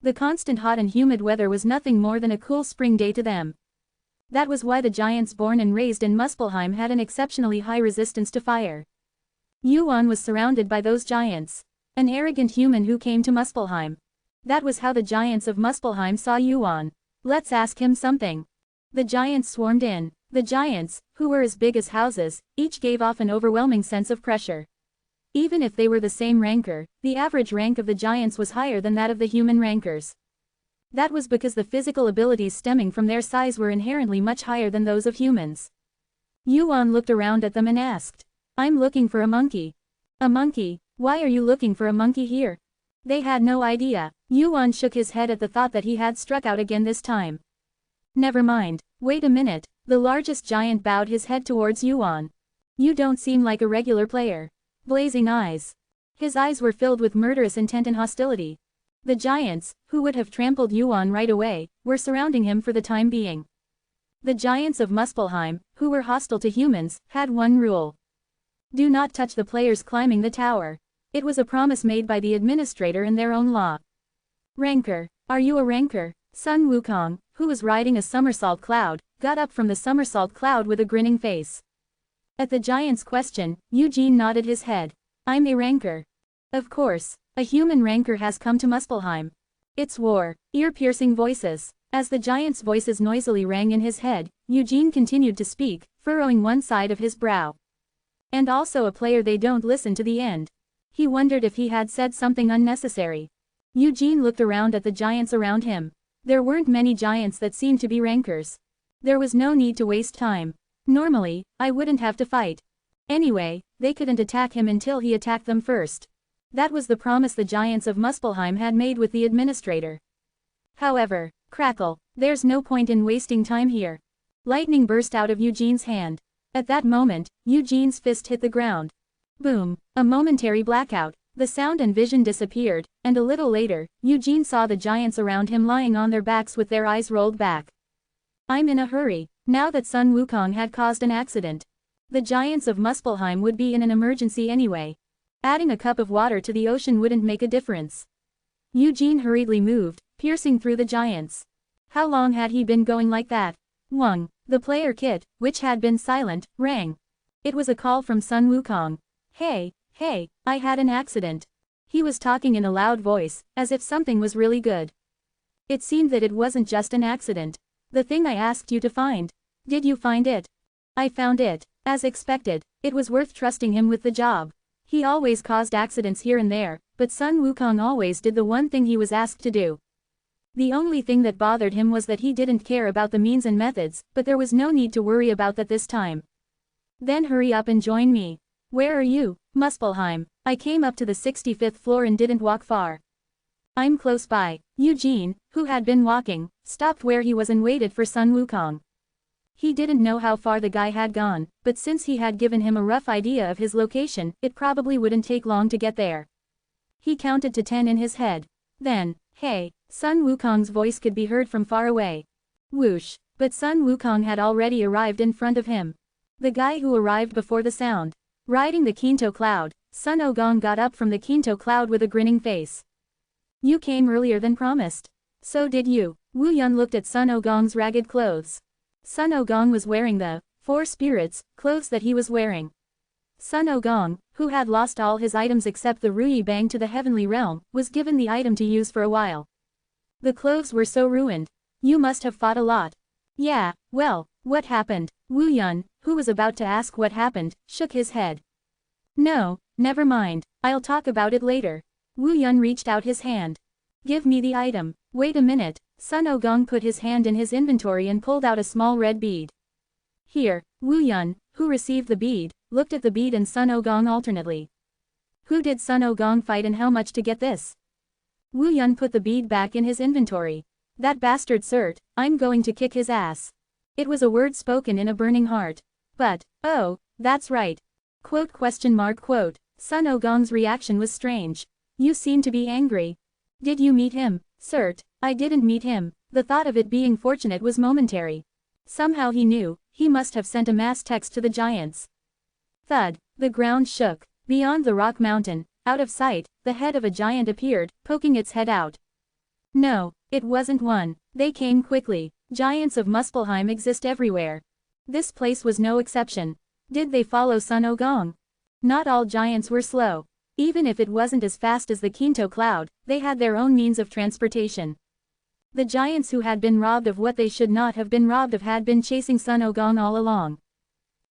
The constant hot and humid weather was nothing more than a cool spring day to them. That was why the giants born and raised in Muspelheim had an exceptionally high resistance to fire. Yuan was surrounded by those giants. An arrogant human who came to Muspelheim. That was how the giants of Muspelheim saw Yuan. Let's ask him something. The giants swarmed in. The giants, who were as big as houses, each gave off an overwhelming sense of pressure. Even if they were the same ranker, the average rank of the giants was higher than that of the human rankers. That was because the physical abilities stemming from their size were inherently much higher than those of humans. Yuan looked around at them and asked, I'm looking for a monkey. A monkey? Why are you looking for a monkey here? They had no idea. Yuan shook his head at the thought that he had struck out again this time. Never mind, wait a minute. The largest giant bowed his head towards Yuan. You don't seem like a regular player. Blazing eyes. His eyes were filled with murderous intent and hostility. The giants, who would have trampled Yuan right away, were surrounding him for the time being. The giants of Muspelheim, who were hostile to humans, had one rule. Do not touch the players climbing the tower. It was a promise made by the administrator in their own law. Ranker, are you a ranker? Sun Wukong, who was riding a somersault cloud, got up from the somersault cloud with a grinning face. At the giant's question, Eugene nodded his head. I'm a ranker. Of course, a human ranker has come to Muspelheim. It's war. Ear-piercing voices. As the giant's voices noisily rang in his head, Eugene continued to speak, furrowing one side of his brow. And also a player they don't listen to the end. He wondered if he had said something unnecessary. Eugene looked around at the giants around him. There weren't many giants that seemed to be rankers. There was no need to waste time. Normally, I wouldn't have to fight. Anyway, they couldn't attack him until he attacked them first. That was the promise the giants of Muspelheim had made with the administrator. However, crackle, there's no point in wasting time here. Lightning burst out of Eugene's hand. At that moment, Eugene's fist hit the ground. Boom, a momentary blackout. The sound and vision disappeared, and a little later, Eugene saw the giants around him lying on their backs with their eyes rolled back. I'm in a hurry, now that Sun Wukong had caused an accident. The giants of Muspelheim would be in an emergency anyway. Adding a cup of water to the ocean wouldn't make a difference. Eugene hurriedly moved, piercing through the giants. How long had he been going like that? Wang, the player kit, which had been silent, rang. It was a call from Sun Wukong. Hey, I had an accident. He was talking in a loud voice, as if something was really good. It seemed that it wasn't just an accident. The thing I asked you to find. Did you find it? I found it. As expected, it was worth trusting him with the job. He always caused accidents here and there, but Sun Wukong always did the one thing he was asked to do. The only thing that bothered him was that he didn't care about the means and methods, but there was no need to worry about that this time. Then hurry up and join me. Where are you? Muspelheim. I came up to the 65th floor and didn't walk far. I'm close by. Eugene, who had been walking, stopped where he was and waited for Sun Wukong. He didn't know how far the guy had gone, but since he had given him a rough idea of his location, it probably wouldn't take long to get there. He counted to 10 in his head. Then, hey, Sun Wukong's voice could be heard from far away. Whoosh! But Sun Wukong had already arrived in front of him. The guy who arrived before the sound. Riding the Quinto cloud, Sun Wukong got up from the Quinto cloud with a grinning face. You came earlier than promised. So did you. Wu Yun looked at Sun Wukong's ragged clothes. Sun Wukong was wearing the four spirits clothes that he was wearing. Sun Wukong, who had lost all his items except the Ruyi Bang to the heavenly realm, was given the item to use for a while. The clothes were so ruined. You must have fought a lot. Yeah, well, what happened? Wu Yun, who was about to ask what happened, shook his head. No, never mind, I'll talk about it later. Wu Yun reached out his hand. Give me the item. Wait a minute. Sun Wukong put his hand in his inventory and pulled out a small red bead. Here. Wu Yun, who received the bead, looked at the bead and Sun Wukong alternately. Who did Sun Wukong fight and how much to get this? Wu Yun put the bead back in his inventory. That bastard Cert, I'm going to kick his ass. It was a word spoken in a burning heart. But, oh, that's right. Quote. Sun Wukong's reaction was strange. You seem to be angry. Did you meet him? Cert, I didn't meet him. The thought of it being fortunate was momentary. Somehow he knew, he must have sent a mass text to the giants. Thud, the ground shook. Beyond the rock mountain, out of sight, the head of a giant appeared, poking its head out. No, it wasn't one. They came quickly. Giants of Muspelheim exist everywhere. This place was no exception. Did they follow Sun Wukong? Not all giants were slow. Even if it wasn't as fast as the Quinto cloud, they had their own means of transportation. The giants who had been robbed of what they should not have been robbed of had been chasing Sun Wukong all along.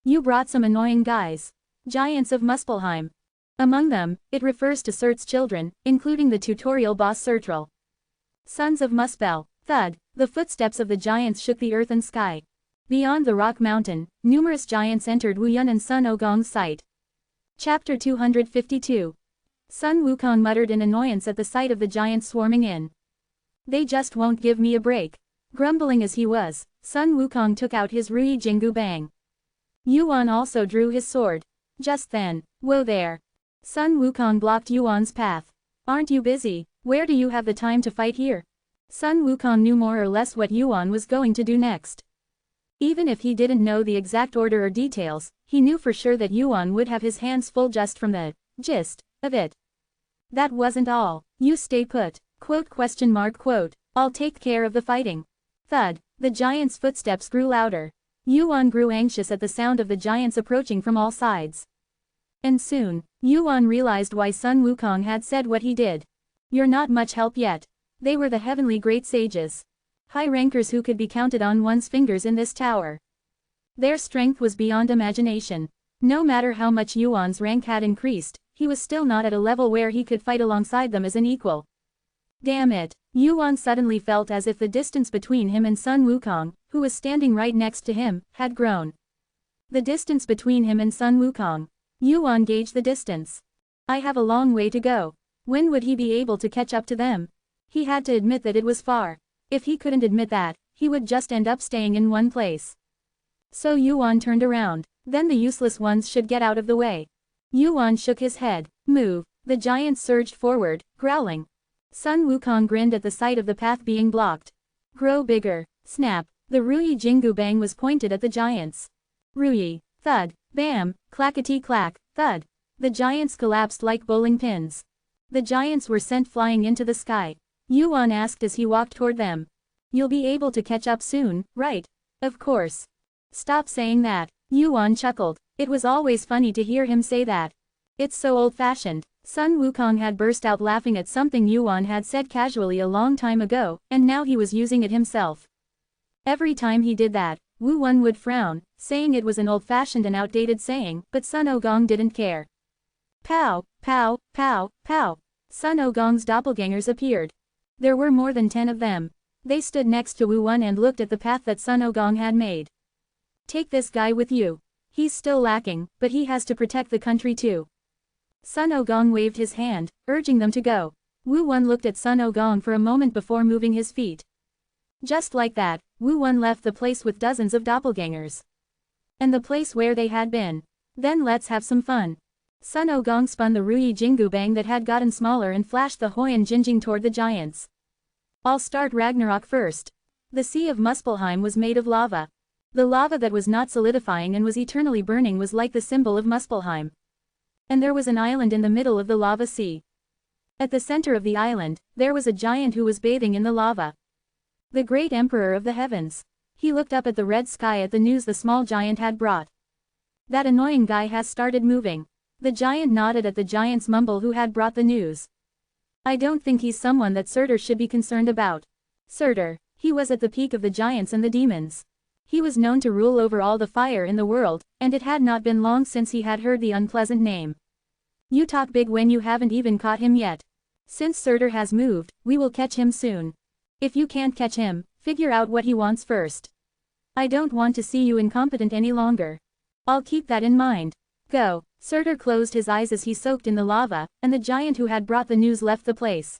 You brought some annoying guys. Giants of Muspelheim. Among them, it refers to Cert's children, including the tutorial boss Certril. Sons of Muspel. Thud, the footsteps of the giants shook the earth and sky. Beyond the rock mountain, numerous giants entered Wu Yun and Sun Wukong's sight. Chapter 252. Sun Wukong muttered in annoyance at the sight of the giants swarming in. They just won't give me a break. Grumbling as he was, Sun Wukong took out his Ruyi Jingu Bang. Yuan also drew his sword. Just then, whoa there. Sun Wukong blocked Yuan's path. Aren't you busy? Where do you have the time to fight here? Sun Wukong knew more or less what Yuan was going to do next. Even if he didn't know the exact order or details, he knew for sure that Yuan would have his hands full just from the gist of it. That wasn't all. You stay put. Quote. I'll take care of the fighting. Thud, the giant's footsteps grew louder. Yuan grew anxious at the sound of the giants approaching from all sides. And soon, Yuan realized why Sun Wukong had said what he did. You're not much help yet. They were the heavenly great sages. High rankers who could be counted on one's fingers in this tower. Their strength was beyond imagination. No matter how much Yuan's rank had increased, he was still not at a level where he could fight alongside them as an equal. Damn it. Yuan suddenly felt as if the distance between him and Sun Wukong, who was standing right next to him, had grown. The distance between him and Sun Wukong. Yuan gauged the distance. I have a long way to go. When would he be able to catch up to them? He had to admit that it was far. If he couldn't admit that, he would just end up staying in one place. So Yuan turned around. Then the useless ones should get out of the way. Yuan shook his head. Move. The giants surged forward, growling. Sun Wukong grinned at the sight of the path being blocked. Grow bigger. Snap. The Ruyi Jingu Bang was pointed at the giants. Ruyi. Thud. Bam. Clackety-clack. Thud. The giants collapsed like bowling pins. The giants were sent flying into the sky. Yuan asked as he walked toward them. You'll be able to catch up soon, right? Of course. Stop saying that. Yuan chuckled. It was always funny to hear him say that. It's so old-fashioned. Sun Wukong had burst out laughing at something Yuan had said casually a long time ago, and now he was using it himself. Every time he did that, Wu Yun would frown, saying it was an old-fashioned and outdated saying, but Sun Wukong didn't care. Pow, pow, pow, pow. Sun Wukong's doppelgangers appeared. There were more than 10 of them. They stood next to Wu Yun and looked at the path that Sun Wukong had made. Take this guy with you. He's still lacking, but he has to protect the country too. Sun Wukong waved his hand, urging them to go. Wu Yun looked at Sun Wukong for a moment before moving his feet. Just like that, Wu Yun left the place with dozens of doppelgangers. And the place where they had been. Then let's have some fun. Sun Wukong spun the Ruyi Jingu Bang that had gotten smaller and flashed the Huoyan Jinjing toward the giants. I'll start Ragnarok first. The Sea of Muspelheim was made of lava. The lava that was not solidifying and was eternally burning was like the symbol of Muspelheim. And there was an island in the middle of the lava sea. At the center of the island, there was a giant who was bathing in the lava. The great emperor of the heavens. He looked up at the red sky at the news the small giant had brought. That annoying guy has started moving. The giant nodded at the giant's mumble who had brought the news. I don't think he's someone that Surtur should be concerned about. Surtur, he was at the peak of the giants and the demons. He was known to rule over all the fire in the world, and it had not been long since he had heard the unpleasant name. You talk big when you haven't even caught him yet. Since Surtur has moved, we will catch him soon. If you can't catch him, figure out what he wants first. I don't want to see you incompetent any longer. I'll keep that in mind. Go. Surtur closed his eyes as he soaked in the lava, and the giant who had brought the news left the place.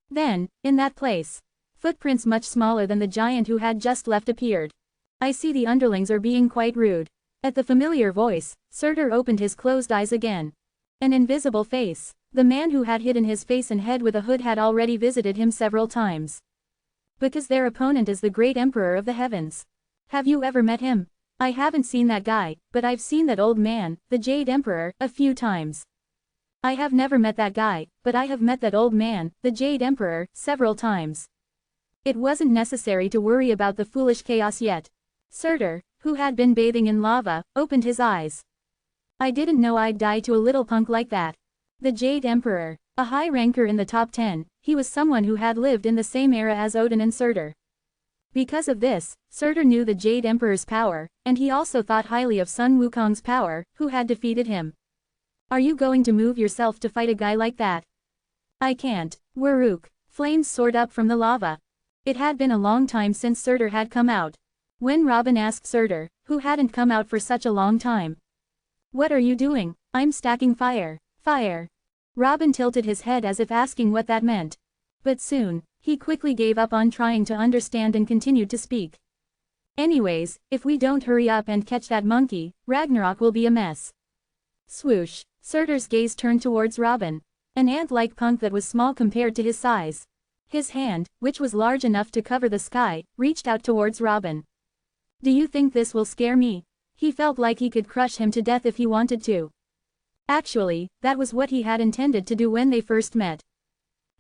Then, in that place, footprints much smaller than the giant who had just left appeared. I see the underlings are being quite rude. At the familiar voice, Surtur opened his closed eyes again. An invisible face. The man who had hidden his face and head with a hood had already visited him several times. Because their opponent is the great emperor of the heavens. Have you ever met him? I haven't seen that guy, but I've seen that old man, the Jade Emperor, a few times. I have never met that guy, but I have met that old man, the Jade Emperor, several times. It wasn't necessary to worry about the foolish chaos yet. Surtur, who had been bathing in lava, opened his eyes. I didn't know I'd die to a little punk like that. The Jade Emperor, a high ranker in the top 10, he was someone who had lived in the same era as Odin and Surtur. Because of this, Surtur knew the Jade Emperor's power, and he also thought highly of Sun Wukong's power, who had defeated him. Are you going to move yourself to fight a guy like that? I can't. Waruk. Flames soared up from the lava. It had been a long time since Surtur had come out. When Robin asked Surtur, who hadn't come out for such a long time. What are you doing? I'm stacking fire. Fire. Robin tilted his head as if asking what that meant. But soon, he quickly gave up on trying to understand and continued to speak. Anyways, if we don't hurry up and catch that monkey, Ragnarok will be a mess. Swoosh. Surtur's gaze turned towards Robin. An ant-like punk that was small compared to his size. His hand, which was large enough to cover the sky, reached out towards Robin. Do you think this will scare me? He felt like he could crush him to death if he wanted to. Actually, that was what he had intended to do when they first met.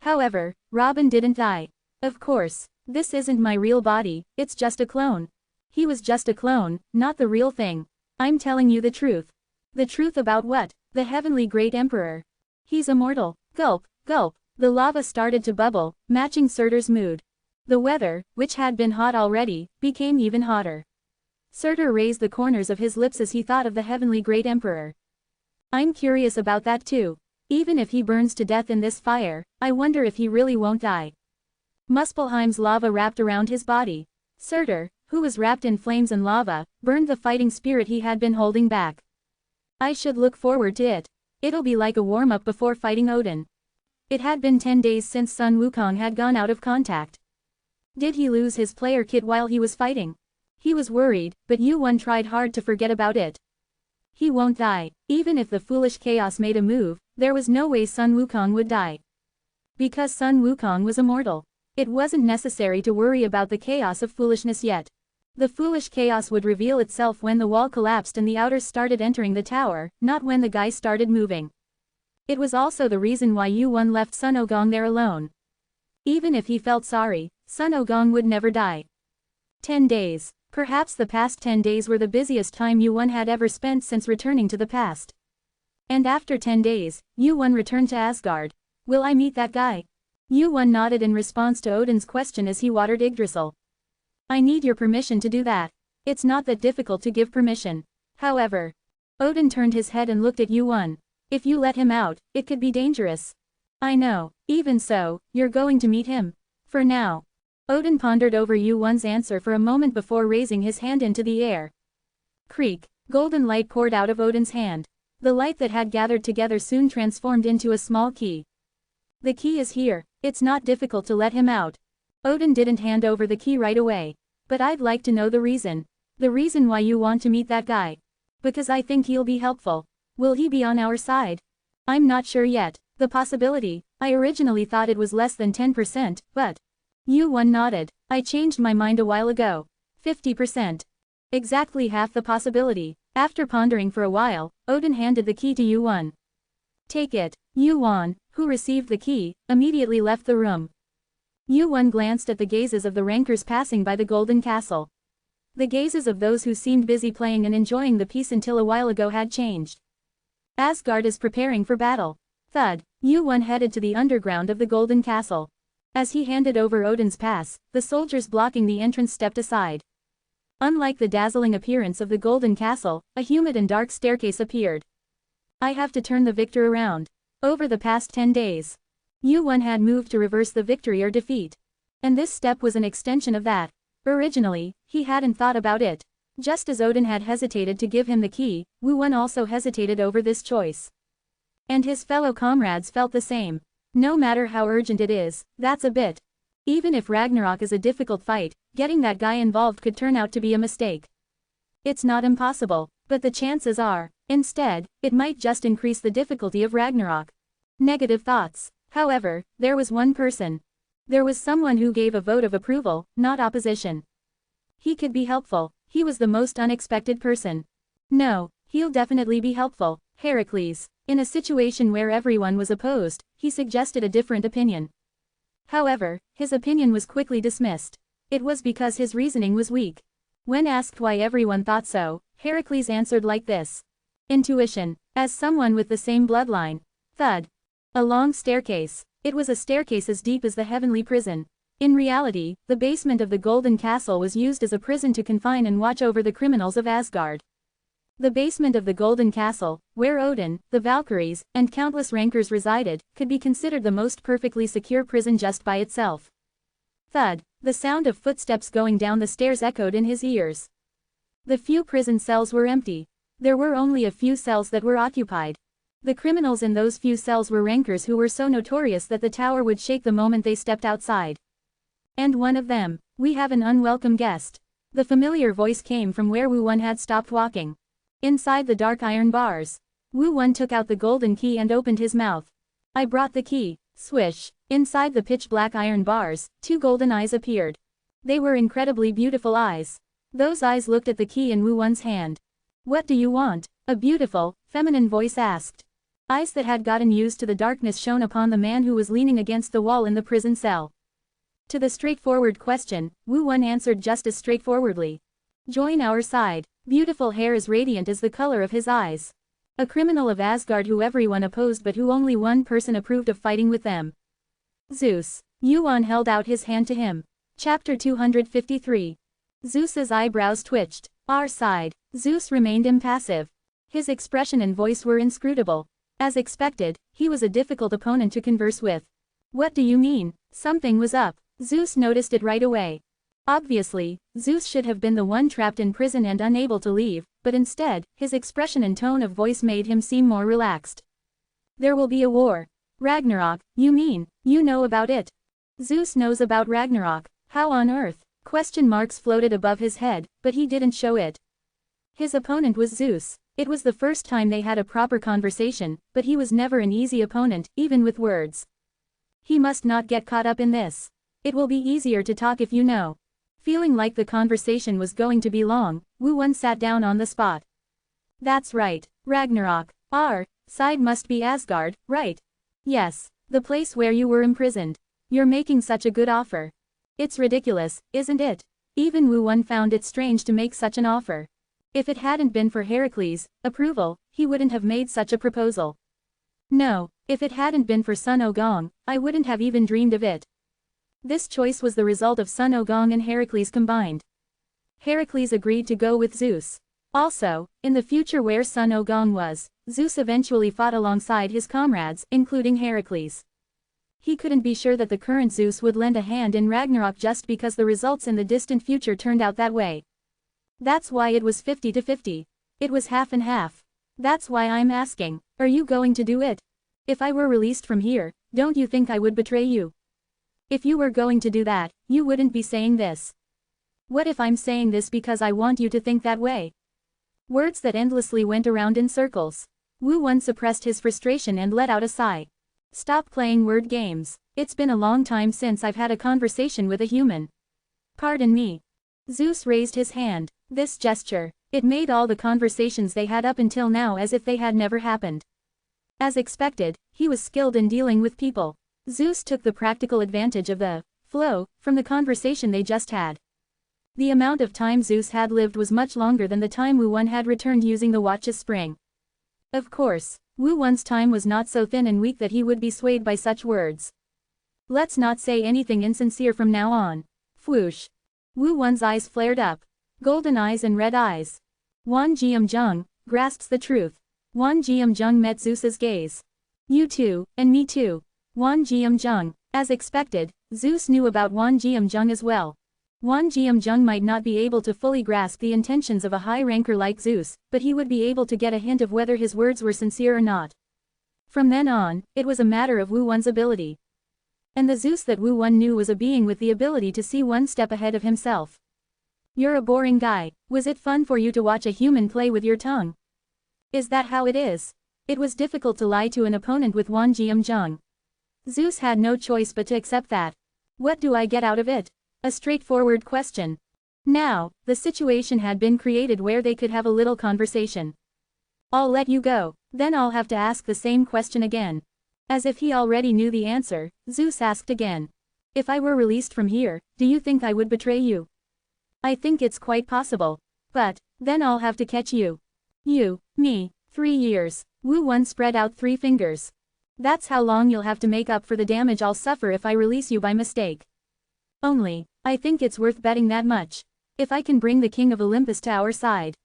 However, Robin didn't die. Of course, this isn't my real body, it's just a clone. He was just a clone, not the real thing. I'm telling you the truth. The truth about what? The heavenly great emperor. He's immortal. Gulp, gulp. The lava started to bubble, matching Surtur's mood. The weather, which had been hot already, became even hotter. Surtur raised the corners of his lips as he thought of the heavenly great emperor. I'm curious about that too. Even if he burns to death in this fire, I wonder if he really won't die. Muspelheim's lava wrapped around his body. Surtur, who was wrapped in flames and lava, burned the fighting spirit he had been holding back. I should look forward to it. It'll be like a warm-up before fighting Odin. It had been 10 days since Sun Wukong had gone out of contact. Did he lose his player kit while he was fighting? He was worried, but Yu-Won tried hard to forget about it. He won't die. Even if the foolish chaos made a move, there was no way Sun Wukong would die. Because Sun Wukong was immortal. It wasn't necessary to worry about the chaos of foolishness yet. The foolish chaos would reveal itself when the wall collapsed and the outers started entering the tower, not when the guy started moving. It was also the reason why Yu-Won left Sun Ogong there alone. Even if he felt sorry, Sun Ogong would never die. 10 days. Perhaps the past 10 days were the busiest time Yu-Won had ever spent since returning to the past. And after 10 days, Yu-Won returned to Asgard. Will I meet that guy? Yu-Won nodded in response to Odin's question as he watered Yggdrasil. I need your permission to do that. It's not that difficult to give permission. However, Odin turned his head and looked at Yu-Won. If you let him out, it could be dangerous. I know. Even so, you're going to meet him. For now. Odin pondered over Yu-Won's answer for a moment before raising his hand into the air. Creak. Golden light poured out of Odin's hand. The light that had gathered together soon transformed into a small key. The key is here. It's not difficult to let him out. Odin didn't hand over the key right away. But I'd like to know the reason. The reason why you want to meet that guy. Because I think he'll be helpful. Will he be on our side? I'm not sure yet. The possibility, I originally thought it was less than 10%, but Yu-won nodded. I changed my mind a while ago. 50%. Exactly half the possibility. After pondering for a while, Odin handed the key to Yu-won. Take it. Yu-won, who received the key, immediately left the room. Yu-won glanced at the gazes of the rankers passing by the golden castle. The gazes of those who seemed busy playing and enjoying the peace until a while ago had changed. Asgard is preparing for battle. Thud. Yu-won headed to the underground of the golden castle. As he handed over Odin's pass, the soldiers blocking the entrance stepped aside. Unlike the dazzling appearance of the golden castle, a humid and dark staircase appeared. I have to turn the victor around. Over the past 10 days, Yu-won had moved to reverse the victory or defeat. And this step was an extension of that. Originally, he hadn't thought about it. Just as Odin had hesitated to give him the key, Yu-won also hesitated over this choice. And his fellow comrades felt the same. No matter how urgent it is, that's a bit. Even if Ragnarok is a difficult fight, getting that guy involved could turn out to be a mistake. It's not impossible, but the chances are, instead, it might just increase the difficulty of Ragnarok. Negative thoughts. However, there was one person. There was someone who gave a vote of approval, not opposition. He could be helpful. He was the most unexpected person. No, he'll definitely be helpful. Heracles. In a situation where everyone was opposed, he suggested a different opinion. However, his opinion was quickly dismissed. It was because his reasoning was weak. When asked why everyone thought so, Heracles answered like this. Intuition. As someone with the same bloodline. Thud. A long staircase. It was a staircase as deep as the heavenly prison. In reality, the basement of the Golden Castle was used as a prison to confine and watch over the criminals of Asgard. The basement of the Golden Castle, where Odin, the Valkyries, and countless rankers resided, could be considered the most perfectly secure prison just by itself. Thud. The sound of footsteps going down the stairs echoed in his ears. The few prison cells were empty. There were only a few cells that were occupied. The criminals in those few cells were rankers who were so notorious that the tower would shake the moment they stepped outside. And one of them. We have an unwelcome guest. The familiar voice came from where Wu-won had stopped walking. Inside the dark iron bars. Wu-won took out the golden key and opened his mouth. I brought the key. Swish. Inside the pitch-black iron bars, two golden eyes appeared. They were incredibly beautiful eyes. Those eyes looked at the key in Wu-won's hand. What do you want? A beautiful, feminine voice asked. Eyes that had gotten used to the darkness shone upon the man who was leaning against the wall in the prison cell. To the straightforward question, Wu-won answered just as straightforwardly. Join our side. Beautiful hair as radiant as the color of his eyes. A criminal of Asgard who everyone opposed but who only one person approved of fighting with them. Zeus. Yu-won held out his hand to him. Chapter 253. Zeus's eyebrows twitched. Our side. Zeus remained impassive. His expression and voice were inscrutable. As expected, he was a difficult opponent to converse with. What do you mean? Something was up. Zeus noticed it right away. Obviously, Zeus should have been the one trapped in prison and unable to leave, but instead, his expression and tone of voice made him seem more relaxed. There will be a war. Ragnarok, you mean? You know about it? Zeus knows about Ragnarok. How on earth? Question marks floated above his head, but he didn't show it. His opponent was Zeus. It was the first time they had a proper conversation, but he was never an easy opponent, even with words. He must not get caught up in this. It will be easier to talk if you know. Feeling like the conversation was going to be long, Wu-won sat down on the spot. That's right, Ragnarok. Our side must be Asgard, right? Yes, the place where you were imprisoned. You're making such a good offer. It's ridiculous, isn't it? Even Wu-won found it strange to make such an offer. If it hadn't been for Heracles' approval, he wouldn't have made such a proposal. No, if it hadn't been for Sun Ogong, I wouldn't have even dreamed of it. This choice was the result of Sun Ogong and Heracles combined. Heracles agreed to go with Zeus. Also, in the future where Sun Ogong was, Zeus eventually fought alongside his comrades, including Heracles. He couldn't be sure that the current Zeus would lend a hand in Ragnarok just because the results in the distant future turned out that way. That's why it was 50-50. It was half and half. That's why I'm asking, are you going to do it? If I were released from here, don't you think I would betray you? If you were going to do that, you wouldn't be saying this. What if I'm saying this because I want you to think that way? Words that endlessly went around in circles. Wu-won suppressed his frustration and let out a sigh. Stop playing word games. It's been a long time since I've had a conversation with a human. Pardon me. Zeus raised his hand. This gesture, it made all the conversations they had up until now as if they had never happened. As expected, he was skilled in dealing with people. Zeus took the practical advantage of the flow from the conversation they just had. The amount of time Zeus had lived was much longer than the time Wu Wan had returned using the watch's spring. Of course, Wu Wan's time was not so thin and weak that he would be swayed by such words. Let's not say anything insincere from now on. Whoosh. Wu Wan's eyes flared up. Golden eyes and red eyes. Wan Jiamzheng grasps the truth. Wan Jiamzheng met Zeus's gaze. You too, and me too. Wan Jiamzheng. As expected, Zeus knew about Wan Jiamzheng as well. Wan Jiamzheng might not be able to fully grasp the intentions of a high ranker like Zeus, but he would be able to get a hint of whether his words were sincere or not. From then on, it was a matter of Wu Wan's ability. And the Zeus that Wu Wan knew was a being with the ability to see one step ahead of himself. You're a boring guy. Was it fun for you to watch a human play with your tongue? Is that how it is? It was difficult to lie to an opponent with Wan Jiamzheng. Zeus had no choice but to accept that. What do I get out of it? A straightforward question. Now, the situation had been created where they could have a little conversation. I'll let you go, then I'll have to ask the same question again. As if he already knew the answer, Zeus asked again. If I were released from here, do you think I would betray you? I think it's quite possible. But, then I'll have to catch you. You, me, 3 years. Wu Wan spread out 3 fingers. That's how long you'll have to make up for the damage I'll suffer if I release you by mistake. Only, I think it's worth betting that much. If I can bring the king of Olympus to our side.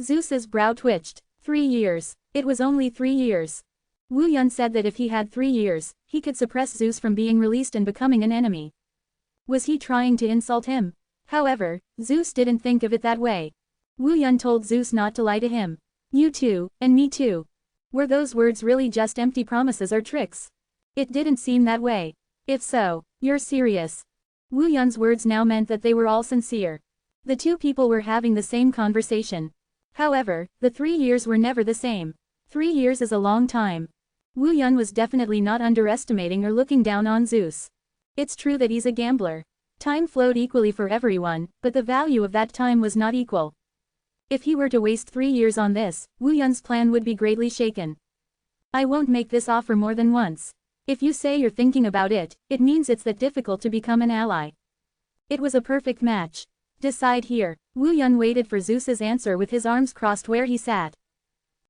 Zeus's brow twitched. 3 years. It was only 3 years. Wu Yun said that if he had 3 years, he could suppress Zeus from being released and becoming an enemy. Was he trying to insult him? However, Zeus didn't think of it that way. Wu Yun told Zeus not to lie to him. You too, and me too. Were those words really just empty promises or tricks? It didn't seem that way. If so, you're serious. Wu Yun's words now meant that they were all sincere. The two people were having the same conversation. However, the 3 years were never the same. 3 years is a long time. Wu Yun was definitely not underestimating or looking down on Zeus. It's true that he's a gambler. Time flowed equally for everyone, but the value of that time was not equal. If he were to waste 3 years on this, Wu Yun's plan would be greatly shaken. I won't make this offer more than once. If you say you're thinking about it, it means it's that difficult to become an ally. It was a perfect match. Decide here. Wu Yun waited for Zeus's answer with his arms crossed where he sat.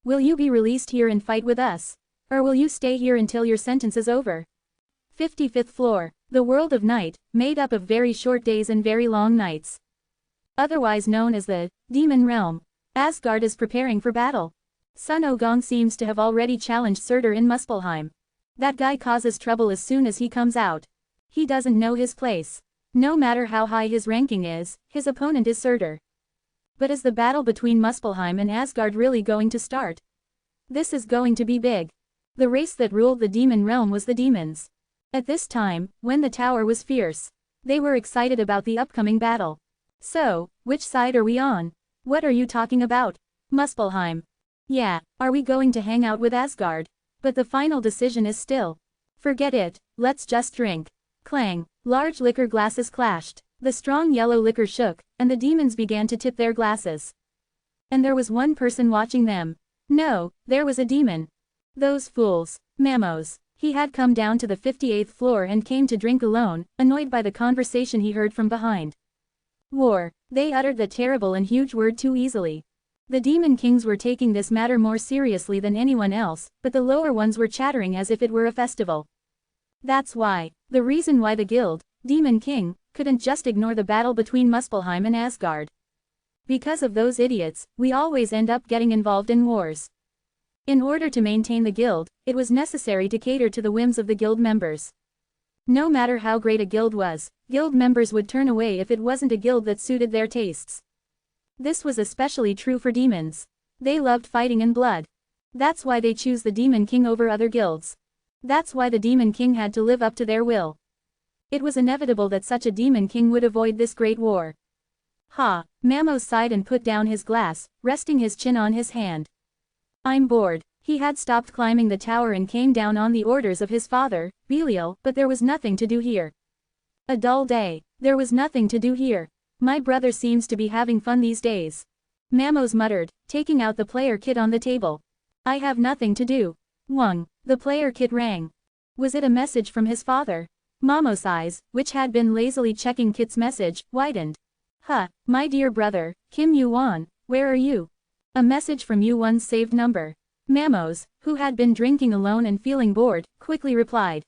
Will you be released here and fight with us? Or will you stay here until your sentence is over? 55th floor. The world of night, made up of very short days and very long nights. Otherwise known as the Demon Realm. Asgard is preparing for battle. Sun Ogong seems to have already challenged Surtur in Muspelheim. That guy causes trouble as soon as he comes out. He doesn't know his place. No matter how high his ranking is, his opponent is Surtur. But is the battle between Muspelheim and Asgard really going to start? This is going to be big. The race that ruled the demon realm was the demons. At this time, when the tower was fierce, they were excited about the upcoming battle. So, which side are we on? What are you talking about? Muspelheim. Yeah, are we going to hang out with Asgard? But the final decision is still. Forget it, let's just drink. Clang, large liquor glasses clashed. The strong yellow liquor shook, and the demons began to tip their glasses. And there was one person watching them. No, there was a demon. Those fools. Mamos. He had come down to the 58th floor and came to drink alone, annoyed by the conversation he heard from behind. War. They uttered the terrible and huge word too easily. The demon kings were taking this matter more seriously than anyone else, but the lower ones were chattering as if it were a festival. That's why. The reason why the guild, Demon King, couldn't just ignore the battle between Muspelheim and Asgard. Because of those idiots, we always end up getting involved in wars. In order to maintain the guild, it was necessary to cater to the whims of the guild members. No matter how great a guild was, guild members would turn away if it wasn't a guild that suited their tastes. This was especially true for demons. They loved fighting and blood. That's why they choose the Demon King over other guilds. That's why the Demon King had to live up to their will. It was inevitable that such a Demon King would avoid this great war. Mamos sighed and put down his glass, resting his chin on his hand. I'm bored. He had stopped climbing the tower and came down on the orders of his father, Belial, but there was nothing to do here. A dull day. There was nothing to do here. My brother seems to be having fun these days. Mamos muttered, taking out the player kit on the table. I have nothing to do. Wung. The player kit rang. Was it a message from his father? Mamos' eyes, which had been lazily checking Kit's message, widened. Huh, my dear brother, Kim Yu-won, where are you? A message from Yu-won's saved number. Mamos, who had been drinking alone and feeling bored, quickly replied.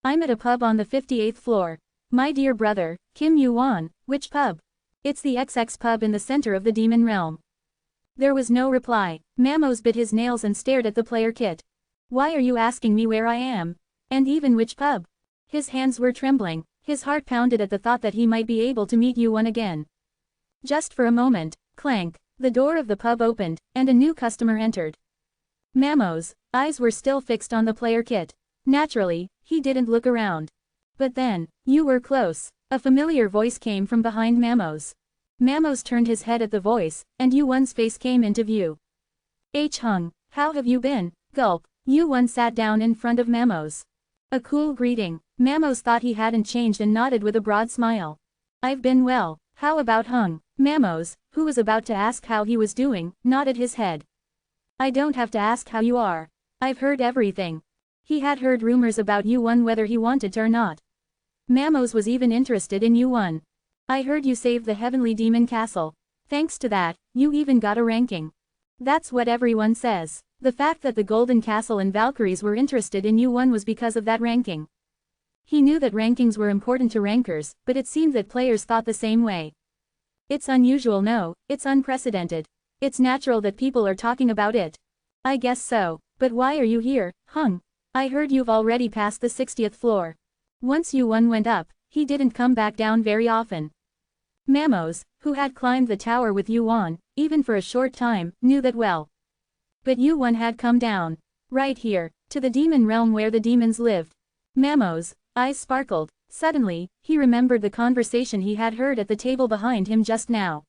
I'm at a pub on the 58th floor. My dear brother, Kim Yu-won, which pub? It's the XX pub in the center of the demon realm. There was no reply. Mamos bit his nails and stared at the player kit. Why are you asking me where I am? And even which pub? His hands were trembling, his heart pounded at the thought that he might be able to meet Yu-won again. Just for a moment, clank, the door of the pub opened, and a new customer entered. Mamos' eyes were still fixed on the player kit. Naturally, he didn't look around. But then, you were close. A familiar voice came from behind Mamos. Mamos turned his head at the voice, and Yu-won's face came into view. Hung, how have you been? Gulp. Yu-won sat down in front of Mamos. A cool greeting. Mamos thought he hadn't changed and nodded with a broad smile. I've been well. How about Hung? Mamos, who was about to ask how he was doing, nodded his head. I don't have to ask how you are. I've heard everything. He had heard rumors about Yu-won whether he wanted to or not. Mamos was even interested in Yu-won. I heard you saved the Heavenly Demon Castle. Thanks to that, you even got a ranking. That's what everyone says. The fact that the Golden Castle and Valkyries were interested in Yu-won was because of that ranking. He knew that rankings were important to rankers, but it seemed that players thought the same way. It's unusual, no, it's unprecedented. It's natural that people are talking about it. I guess so, but why are you here, Hung? I heard you've already passed the 60th floor. Once Yu-won went up, he didn't come back down very often. Mamos, who had climbed the tower with Yu-won, even for a short time, knew that well. But Yu-won had come down. Right here, to the demon realm where the demons lived. Mamos' eyes sparkled. Suddenly, he remembered the conversation he had heard at the table behind him just now.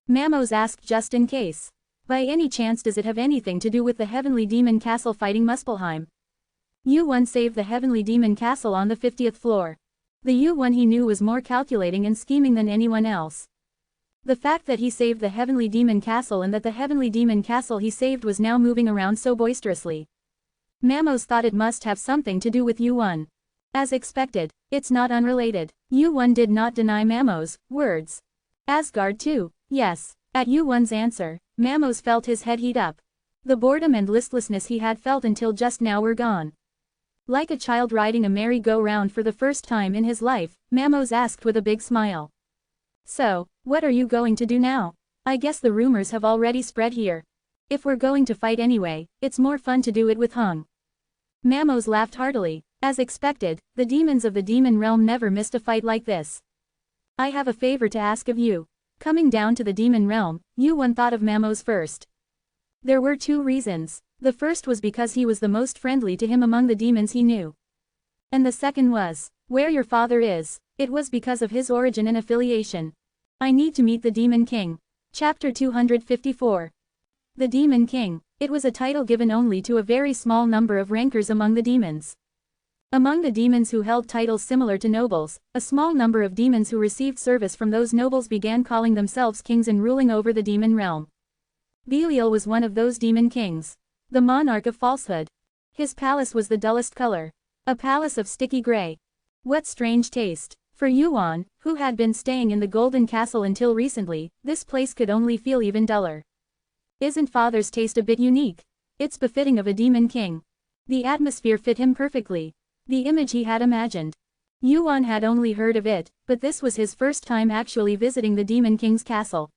Mamos asked just in case. By any chance does it have anything to do with the Heavenly Demon Castle fighting Muspelheim? Yu-won saved the Heavenly Demon Castle on the 50th floor. The Yu-won he knew was more calculating and scheming than anyone else. The fact that he saved the Heavenly Demon Castle and that the Heavenly Demon Castle he saved was now moving around so boisterously. Mamos thought it must have something to do with Yu-won. As expected, it's not unrelated. Yu-won did not deny Mamos' words. Asgard too, yes. At Yu-won's answer, Mamos felt his head heat up. The boredom and listlessness he had felt until just now were gone. Like a child riding a merry-go-round for the first time in his life, Mamos asked with a big smile. So, what are you going to do now? I guess the rumors have already spread here. If we're going to fight anyway, it's more fun to do it with Hung. Mamos laughed heartily. As expected, the demons of the demon realm never missed a fight like this. I have a favor to ask of you. Coming down to the demon realm, Yu-won thought of Mamos first. There were two reasons. The first was because he was the most friendly to him among the demons he knew. And the second was, where your father is. It was because of his origin and affiliation. I need to meet the Demon King. Chapter 254. The Demon King. It was a title given only to a very small number of rankers among the demons. Among the demons who held titles similar to nobles, a small number of demons who received service from those nobles began calling themselves kings and ruling over the demon realm. Belial was one of those demon kings. The monarch of falsehood. His palace was the dullest color. A palace of sticky gray. What strange taste. For Yu-won, who had been staying in the Golden Castle until recently, this place could only feel even duller. Isn't father's taste a bit unique? It's befitting of a demon king. The atmosphere fit him perfectly. The image he had imagined. Yu-won had only heard of it, but this was his first time actually visiting the Demon King's castle.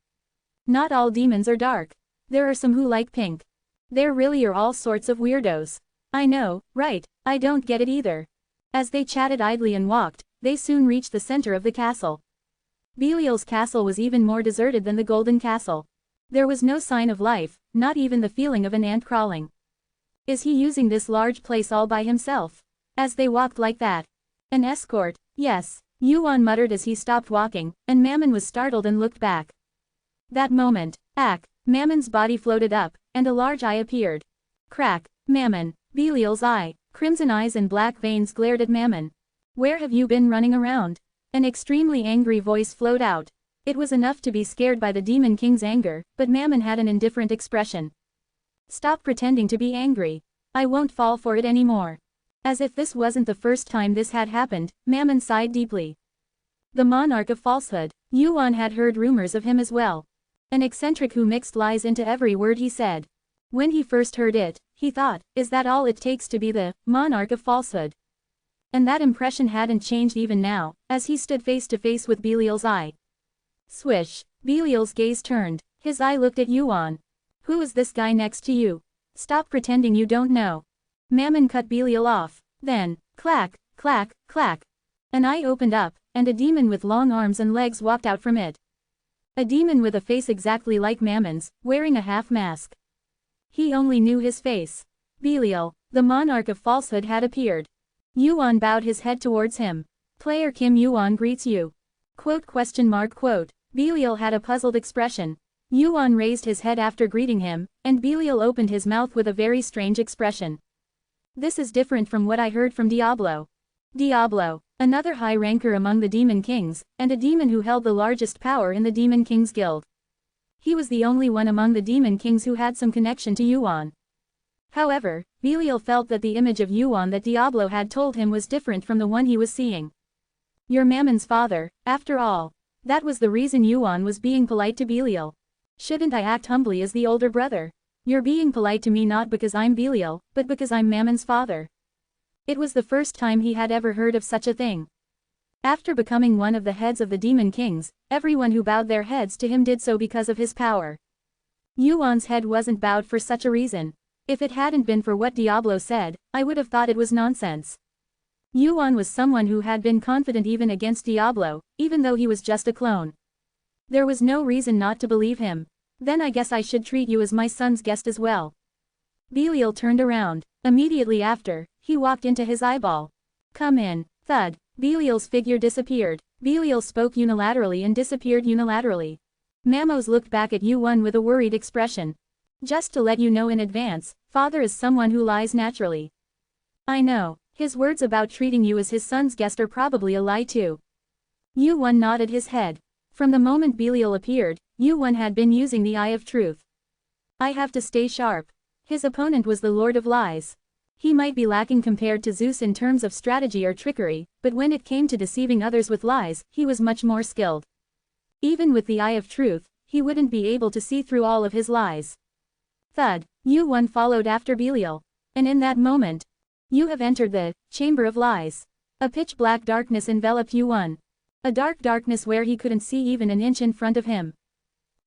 Not all demons are dark. There are some who like pink. There really are all sorts of weirdos. I know, right, I don't get it either. As they chatted idly and walked, they soon reached the center of the castle. Belial's castle was even more deserted than the Golden Castle. There was no sign of life, not even the feeling of an ant crawling. Is he using this large place all by himself? As they walked like that. An escort, yes, Yu-won muttered as he stopped walking, and Mammon was startled and looked back. That moment, Mammon's body floated up, and a large eye appeared. Crack, Mammon. Belial's eye, crimson eyes and black veins glared at Mammon. Where have you been running around? An extremely angry voice flowed out. It was enough to be scared by the Demon King's anger, but Mammon had an indifferent expression. Stop pretending to be angry. I won't fall for it anymore. As if this wasn't the first time this had happened, Mammon sighed deeply. The monarch of falsehood, Yuan had heard rumors of him as well. An eccentric who mixed lies into every word he said. When he first heard it, he thought, is that all it takes to be the monarch of falsehood? And that impression hadn't changed even now, as he stood face to face with Belial's eye. Swish, Belial's gaze turned, his eye looked at Yuan. Who is this guy next to you? Stop pretending you don't know. Mammon cut Belial off. Then, clack, clack, clack. An eye opened up, and a demon with long arms and legs walked out from it. A demon with a face exactly like Mammon's, wearing a half mask. He only knew his face. Belial, the monarch of falsehood, had appeared. Yuan bowed his head towards him. Player Kim Yuan greets you. Quote. Belial had a puzzled expression. Yuan raised his head after greeting him, and Belial opened his mouth with a very strange expression. This is different from what I heard from Diablo. Diablo, another high ranker among the Demon Kings, and a demon who held the largest power in the Demon Kings Guild. He was the only one among the Demon Kings who had some connection to Yuan. However, Belial felt that the image of Yuan that Diablo had told him was different from the one he was seeing. You're Mammon's father, after all. That was the reason Yuan was being polite to Belial. Shouldn't I act humbly as the older brother? You're being polite to me not because I'm Belial, but because I'm Mammon's father. It was the first time he had ever heard of such a thing. After becoming one of the heads of the Demon Kings, everyone who bowed their heads to him did so because of his power. Yuan's head wasn't bowed for such a reason. If it hadn't been for what Diablo said, I would have thought it was nonsense. Yuan was someone who had been confident even against Diablo, even though he was just a clone. There was no reason not to believe him. Then I guess I should treat you as my son's guest as well. Belial turned around. Immediately after, he walked into his eyeball. Come in. Thud. Belial's figure disappeared. Belial spoke unilaterally and disappeared unilaterally. Mamos looked back at Yuan with a worried expression. Just to let you know in advance, father is someone who lies naturally. I know. His words about treating you as his son's guest are probably a lie too. Yuan nodded his head. From the moment Belial appeared, Yuan had been using the Eye of Truth. I have to stay sharp. His opponent was the Lord of Lies. He might be lacking compared to Zeus in terms of strategy or trickery, but when it came to deceiving others with lies, he was much more skilled. Even with the Eye of Truth, he wouldn't be able to see through all of his lies. Thud. Yuan followed after Belial. And in that moment, you have entered the Chamber of Lies. A pitch-black darkness enveloped Yuan. A dark darkness where he couldn't see even an inch in front of him.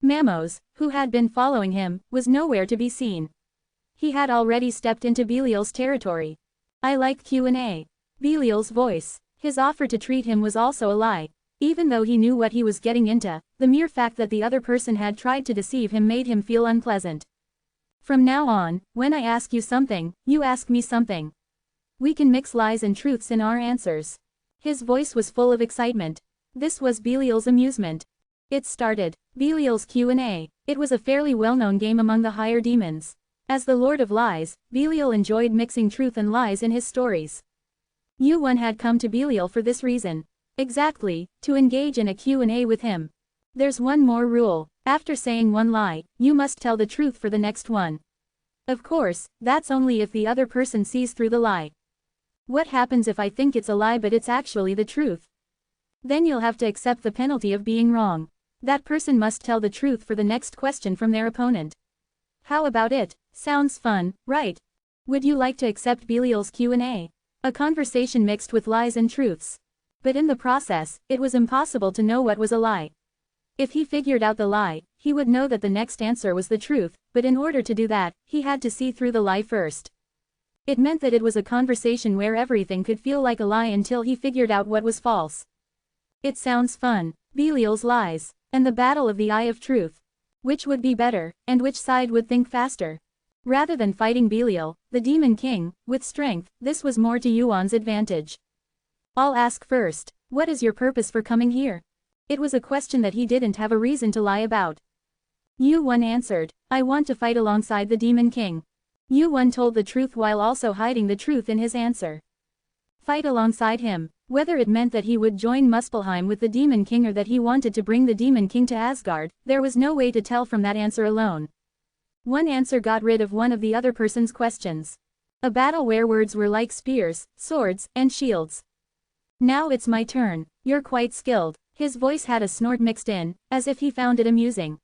Mamos, who had been following him, was nowhere to be seen. He had already stepped into Belial's territory. I like Q&A. Belial's voice. His offer to treat him was also a lie. Even though he knew what he was getting into, the mere fact that the other person had tried to deceive him made him feel unpleasant. From now on, when I ask you something, you ask me something. We can mix lies and truths in our answers. His voice was full of excitement. This was Belial's amusement. It started. Belial's Q&A. It was a fairly well-known game among the higher demons. As the Lord of Lies, Belial enjoyed mixing truth and lies in his stories. Yuan had come to Belial for this reason. Exactly, to engage in a Q&A with him. There's one more rule. After saying one lie, you must tell the truth for the next one. Of course, that's only if the other person sees through the lie. What happens if I think it's a lie but it's actually the truth? Then you'll have to accept the penalty of being wrong. That person must tell the truth for the next question from their opponent. How about it? Sounds fun, right? Would you like to accept Belial's Q&A? A conversation mixed with lies and truths. But in the process, it was impossible to know what was a lie. If he figured out the lie, he would know that the next answer was the truth, but in order to do that, he had to see through the lie first. It meant that it was a conversation where everything could feel like a lie until he figured out what was false. It sounds fun. Belial's lies, and the battle of the Eye of Truth. Which would be better, and which side would think faster? Rather than fighting Belial, the Demon King, with strength, this was more to Yuan's advantage. I'll ask first, what is your purpose for coming here? It was a question that he didn't have a reason to lie about. Yuan answered, I want to fight alongside the Demon King. Yuan told the truth while also hiding the truth in his answer. Fight alongside him. Whether it meant that he would join Muspelheim with the Demon King or that he wanted to bring the Demon King to Asgard, there was no way to tell from that answer alone. One answer got rid of one of the other person's questions. A battle where words were like spears, swords, and shields. Now it's my turn. You're quite skilled. His voice had a snort mixed in, as if he found it amusing.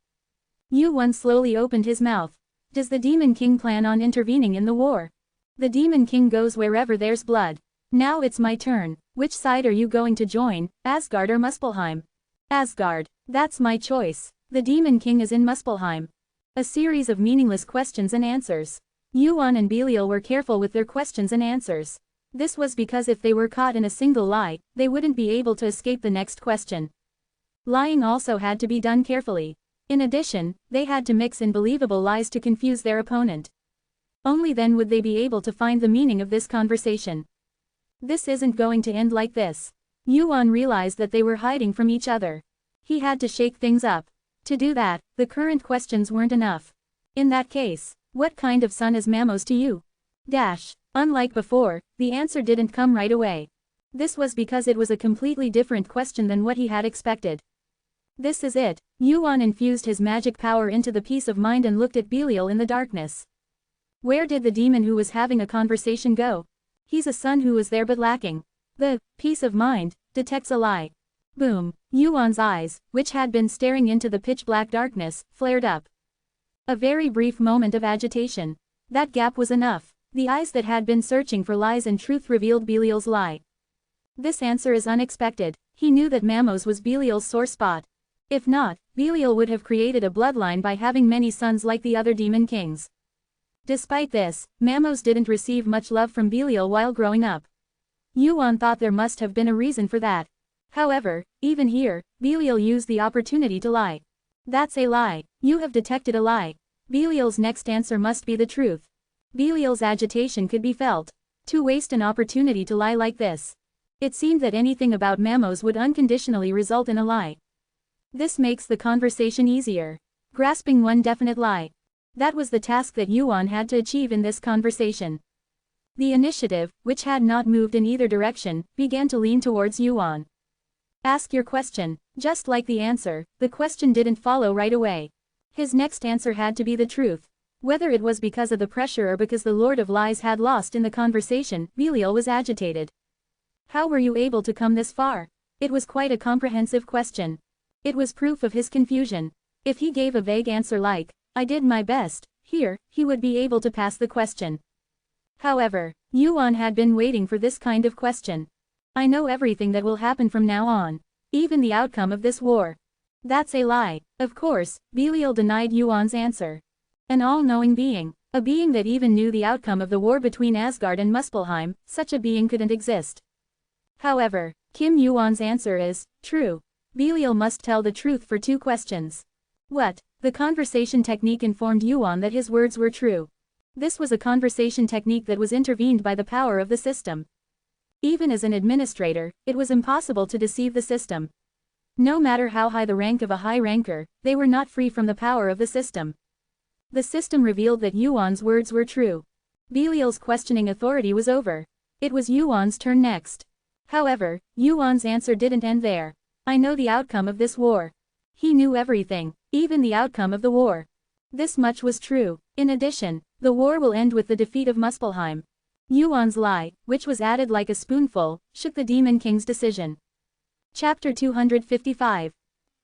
Yuan slowly opened his mouth. Does the Demon King plan on intervening in the war? The Demon King goes wherever there's blood. Now it's my turn. Which side are you going to join, Asgard or Muspelheim? Asgard. That's my choice. The Demon King is in Muspelheim. A series of meaningless questions and answers. Yuan and Belial were careful with their questions and answers. This was because if they were caught in a single lie, they wouldn't be able to escape the next question. Lying also had to be done carefully. In addition, they had to mix in believable lies to confuse their opponent. Only then would they be able to find the meaning of this conversation. This isn't going to end like this. Yuan realized that they were hiding from each other. He had to shake things up. To do that, the current questions weren't enough. In that case, what kind of son is Mamos to you? Unlike before, the answer didn't come right away. This was because it was a completely different question than what he had expected. This is it. Yuan infused his magic power into the peace of mind and looked at Belial in the darkness. Where did the demon who was having a conversation go? He's a son who was there but lacking. The peace of mind detects a lie. Boom. Yuan's eyes, which had been staring into the pitch-black darkness, flared up. A very brief moment of agitation. That gap was enough. The eyes that had been searching for lies and truth revealed Belial's lie. This answer is unexpected. He knew that Mamos was Belial's sore spot. If not, Belial would have created a bloodline by having many sons like the other demon kings. Despite this, Mamos didn't receive much love from Belial while growing up. Yuan thought there must have been a reason for that. However, even here, Belial used the opportunity to lie. That's a lie. You have detected a lie. Belial's next answer must be the truth. Belial's agitation could be felt. To waste an opportunity to lie like this. It seemed that anything about Mamos would unconditionally result in a lie. This makes the conversation easier. Grasping one definite lie. That was the task that Yuan had to achieve in this conversation. The initiative, which had not moved in either direction, began to lean towards Yuan. Ask your question. Just like the answer, the question didn't follow right away. His next answer had to be the truth. Whether it was because of the pressure or because the Lord of Lies had lost in the conversation, Belial was agitated. How were you able to come this far? It was quite a comprehensive question. It was proof of his confusion. If he gave a vague answer like, I did my best, here, he would be able to pass the question. However, Yuan had been waiting for this kind of question. I know everything that will happen from now on. Even the outcome of this war. That's a lie. Of course, Belial denied Yuan's answer. An all-knowing being. A being that even knew the outcome of the war between Asgard and Muspelheim, such a being couldn't exist. However, Kim Yuan's answer is true. Belial must tell the truth for two questions. What? The conversation technique informed Yuan that his words were true. This was a conversation technique that was intervened by the power of the system. Even as an administrator, it was impossible to deceive the system. No matter how high the rank of a high ranker, they were not free from the power of the system. The system revealed that Yuan's words were true. Belial's questioning authority was over. It was Yuan's turn next. However, Yuan's answer didn't end there. I know the outcome of this war. He knew everything, even the outcome of the war. This much was true. In addition, the war will end with the defeat of Muspelheim. Yuan's lie, which was added like a spoonful, shook the Demon King's decision. Chapter 255.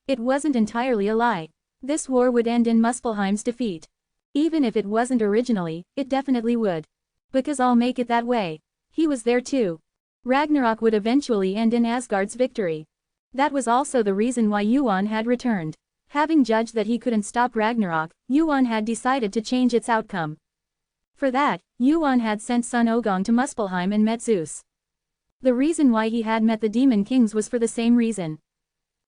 It wasn't entirely a lie. This war would end in Muspelheim's defeat. Even if it wasn't originally, it definitely would. Because I'll make it that way. He was there too. Ragnarok would eventually end in Asgard's victory. That was also the reason why Yuan had returned. Having judged that he couldn't stop Ragnarok, Yuan had decided to change its outcome. For that, Yuan had sent Sun Ogong to Muspelheim and met Zeus. The reason why he had met the Demon Kings was for the same reason.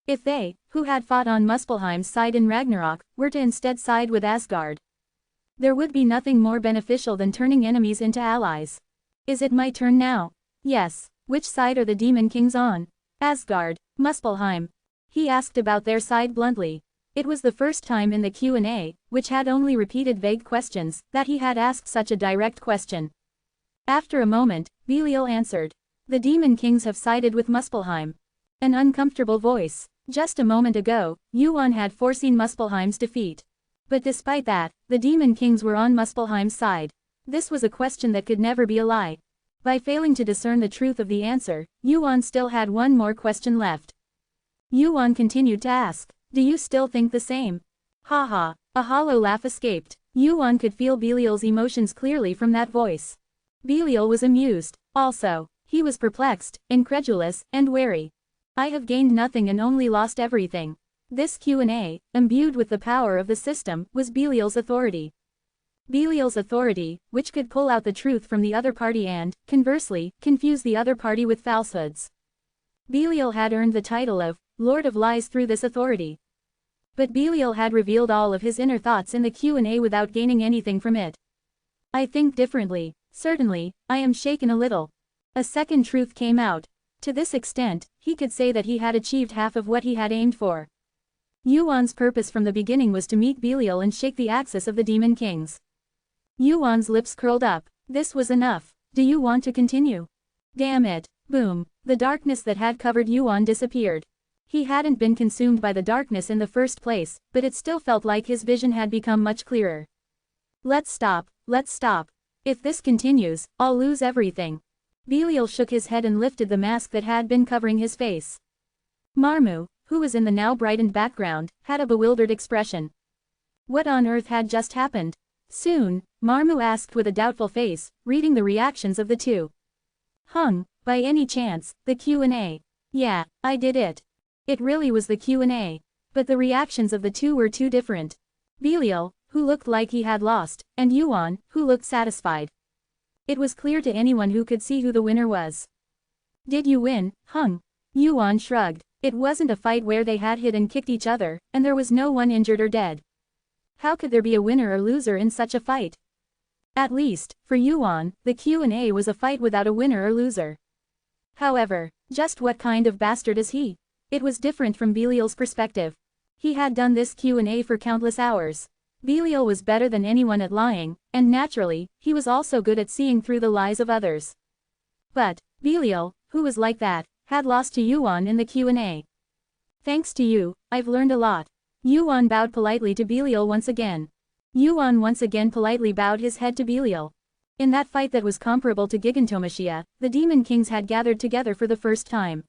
If they, who had fought on Muspelheim's side in Ragnarok, were to instead side with Asgard, there would be nothing more beneficial than turning enemies into allies. Is it my turn now? Yes. Which side are the Demon Kings on? Asgard, Muspelheim. He asked about their side bluntly. It was the first time in the Q&A, which had only repeated vague questions, that he had asked such a direct question. After a moment, Belial answered. The Demon Kings have sided with Muspelheim. An uncomfortable voice. Just a moment ago, Yuan had foreseen Muspelheim's defeat. But despite that, the Demon Kings were on Muspelheim's side. This was a question that could never be a lie. By failing to discern the truth of the answer, Yuan still had one more question left. Yuan continued to ask, do you still think the same? Ha. A hollow laugh escaped. Yuan could feel Belial's emotions clearly from that voice. Belial was amused. Also, he was perplexed, incredulous, and wary. I have gained nothing and only lost everything. This Q&A, imbued with the power of the system, was Belial's authority. Belial's authority, which could pull out the truth from the other party and, conversely, confuse the other party with falsehoods. Belial had earned the title of Lord of Lies through this authority. But Belial had revealed all of his inner thoughts in the Q&A without gaining anything from it. I think differently. Certainly, I am shaken a little. A second truth came out. To this extent, he could say that he had achieved half of what he had aimed for. Yuan's purpose from the beginning was to meet Belial and shake the axis of the Demon Kings. Yuan's lips curled up. This was enough. Do you want to continue? Damn it. Boom. The darkness that had covered Yuan disappeared. He hadn't been consumed by the darkness in the first place, but it still felt like his vision had become much clearer. Let's stop. If this continues, I'll lose everything. Belial shook his head and lifted the mask that had been covering his face. Marmu, who was in the now brightened background, had a bewildered expression. What on earth had just happened? Soon, Marmu asked with a doubtful face, reading the reactions of the two. Hung, by any chance, the Q&A. Yeah, I did it. It really was the Q&A. But the reactions of the two were too different. Belial, who looked like he had lost, and Yuan, who looked satisfied. It was clear to anyone who could see who the winner was. Did you win, Hung? Yuan shrugged. It wasn't a fight where they had hit and kicked each other, and there was no one injured or dead. How could there be a winner or loser in such a fight? At least, for Yuan, the Q&A was a fight without a winner or loser. However, just what kind of bastard is he? It was different from Belial's perspective. He had done this Q&A for countless hours. Belial was better than anyone at lying, and naturally, he was also good at seeing through the lies of others. But, Belial, who was like that, had lost to Yuan in the Q&A. Thanks to you, I've learned a lot. Yuan bowed politely to Belial once again. Yuan once again politely bowed his head to Belial. In that fight that was comparable to Gigantomachia, the Demon Kings had gathered together for the first time.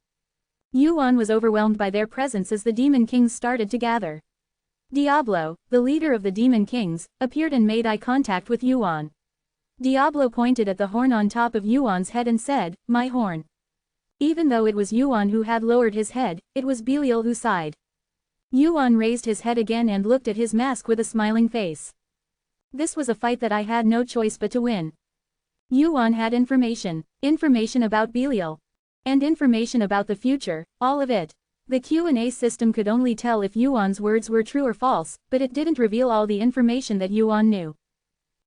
Yuan was overwhelmed by their presence as the Demon Kings started to gather. Diablo, the leader of the Demon Kings, appeared and made eye contact with Yuan. Diablo pointed at the horn on top of Yuan's head and said, "My horn." Even though it was Yuan who had lowered his head, it was Belial who sighed. Yuan raised his head again and looked at his mask with a smiling face. This was a fight that I had no choice but to win. Yuan had information about Belial. And information about the future, all of it. The Q&A system could only tell if Yuan's words were true or false, but it didn't reveal all the information that Yuan knew.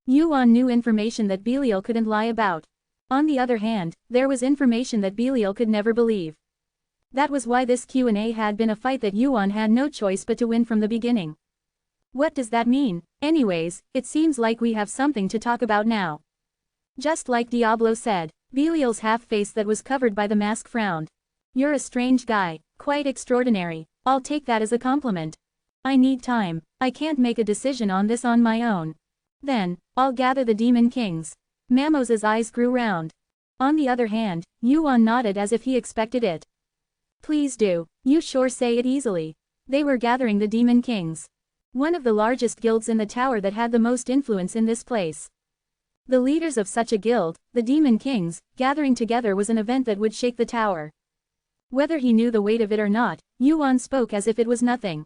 Yuan knew information that Belial couldn't lie about. On the other hand, there was information that Belial could never believe. That was why this Q&A had been a fight that Yuan had no choice but to win from the beginning. What does that mean? Anyways, it seems like we have something to talk about now. Just like Diablo said, Belial's half-face that was covered by the mask frowned. You're a strange guy, quite extraordinary. I'll take that as a compliment. I need time. I can't make a decision on this on my own. Then, I'll gather the Demon Kings. Mamos's eyes grew round. On the other hand, Yuan nodded as if he expected it. Please do. You sure say it easily. They were gathering the Demon Kings. One of the largest guilds in the tower that had the most influence in this place. The leaders of such a guild, the Demon Kings, gathering together was an event that would shake the tower. Whether he knew the weight of it or not, Yuan spoke as if it was nothing.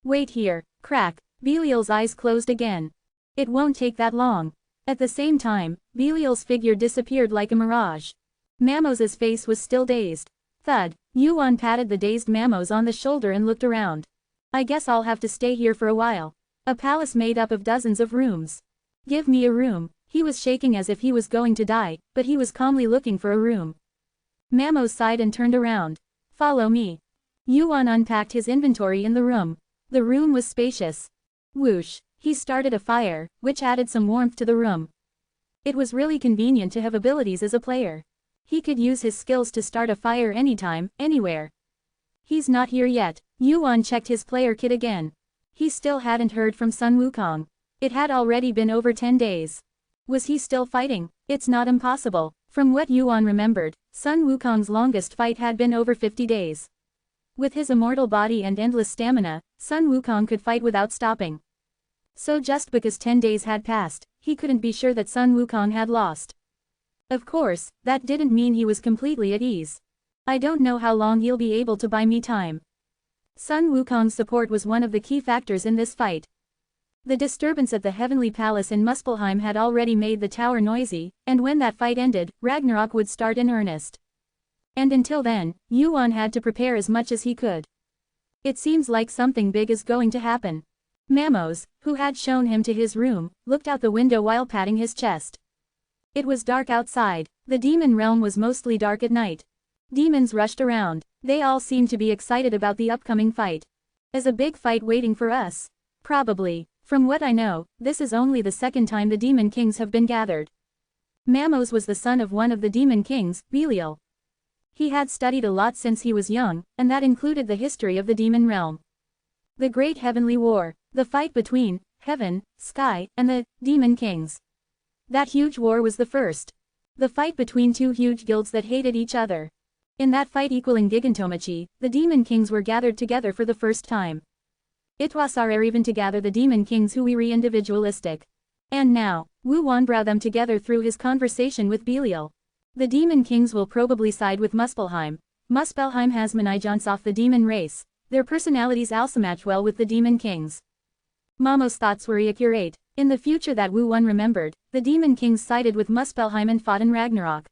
Wait here, crack. Belial's eyes closed again. It won't take that long. At the same time, Belial's figure disappeared like a mirage. Mamos's face was still dazed. Thud. Yuan patted the dazed Mamos on the shoulder and looked around. I guess I'll have to stay here for a while. A palace made up of dozens of rooms. Give me a room. He was shaking as if he was going to die, but he was calmly looking for a room. Mamos sighed and turned around. Follow me. Yuan unpacked his inventory in the room. The room was spacious. Whoosh, he started a fire, which added some warmth to the room. It was really convenient to have abilities as a player. He could use his skills to start a fire anytime, anywhere. He's not here yet. Yuan checked his player kit again. He still hadn't heard from Sun Wukong. It had already been over 10 days. Was he still fighting? It's not impossible. From what Yuan remembered, Sun Wukong's longest fight had been over 50 days. With his immortal body and endless stamina, Sun Wukong could fight without stopping. So just because 10 days had passed, he couldn't be sure that Sun Wukong had lost. Of course, that didn't mean he was completely at ease. I don't know how long he'll be able to buy me time. Sun Wukong's support was one of the key factors in this fight. The disturbance at the Heavenly Palace in Muspelheim had already made the tower noisy, and when that fight ended, Ragnarok would start in earnest. And until then, Yuan had to prepare as much as he could. It seems like something big is going to happen. Mamos, who had shown him to his room, looked out the window while patting his chest. It was dark outside. The demon realm was mostly dark at night. Demons rushed around. They all seemed to be excited about the upcoming fight. Is a big fight waiting for us? Probably. From what I know, this is only the second time the Demon Kings have been gathered. Mamos was the son of one of the Demon Kings, Belial. He had studied a lot since he was young, and that included the history of the demon realm. The Great Heavenly War, the fight between Heaven, Sky, and the Demon Kings. That huge war was the first. The fight between two huge guilds that hated each other. In that fight equaling Gigantomachi, the Demon Kings were gathered together for the first time. It was rare even to gather the Demon Kings who were individualistic. And now, Wu Wan brought them together through his conversation with Belial. The Demon Kings will probably side with Muspelheim. Muspelheim has manijons off the demon race. Their personalities also match well with the Demon Kings. Momo's thoughts were accurate. In the future that Wu Wan remembered, the Demon Kings sided with Muspelheim and fought in Ragnarok.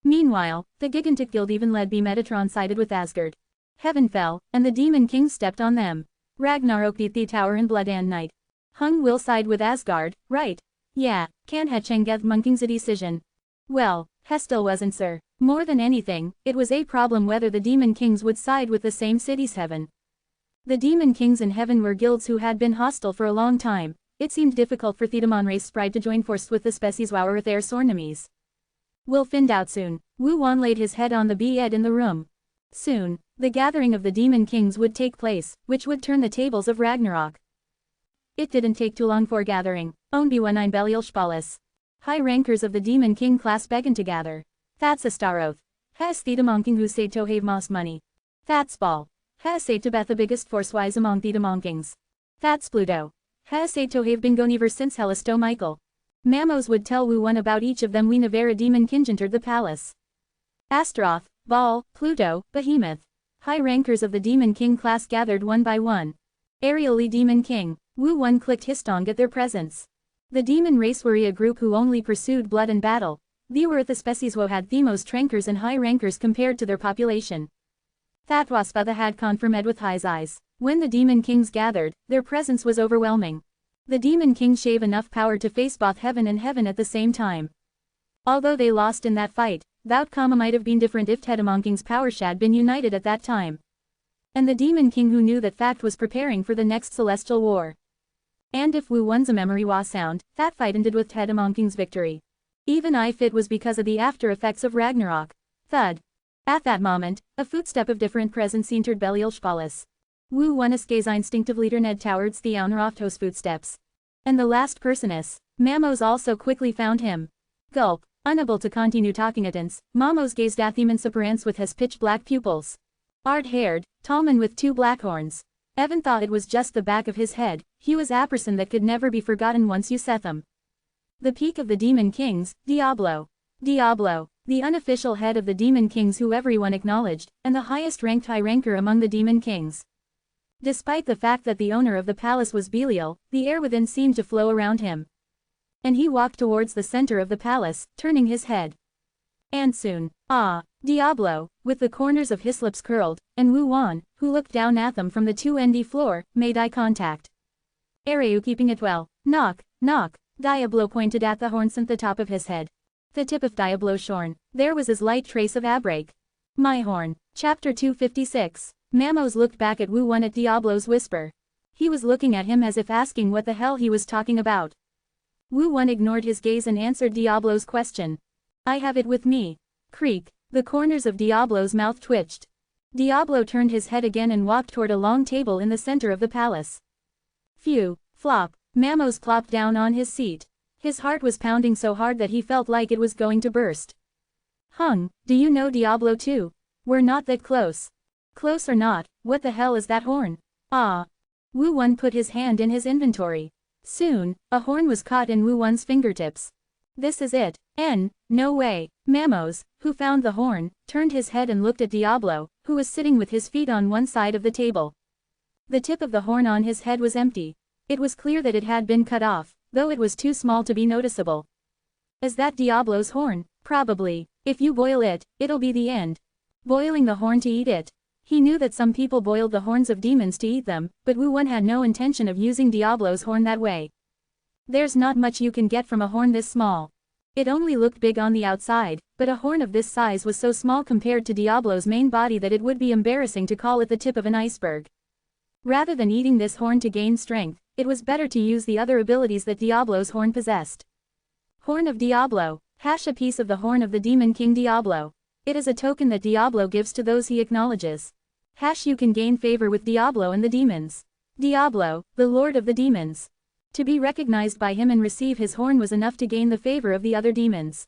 Meanwhile, the Gigantic Guild even led by Metatron sided with Asgard. Heaven fell, and the Demon Kings stepped on them. Ragnarok beat the tower in Blood and Night. Hung will side with Asgard, right? Yeah, can Hecheng get Monking's a decision. Well, Hestel wasn't sir. More than anything, it was a problem whether the Demon Kings would side with the same city's Heaven. The Demon Kings and Heaven were guilds who had been hostile for a long time. It seemed difficult for Thedamon Race Sprite to join forces with the species Wower with their Sornemies. We'll find out soon. Wu Wan laid his head on the bed in the room. Soon, the gathering of the Demon Kings would take place, which would turn the tables of Ragnarok. It didn't take too long for gathering. Onbi19 Belial Spalis. High rankers of the Demon King class began to gather. That's a Staroth. Has Thedamon King who said to have most money. That's Ball. Has said to bet the biggest force-wise among Thedamon Kings. That's Pluto. Has said to have been gone ever since Hellisto Michael. Mamos would tell Wu Wan about each of them when Navera Demon King entered the palace. Astaroth, Baal, Pluto, Behemoth. High rankers of the Demon King class gathered one by one. Ariel Demon King. Wu Wan clicked his tongue at their presence. The demon race were a group who only pursued blood and battle. They were the species who had the most rankers and high rankers compared to their population. That was why they had confirmed with his eyes. When the Demon Kings gathered, their presence was overwhelming. The Demon Kings shave enough power to face both Heaven and Heaven at the same time. Although they lost in that fight, the outcome might have been different if Thedamon King's powers had been united at that time. And the Demon King who knew that fact was preparing for the next celestial war. And if Wu Wan's memory was sound, that fight ended with Thedamon King's victory. Even if it was because of the after effects of Ragnarok. Thud. At that moment, a footstep of different presence entered Belial Spalis. Wu Wan's gaze instinctively turned towards the owner of those footsteps. And the last person is. Mamos also quickly found him. Gulp. Unable to continue talking at once, Mamos gazed at him in surprise with his pitch-black pupils. Ard-haired, tall man with two black horns. Evan thought it was just the back of his head. He was a person that could never be forgotten once you set them. The peak of the Demon Kings, Diablo. Diablo, the unofficial head of the Demon Kings who everyone acknowledged, and the highest-ranked high ranker among the Demon Kings. Despite the fact that the owner of the palace was Belial, the air within seemed to flow around him. And he walked towards the center of the palace, turning his head. And soon, Diablo, with the corners of his lips curled, and Wu Wan, who looked down at them from the 2nd floor, made eye contact. Are you keeping it well? Knock, knock. Diablo pointed at the horns at the top of his head. The tip of Diablo's horn. There was a light trace of abrake. My horn. Chapter 256. Mamos looked back at Wu Wan at Diablo's whisper. He was looking at him as if asking what the hell he was talking about. Wu Wan ignored his gaze and answered Diablo's question. I have it with me. Creak, the corners of Diablo's mouth twitched. Diablo turned his head again and walked toward a long table in the center of the palace. Phew, flop, Mamos plopped down on his seat. His heart was pounding so hard that he felt like it was going to burst. Hung, do you know Diablo too? We're not that close. Close or not, what the hell is that horn? Ah. Wu Wan put his hand in his inventory. Soon, a horn was caught in Wu Wan's fingertips. This is it. No way. Mamos, who found the horn, turned his head and looked at Diablo, who was sitting with his feet on one side of the table. The tip of the horn on his head was empty. It was clear that it had been cut off, though it was too small to be noticeable. Is that Diablo's horn? Probably. If you boil it, it'll be the end. Boiling the horn to eat it. He knew that some people boiled the horns of demons to eat them, but Wu Wan had no intention of using Diablo's horn that way. There's not much you can get from a horn this small. It only looked big on the outside, but a horn of this size was so small compared to Diablo's main body that it would be embarrassing to call it the tip of an iceberg. Rather than eating this horn to gain strength, it was better to use the other abilities that Diablo's horn possessed. Horn of Diablo. Hash a piece of the horn of the Demon King Diablo. It is a token that Diablo gives to those he acknowledges. Hash you can gain favor with Diablo and the demons. Diablo, the lord of the demons. To be recognized by him and receive his horn was enough to gain the favor of the other demons.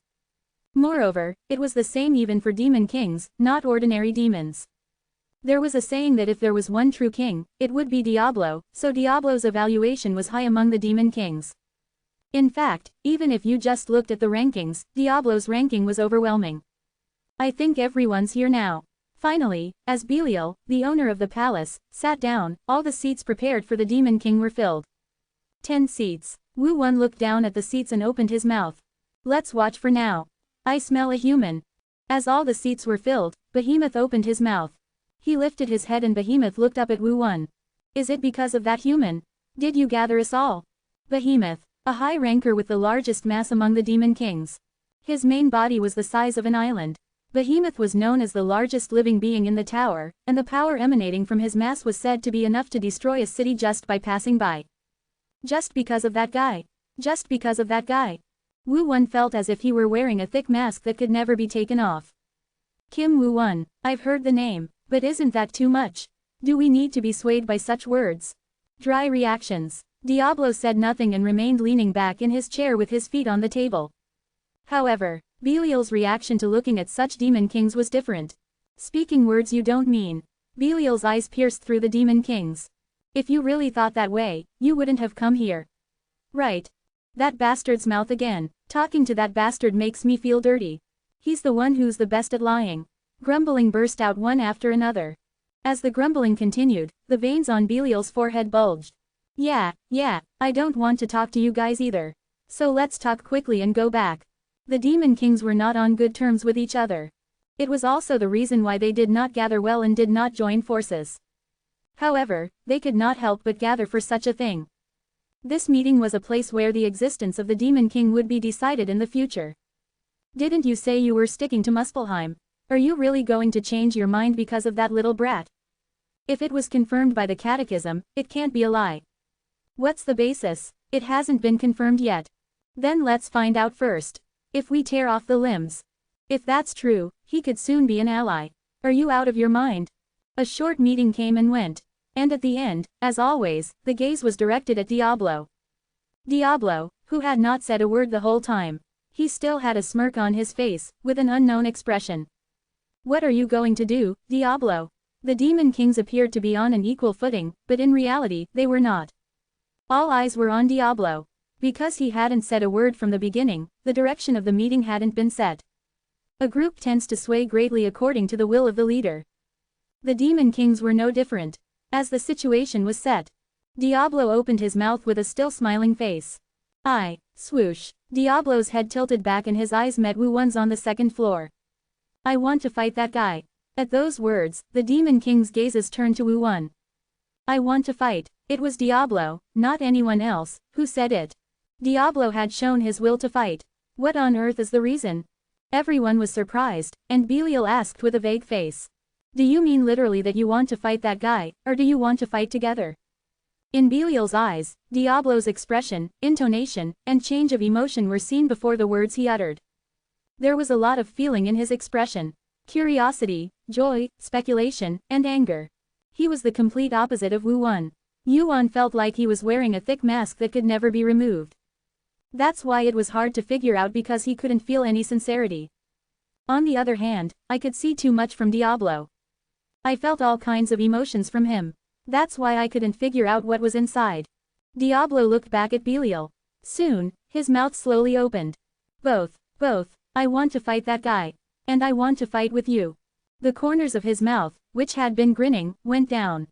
Moreover, it was the same even for demon kings, not ordinary demons. There was a saying that if there was one true king, it would be Diablo, so Diablo's evaluation was high among the demon kings. In fact, even if you just looked at the rankings, Diablo's ranking was overwhelming. I think everyone's here now. Finally, as Belial, the owner of the palace, sat down, all the seats prepared for the Demon King were filled. 10 seats. Wu Wan looked down at the seats and opened his mouth. Let's watch for now. I smell a human. As all the seats were filled, Behemoth opened his mouth. He lifted his head and Behemoth looked up at Wu Wan. Is it because of that human? Did you gather us all? Behemoth, a high ranker with the largest mass among the demon kings. His main body was the size of an island. Behemoth was known as the largest living being in the tower, and the power emanating from his mass was said to be enough to destroy a city just by passing by. Just because of that guy. Just because of that guy. Wu Wan felt as if he were wearing a thick mask that could never be taken off. Kim Wu Wan, I've heard the name, but isn't that too much? Do we need to be swayed by such words? Dry reactions. Diablo said nothing and remained leaning back in his chair with his feet on the table. However, Belial's reaction to looking at such demon kings was different. Speaking words you don't mean. Belial's eyes pierced through the demon kings. If you really thought that way, you wouldn't have come here. Right. That bastard's mouth again. Talking to that bastard makes me feel dirty. He's the one who's the best at lying. Grumbling burst out one after another. As the grumbling continued, the veins on Belial's forehead bulged. Yeah, I don't want to talk to you guys either. So let's talk quickly and go back. The demon kings were not on good terms with each other. It was also the reason why they did not gather well and did not join forces. However, they could not help but gather for such a thing. This meeting was a place where the existence of the Demon King would be decided in the future. Didn't you say you were sticking to Muspelheim? Are you really going to change your mind because of that little brat? If it was confirmed by the catechism, it can't be a lie. What's the basis? It hasn't been confirmed yet. Then let's find out first. If we tear off the limbs. If that's true, he could soon be an ally. Are you out of your mind? A short meeting came and went. And at the end, as always, the gaze was directed at Diablo. Diablo, who had not said a word the whole time. He still had a smirk on his face, with an unknown expression. What are you going to do, Diablo? The demon kings appeared to be on an equal footing, but in reality, they were not. All eyes were on Diablo. Because he hadn't said a word from the beginning, the direction of the meeting hadn't been set. A group tends to sway greatly according to the will of the leader. The demon kings were no different. As the situation was set, Diablo opened his mouth with a still smiling face. Swoosh. Diablo's head tilted back and his eyes met Wu Wan's on the second floor. I want to fight that guy. At those words, the demon king's gazes turned to Wu Wan. I want to fight. It was Diablo, not anyone else, who said it. Diablo had shown his will to fight. What on earth is the reason? Everyone was surprised, and Belial asked with a vague face. Do you mean literally that you want to fight that guy, or do you want to fight together? In Belial's eyes, Diablo's expression, intonation, and change of emotion were seen before the words he uttered. There was a lot of feeling in his expression. Curiosity, joy, speculation, and anger. He was the complete opposite of Wu-won. Yuan felt like he was wearing a thick mask that could never be removed. That's why it was hard to figure out, because he couldn't feel any sincerity. On the other hand, I could see too much from Diablo. I felt all kinds of emotions from him. That's why I couldn't figure out what was inside. Diablo looked back at Belial. Soon, his mouth slowly opened. Both. I want to fight that guy. And I want to fight with you. The corners of his mouth, which had been grinning, went down.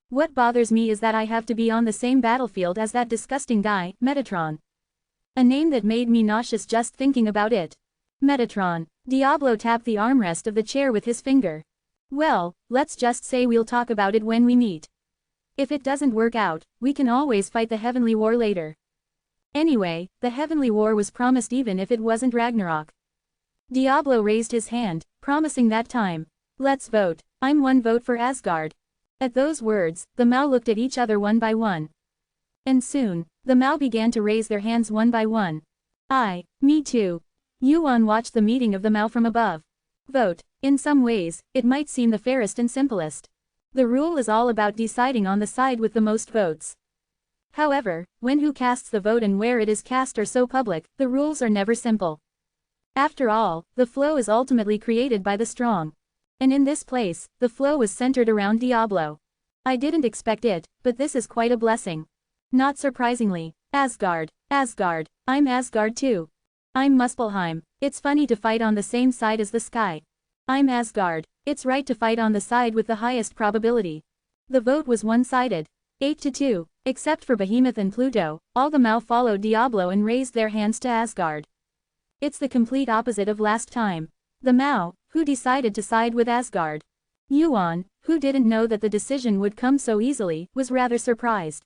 What bothers me is that I have to be on the same battlefield as that disgusting guy, Metatron. A name that made me nauseous just thinking about it. Metatron. Diablo tapped the armrest of the chair with his finger. Well, let's just say we'll talk about it when we meet. If it doesn't work out, we can always fight the Heavenly War later. Anyway, the Heavenly War was promised even if it wasn't Ragnarok. Diablo raised his hand, promising that time. Let's vote. I'm 1 vote for Asgard. At those words, the Mao looked at each other one by one. And soon, the Mao began to raise their hands one by one. Me too. Yuan watched the meeting of the Mao from above. Vote. In some ways, it might seem the fairest and simplest. The rule is all about deciding on the side with the most votes. However, when who casts the vote and where it is cast are so public, the rules are never simple. After all, the flow is ultimately created by the strong. And in this place, the flow was centered around Diablo. I didn't expect it, but this is quite a blessing. Not surprisingly. Asgard. I'm Asgard too. I'm Muspelheim. It's funny to fight on the same side as the sky. I'm Asgard. It's right to fight on the side with the highest probability. The vote was one-sided. 8-2. Except for Behemoth and Pluto, all the Mao followed Diablo and raised their hands to Asgard. It's the complete opposite of last time. The Mao, who decided to side with Asgard. Yuan, who didn't know that the decision would come so easily, was rather surprised.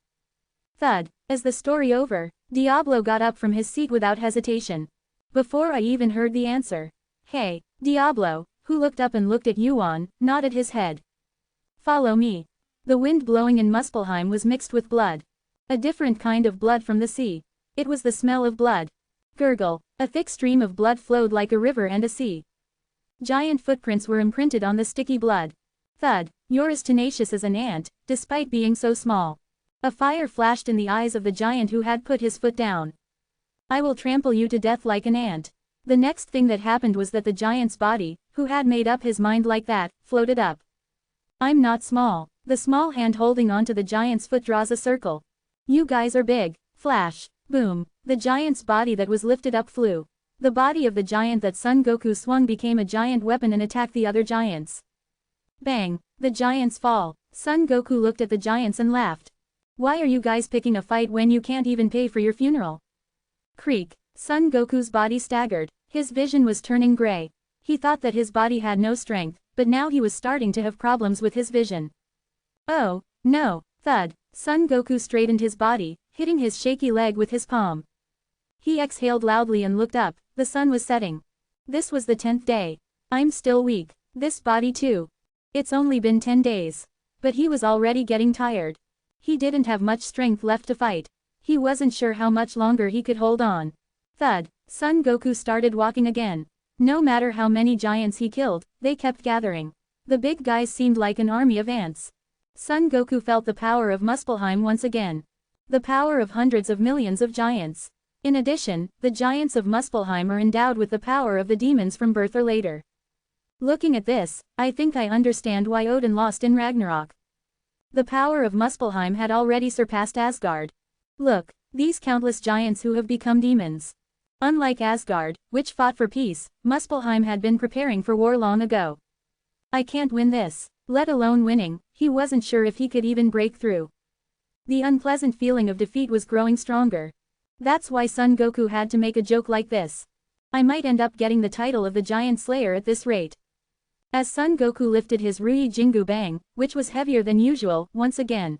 Thud. As the story over, Diablo got up from his seat without hesitation. Before I even heard the answer. Hey, Diablo, who looked up and looked at Yuan, nodded his head. Follow me. The wind blowing in Muspelheim was mixed with blood. A different kind of blood from the sea. It was the smell of blood. Gurgle. A thick stream of blood flowed like a river and a sea. Giant footprints were imprinted on the sticky blood. Thud. You're as tenacious as an ant, despite being so small. A fire flashed in the eyes of the giant who had put his foot down. I will trample you to death like an ant. The next thing that happened was that the giant's body, who had made up his mind like that, floated up. I'm not small. The small hand holding onto the giant's foot draws a circle. You guys are big. Flash. Boom. The giant's body that was lifted up flew. The body of the giant that Son Goku swung became a giant weapon and attacked the other giants. Bang. The giants fall. Son Goku looked at the giants and laughed. Why are you guys picking a fight when you can't even pay for your funeral? Creak. Son Goku's body staggered. His vision was turning gray. He thought that his body had no strength, but now he was starting to have problems with his vision. Oh, no. Thud. Son Goku straightened his body, hitting his shaky leg with his palm. He exhaled loudly and looked up. The sun was setting. This was the 10th day. I'm still weak. This body too. It's only been 10 days. But he was already getting tired. He didn't have much strength left to fight. He wasn't sure how much longer he could hold on. Thud. Son Goku started walking again. No matter how many giants he killed, they kept gathering. The big guys seemed like an army of ants. Son Goku felt the power of Muspelheim once again. The power of hundreds of millions of giants. In addition, the giants of Muspelheim are endowed with the power of the demons from birth or later. Looking at this, I think I understand why Odin lost in Ragnarok. The power of Muspelheim had already surpassed Asgard. Look, these countless giants who have become demons. Unlike Asgard, which fought for peace, Muspelheim had been preparing for war long ago. I can't win this. Let alone winning, he wasn't sure if he could even break through. The unpleasant feeling of defeat was growing stronger. That's why Son Goku had to make a joke like this. I might end up getting the title of the Giant Slayer at this rate. As Son Goku lifted his Rui Jingu Bang, which was heavier than usual, once again.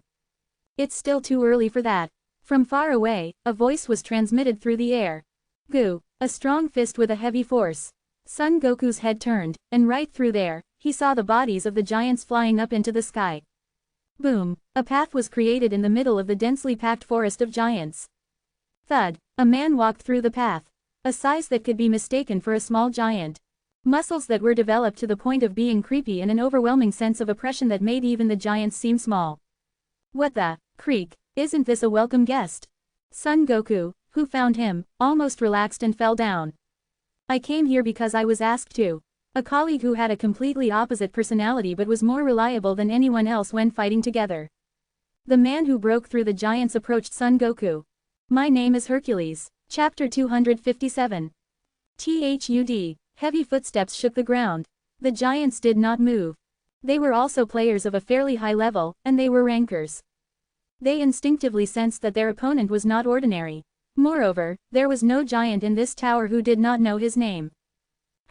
It's still too early for that. From far away, a voice was transmitted through the air. Goo, a strong fist with a heavy force. Son Goku's head turned, and right through there, he saw the bodies of the giants flying up into the sky. Boom, a path was created in the middle of the densely packed forest of giants. Thud, a man walked through the path. A size that could be mistaken for a small giant. Muscles that were developed to the point of being creepy and an overwhelming sense of oppression that made even the giants seem small. What the, creak, isn't this a welcome guest? Son Goku, who found him, almost relaxed and fell down. I came here because I was asked to. A colleague who had a completely opposite personality but was more reliable than anyone else when fighting together. The man who broke through the giants approached Son Goku. My name is Hercules. Chapter 257. THUD. Heavy footsteps shook the ground. The giants did not move. They were also players of a fairly high level, and they were rankers. They instinctively sensed that their opponent was not ordinary. Moreover, there was no giant in this tower who did not know his name.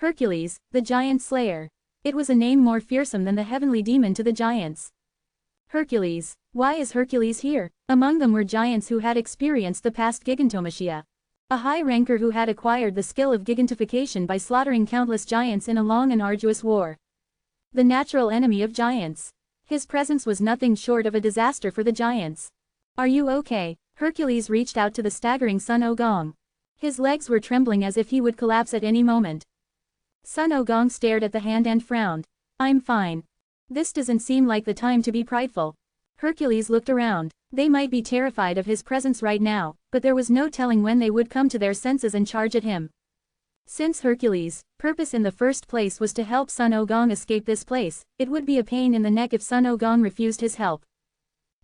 Hercules, the giant slayer. It was a name more fearsome than the heavenly demon to the giants. Hercules. Why is Hercules here? Among them were giants who had experienced the past gigantomachia. A high ranker who had acquired the skill of gigantification by slaughtering countless giants in a long and arduous war. The natural enemy of giants. His presence was nothing short of a disaster for the giants. Are you okay? Hercules reached out to the staggering Sun Ogong. His legs were trembling as if he would collapse at any moment. Sun Ogong stared at the hand and frowned. I'm fine. This doesn't seem like the time to be prideful. Hercules looked around. They might be terrified of his presence right now, but there was no telling when they would come to their senses and charge at him. Since Hercules' purpose in the first place was to help Sun Ogong escape this place, it would be a pain in the neck if Sun Ogong refused his help.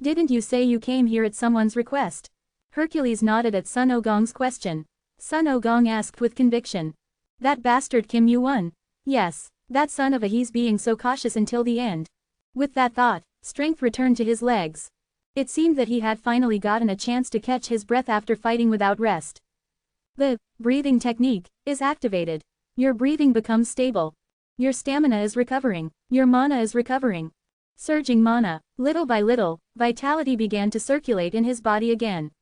Didn't you say you came here at someone's request? Hercules nodded at Sun Ogong's question. Sun Ogong asked with conviction. That bastard Kim Yu-won. Yes, that son of a he's being so cautious until the end. With that thought, strength returned to his legs. It seemed that he had finally gotten a chance to catch his breath after fighting without rest. The breathing technique is activated. Your breathing becomes stable. Your stamina is recovering. Your mana is recovering. Surging mana, little by little, vitality began to circulate in his body again.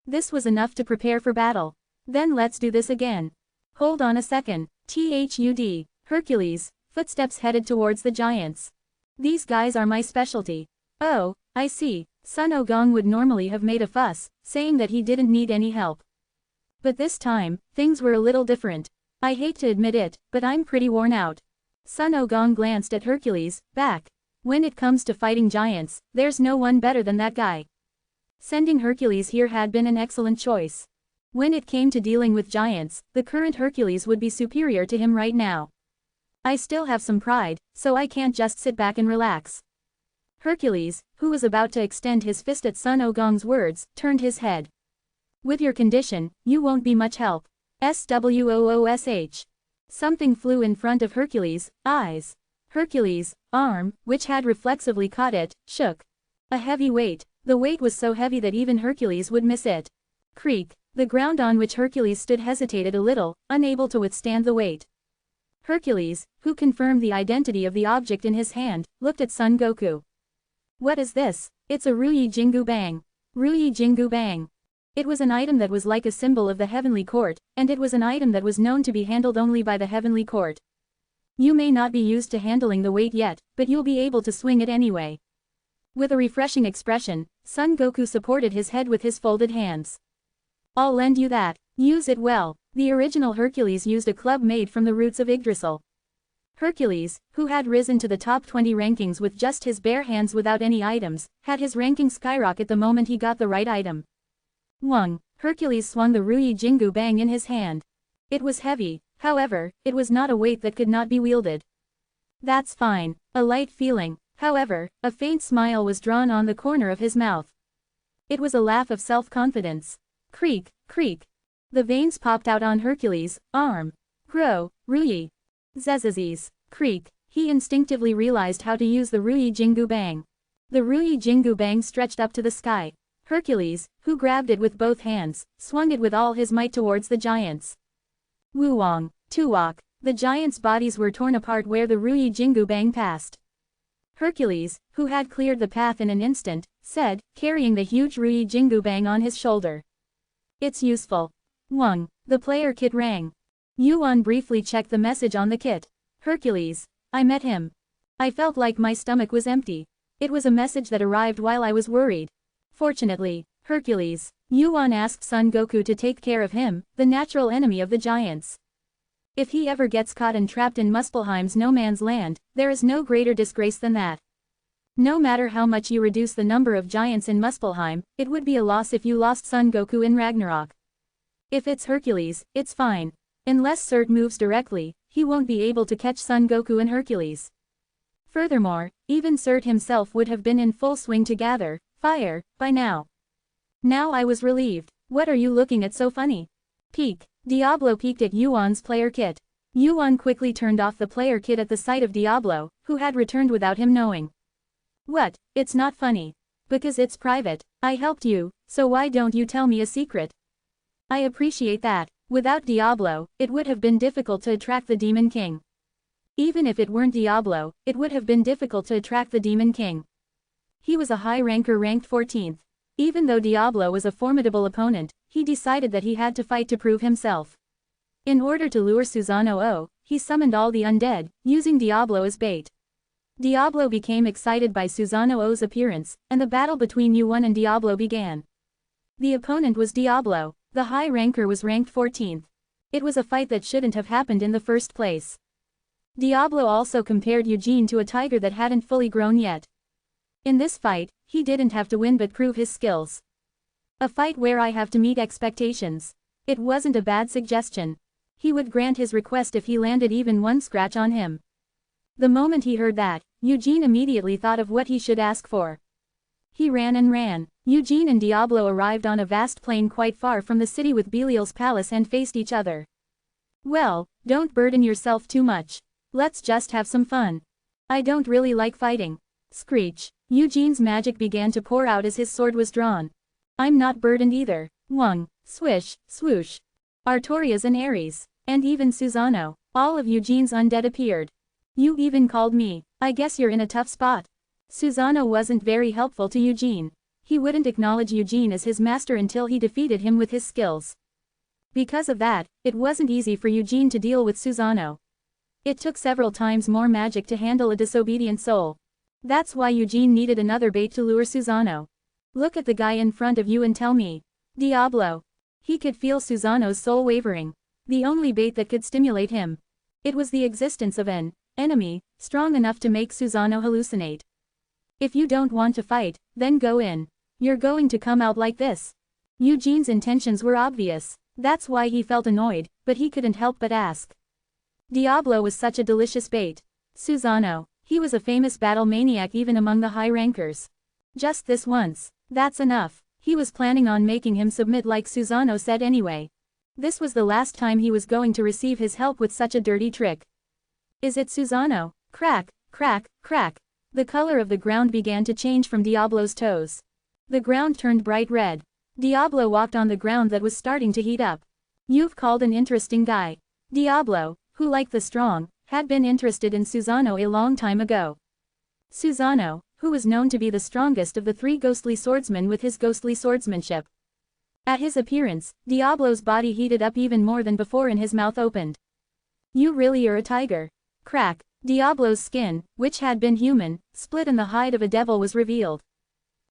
This was enough to prepare for battle. Then let's do this again. Hold on a second. THUD. Hercules. Footsteps headed towards the giants. These guys are my specialty. Oh, I see. Sun Ogong would normally have made a fuss, saying that he didn't need any help. But this time, things were a little different. I hate to admit it, but I'm pretty worn out. Sun Ogong glanced at Hercules, back. When it comes to fighting giants, there's no one better than that guy. Sending Hercules here had been an excellent choice. When it came to dealing with giants, the current Hercules would be superior to him right now. I still have some pride, so I can't just sit back and relax. Hercules, who was about to extend his fist at Sun Ogong's words, turned his head. With your condition, you won't be much help. SWOOSH. Something flew in front of Hercules' eyes. Hercules' arm, which had reflexively caught it, shook. A heavy weight. The weight was so heavy that even Hercules would miss it. Creak. The ground on which Hercules stood hesitated a little, unable to withstand the weight. Hercules, who confirmed the identity of the object in his hand, looked at Son Goku. What is this? It's a Ruyi Jingu Bang. Ruyi Jingu Bang. It was an item that was like a symbol of the heavenly court, and it was an item that was known to be handled only by the heavenly court. You may not be used to handling the weight yet, but you'll be able to swing it anyway. With a refreshing expression, Son Goku supported his head with his folded hands. I'll lend you that. Use it well. The original Hercules used a club made from the roots of Yggdrasil. Hercules, who had risen to the top 20 rankings with just his bare hands without any items, had his ranking skyrocket the moment he got the right item. Wung. Hercules swung the Ruyi Jingu Bang in his hand. It was heavy, however, it was not a weight that could not be wielded. That's fine. A light feeling, however, a faint smile was drawn on the corner of his mouth. It was a laugh of self-confidence. Creak, creak. The veins popped out on Hercules' arm. Grow, Ruyi. Zezazes. Creak. He instinctively realized how to use the Ruyi Jingu Bang. The Ruyi Jingu Bang stretched up to the sky. Hercules, who grabbed it with both hands, swung it with all his might towards the giants. Wuwang. Tuwak. The giants' bodies were torn apart where the Ruyi Jingu Bang passed. Hercules, who had cleared the path in an instant, said, carrying the huge Ruyi Jingu Bang on his shoulder. It's useful. Wung. The player kit rang. Yuan briefly checked the message on the kit. Hercules. I met him. I felt like my stomach was empty. It was a message that arrived while I was worried. Fortunately, Hercules, Yuan asked Son Goku to take care of him, the natural enemy of the giants. If he ever gets caught and trapped in Muspelheim's no man's land, there is no greater disgrace than that. No matter how much you reduce the number of giants in Muspelheim, it would be a loss if you lost Son Goku in Ragnarok. If it's Hercules, it's fine. Unless Surt moves directly, he won't be able to catch Son Goku and Hercules. Furthermore, even Surt himself would have been in full swing to gather fire by now. Now I was relieved. What are you looking at so funny? Peek. Diablo peeked at Yuan's player kit. Yuan quickly turned off the player kit at the sight of Diablo, who had returned without him knowing. What? It's not funny. Because it's private. I helped you, so why don't you tell me a secret? I appreciate that. Without Diablo, it would have been difficult to attract the Demon King. Even if it weren't Diablo, it would have been difficult to attract the Demon King. He was a high ranker ranked 14th. Even though Diablo was a formidable opponent, he decided that he had to fight to prove himself. In order to lure Susanoo, he summoned all the undead, using Diablo as bait. Diablo became excited by Susanoo's appearance, and the battle between Yuan and Diablo began. The opponent was Diablo, the high ranker was ranked 14th. It was a fight that shouldn't have happened in the first place. Diablo also compared Eugene to a tiger that hadn't fully grown yet. In this fight, he didn't have to win but prove his skills. A fight where I have to meet expectations. It wasn't a bad suggestion. He would grant his request if he landed even one scratch on him. The moment he heard that, Eugene immediately thought of what he should ask for. He ran and ran. Eugene and Diablo arrived on a vast plain quite far from the city with Belial's palace and faced each other. Well, don't burden yourself too much. Let's just have some fun. I don't really like fighting. Screech. Eugene's magic began to pour out as his sword was drawn. I'm not burdened either. Whong, swish, swoosh. Artorias and Ares, and even Susanoo, all of Eugene's undead appeared. You even called me. I guess you're in a tough spot. Susanoo wasn't very helpful to Eugene. He wouldn't acknowledge Eugene as his master until he defeated him with his skills. Because of that, it wasn't easy for Eugene to deal with Susanoo. It took several times more magic to handle a disobedient soul. That's why Eugene needed another bait to lure Susanoo. Look at the guy in front of you and tell me. Diablo. He could feel Susanoo's soul wavering. The only bait that could stimulate him. It was the existence of an enemy, strong enough to make Susanoo hallucinate. If you don't want to fight, then go in. You're going to come out like this. Eugene's intentions were obvious. That's why he felt annoyed, but he couldn't help but ask. Diablo was such a delicious bait. Susanoo. He was a famous battle maniac even among the high rankers. Just this once. That's enough. He was planning on making him submit like Susanoo said anyway. This was the last time he was going to receive his help with such a dirty trick. Is it Susanoo? Crack, crack, crack. The color of the ground began to change from Diablo's toes. The ground turned bright red. Diablo walked on the ground that was starting to heat up. You've called an interesting guy. Diablo, who like the strong, had been interested in Susanoo a long time ago. Susanoo, who was known to be the strongest of the three ghostly swordsmen with his ghostly swordsmanship. At his appearance, Diablo's body heated up even more than before and his mouth opened. You really are a tiger. Crack. Diablo's skin, which had been human, split and the hide of a devil was revealed.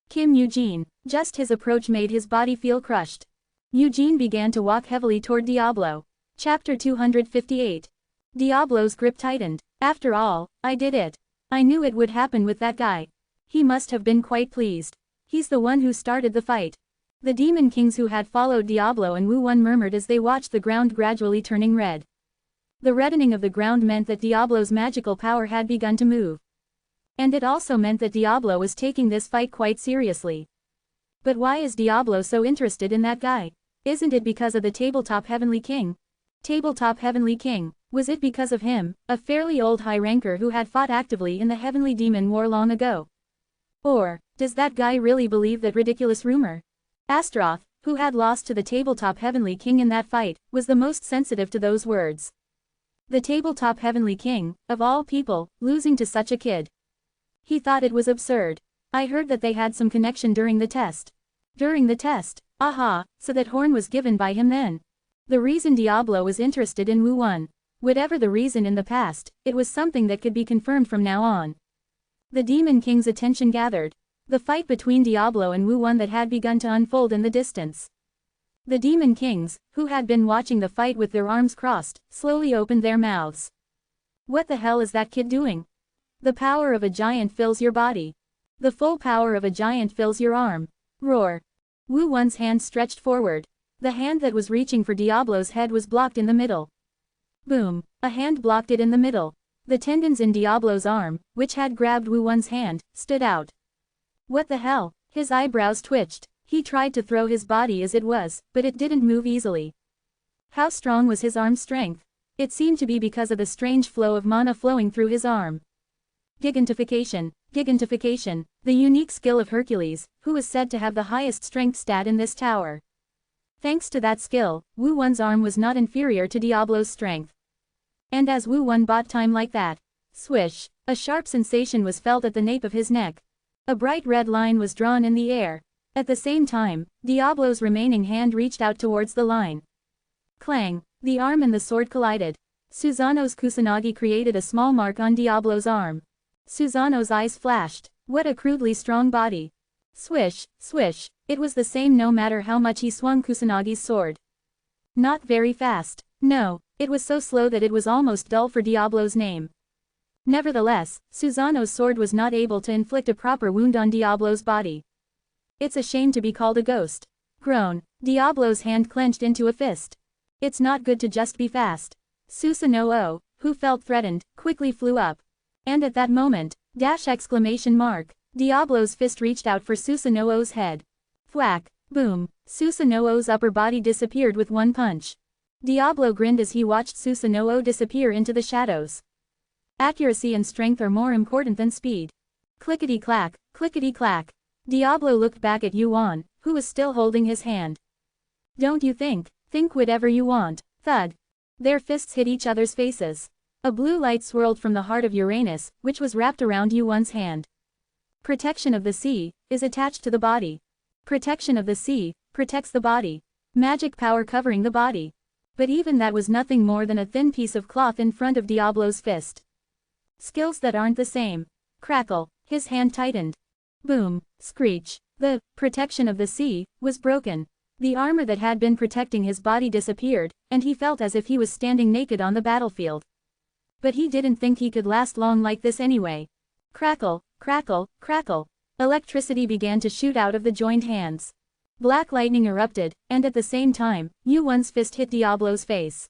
Kim Eugene. Just his approach made his body feel crushed. Eugene began to walk heavily toward Diablo. Chapter 258. Diablo's grip tightened. After all, I did it. I knew it would happen with that guy. He must have been quite pleased. He's the one who started the fight. The demon kings who had followed Diablo and Wu Won murmured as they watched the ground gradually turning red. The reddening of the ground meant that Diablo's magical power had begun to move. And it also meant that Diablo was taking this fight quite seriously. But why is Diablo so interested in that guy? Isn't it because of the Tabletop Heavenly King? Tabletop Heavenly King. Was it because of him, a fairly old high ranker who had fought actively in the Heavenly Demon War long ago? Or, does that guy really believe that ridiculous rumor? Astaroth, who had lost to the Tabletop Heavenly King in that fight, was the most sensitive to those words. The Tabletop Heavenly King, of all people, losing to such a kid. He thought it was absurd. I heard that they had some connection during the test. During the test? Aha, so that horn was given by him then. The reason Diablo was interested in Wu Won. Whatever the reason in the past, it was something that could be confirmed from now on. The Demon King's attention gathered. The fight between Diablo and Wu Wan that had begun to unfold in the distance. The Demon Kings, who had been watching the fight with their arms crossed, slowly opened their mouths. What the hell is that kid doing? The power of a giant fills your body. The full power of a giant fills your arm. Roar. Wu Wan's hand stretched forward. The hand that was reaching for Diablo's head was blocked in the middle. Boom. A hand blocked it in the middle. The tendons in Diablo's arm, which had grabbed Wu Wan's hand, stood out. What the hell? His eyebrows twitched. He tried to throw his body as it was, but it didn't move easily. How strong was his arm strength? It seemed to be because of the strange flow of mana flowing through his arm. Gigantification. Gigantification, the unique skill of Hercules, who is said to have the highest strength stat in this tower. Thanks to that skill, Wu Wan's arm was not inferior to Diablo's strength. And as Wu Wan bought time like that, swish, a sharp sensation was felt at the nape of his neck. A bright red line was drawn in the air. At the same time, Diablo's remaining hand reached out towards the line. Clang, the arm and the sword collided. Susanoo's kusanagi created a small mark on Diablo's arm. Susanoo's eyes flashed. What a crudely strong body. Swish, swish, it was the same no matter how much he swung Kusanagi's sword. Not very fast. No, it was so slow that it was almost dull for Diablo's name. Nevertheless, Susanoo's sword was not able to inflict a proper wound on Diablo's body. It's a shame to be called a ghost. Groan. Diablo's hand clenched into a fist. It's not good to just be fast. Susanoo, who felt threatened, quickly flew up. And at that moment, exclamation mark, Diablo's fist reached out for Susanoo's head. Thwack, boom, Susanoo's upper body disappeared with one punch. Diablo grinned as he watched Susanoo disappear into the shadows. Accuracy and strength are more important than speed. Clickety-clack, clickety-clack. Diablo looked back at Wu Wan, who was still holding his hand. Don't you think whatever you want, thud. Their fists hit each other's faces. A blue light swirled from the heart of Uranus, which was wrapped around Wu Wan's hand. Protection of the sea is attached to the body. Protection of the sea protects the body. Magic power covering the body. But even that was nothing more than a thin piece of cloth in front of Diablo's fist. Skills that aren't the same. Crackle, his hand tightened. Boom, screech, the protection of the sea was broken. The armor that had been protecting his body disappeared, and he felt as if he was standing naked on the battlefield. But he didn't think he could last long like this anyway. Crackle, crackle, crackle. Electricity began to shoot out of the joined hands. Black lightning erupted, and at the same time, Wu Wan's fist hit Diablo's face.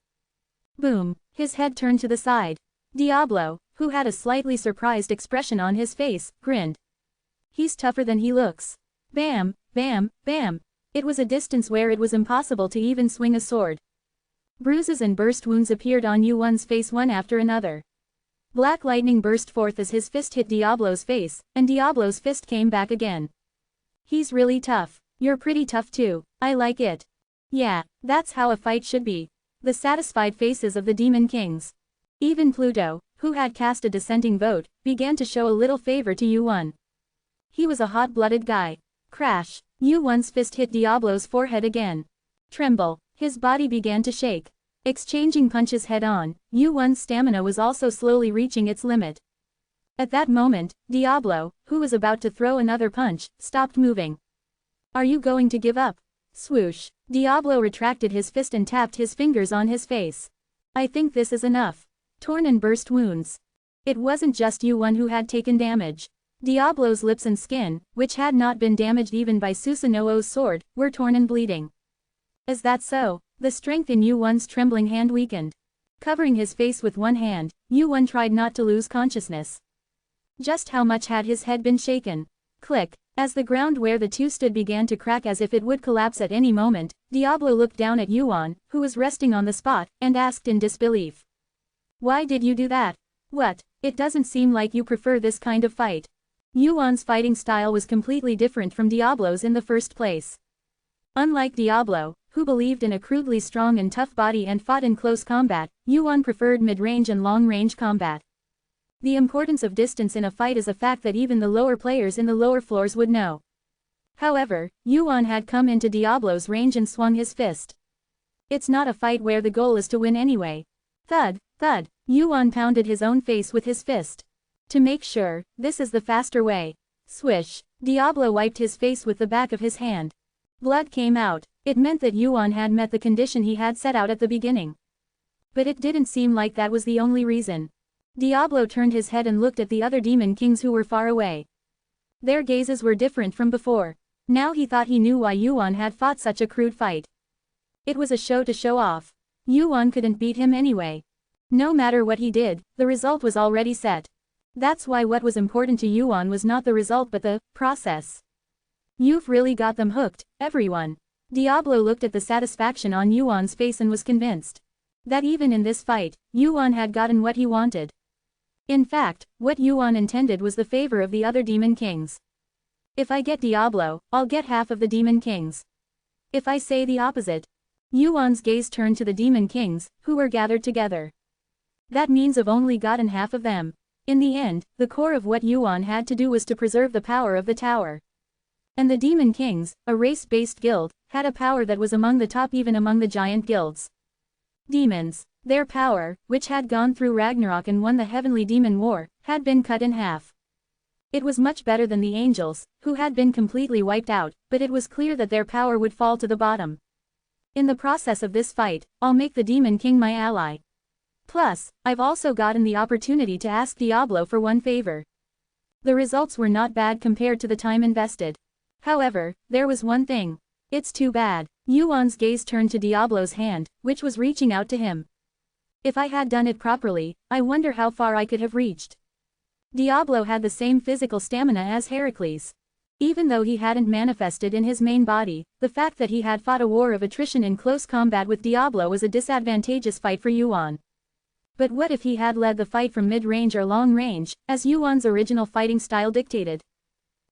Boom, his head turned to the side. Diablo, who had a slightly surprised expression on his face, grinned. He's tougher than he looks. Bam, bam, bam. It was a distance where it was impossible to even swing a sword. Bruises and burst wounds appeared on Wu Wan's face one after another. Black lightning burst forth as his fist hit Diablo's face, and Diablo's fist came back again. He's really tough. You're pretty tough too. I like it. Yeah, that's how a fight should be. The satisfied faces of the Demon Kings. Even Pluto, who had cast a dissenting vote, began to show a little favor to Wu Wan. He was a hot-blooded guy. Crash. Wu Wan's fist hit Diablo's forehead again. Tremble. His body began to shake. Exchanging punches head-on, Wu Wan's stamina was also slowly reaching its limit. At that moment, Diablo, who was about to throw another punch, stopped moving. Are you going to give up? Swoosh. Diablo retracted his fist and tapped his fingers on his face. I think this is enough. Torn and burst wounds. It wasn't just Wu Wan who had taken damage. Diablo's lips and skin, which had not been damaged even by Susanoo's sword, were torn and bleeding. Is that so? The strength in Wu Wan's trembling hand weakened. Covering his face with one hand, Wu Wan tried not to lose consciousness. Just how much had his head been shaken? Click. As the ground where the two stood began to crack as if it would collapse at any moment, Diablo looked down at Wu Wan, who was resting on the spot, and asked in disbelief. Why did you do that? What? It doesn't seem like you prefer this kind of fight. Wu Wan's fighting style was completely different from Diablo's in the first place. Unlike Diablo, who believed in a crudely strong and tough body and fought in close combat, Wu Wan preferred mid-range and long-range combat. The importance of distance in a fight is a fact that even the lower players in the lower floors would know. However, Wu Wan had come into Diablo's range and swung his fist. It's not a fight where the goal is to win anyway. Thud, thud, Wu Wan pounded his own face with his fist. To make sure, this is the faster way. Swish. Diablo wiped his face with the back of his hand. Blood came out. It meant that Yuan had met the condition he had set out at the beginning. But it didn't seem like that was the only reason. Diablo turned his head and looked at the other demon kings who were far away. Their gazes were different from before. Now he thought he knew why Yuan had fought such a crude fight. It was a show to show off. Yuan couldn't beat him anyway. No matter what he did, the result was already set. That's why what was important to Yuan was not the result but the process. You've really got them hooked, everyone. Diablo looked at the satisfaction on Yuan's face and was convinced that even in this fight, Yuan had gotten what he wanted. In fact, what Yuan intended was the favor of the other demon kings. If I get Diablo, I'll get half of the demon kings. If I say the opposite. Yuan's gaze turned to the demon kings, who were gathered together. That means I've only gotten half of them. In the end, the core of what Yuan had to do was to preserve the power of the tower. And the demon kings, a race-based guild, had a power that was among the top even among the giant guilds. Demons. Their power, which had gone through Ragnarok and won the heavenly demon war, had been cut in half. It was much better than the angels, who had been completely wiped out, but it was clear that their power would fall to the bottom. In the process of this fight, I'll make the demon king my ally. Plus, I've also gotten the opportunity to ask Diablo for one favor. The results were not bad compared to the time invested. However, there was one thing. It's too bad. Yuan's gaze turned to Diablo's hand, which was reaching out to him. If I had done it properly, I wonder how far I could have reached. Diablo had the same physical stamina as Heracles. Even though he hadn't manifested in his main body, the fact that he had fought a war of attrition in close combat with Diablo was a disadvantageous fight for Yuan. But what if he had led the fight from mid-range or long-range, as Yuan's original fighting style dictated?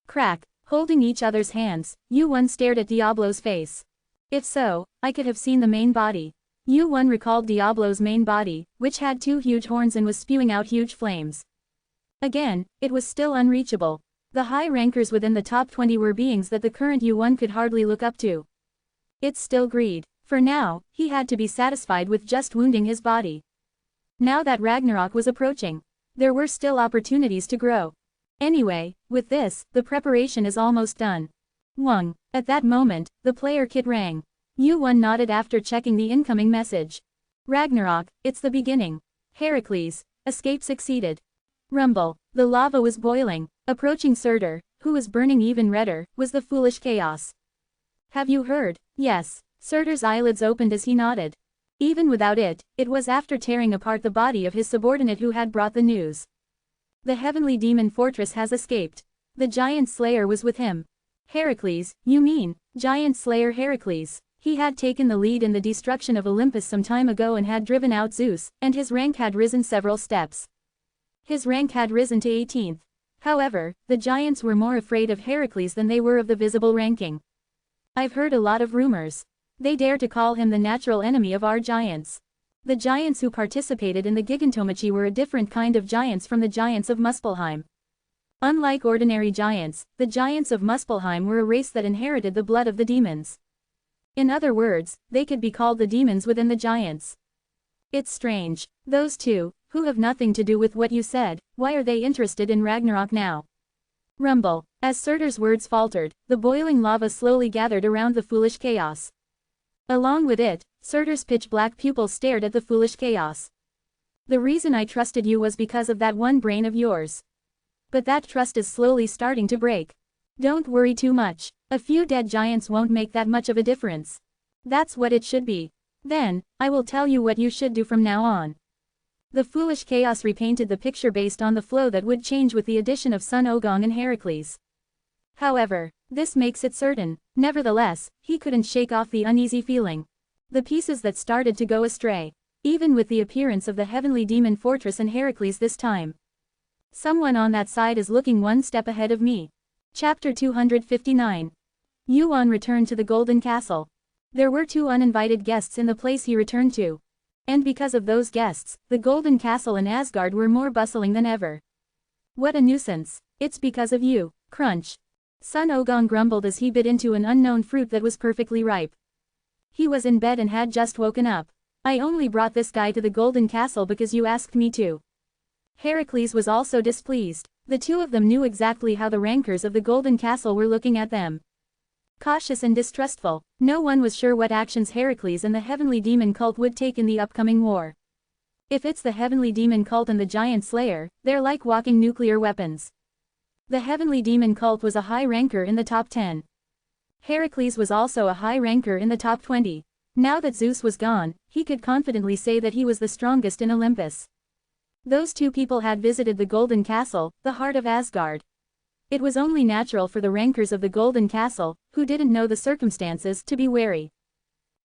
Crack. Holding each other's hands, Yuan stared at Diablo's face. If so, I could have seen the main body. Yuan recalled Diablo's main body, which had two huge horns and was spewing out huge flames. Again, it was still unreachable. The high rankers within the top 20 were beings that the current Yuan could hardly look up to. It's still greed. For now, he had to be satisfied with just wounding his body. Now that Ragnarok was approaching, there were still opportunities to grow. Anyway, with this, the preparation is almost done. Wang. At that moment, the player kit rang. Yuan nodded after checking the incoming message. Ragnarok, it's the beginning. Heracles, escape succeeded. Rumble. The lava was boiling. Approaching Surtur, who was burning even redder, was the foolish chaos. Have you heard? Yes. Surtur's eyelids opened as he nodded. Even without it, it was after tearing apart the body of his subordinate who had brought the news. The heavenly demon fortress has escaped. The giant slayer was with him. Heracles, you mean, giant slayer Heracles. He had taken the lead in the destruction of Olympus some time ago and had driven out Zeus, and his rank had risen several steps. His rank had risen to 18th. However, the giants were more afraid of Heracles than they were of the visible ranking. I've heard a lot of rumors. They dare to call him the natural enemy of our giants. The giants who participated in the Gigantomachy were a different kind of giants from the giants of Muspelheim. Unlike ordinary giants, the giants of Muspelheim were a race that inherited the blood of the demons. In other words, they could be called the demons within the giants. It's strange. Those two, who have nothing to do with what you said, why are they interested in Ragnarok now? Rumble. As Surtur's words faltered, the boiling lava slowly gathered around the foolish chaos. Along with it, Surtur's pitch-black pupils stared at the foolish chaos. The reason I trusted you was because of that one brain of yours. But that trust is slowly starting to break. Don't worry too much. A few dead giants won't make that much of a difference. That's what it should be. Then, I will tell you what you should do from now on. The foolish chaos repainted the picture based on the flow that would change with the addition of Sun Ogong and Heracles. However, this makes it certain. Nevertheless, he couldn't shake off the uneasy feeling. The pieces that started to go astray. Even with the appearance of the heavenly demon fortress and Heracles this time. Someone on that side is looking one step ahead of me. Chapter 259. Yuan returned to the Golden Castle. There were two uninvited guests in the place he returned to. And because of those guests, the Golden Castle and Asgard were more bustling than ever. What a nuisance. It's because of you. Crunch. Sun Ogong grumbled as he bit into an unknown fruit that was perfectly ripe. He was in bed and had just woken up. I only brought this guy to the Golden Castle because you asked me to. Heracles was also displeased. The two of them knew exactly how the rankers of the Golden Castle were looking at them. Cautious and distrustful, no one was sure what actions Heracles and the Heavenly Demon Cult would take in the upcoming war. If it's the Heavenly Demon Cult and the Giant Slayer, they're like walking nuclear weapons. The Heavenly Demon Cult was a high ranker in the top 10. Heracles was also a high ranker in the top 20. Now that Zeus was gone, he could confidently say that he was the strongest in Olympus. Those two people had visited the Golden Castle, the heart of Asgard. It was only natural for the rankers of the Golden Castle, who didn't know the circumstances, to be wary.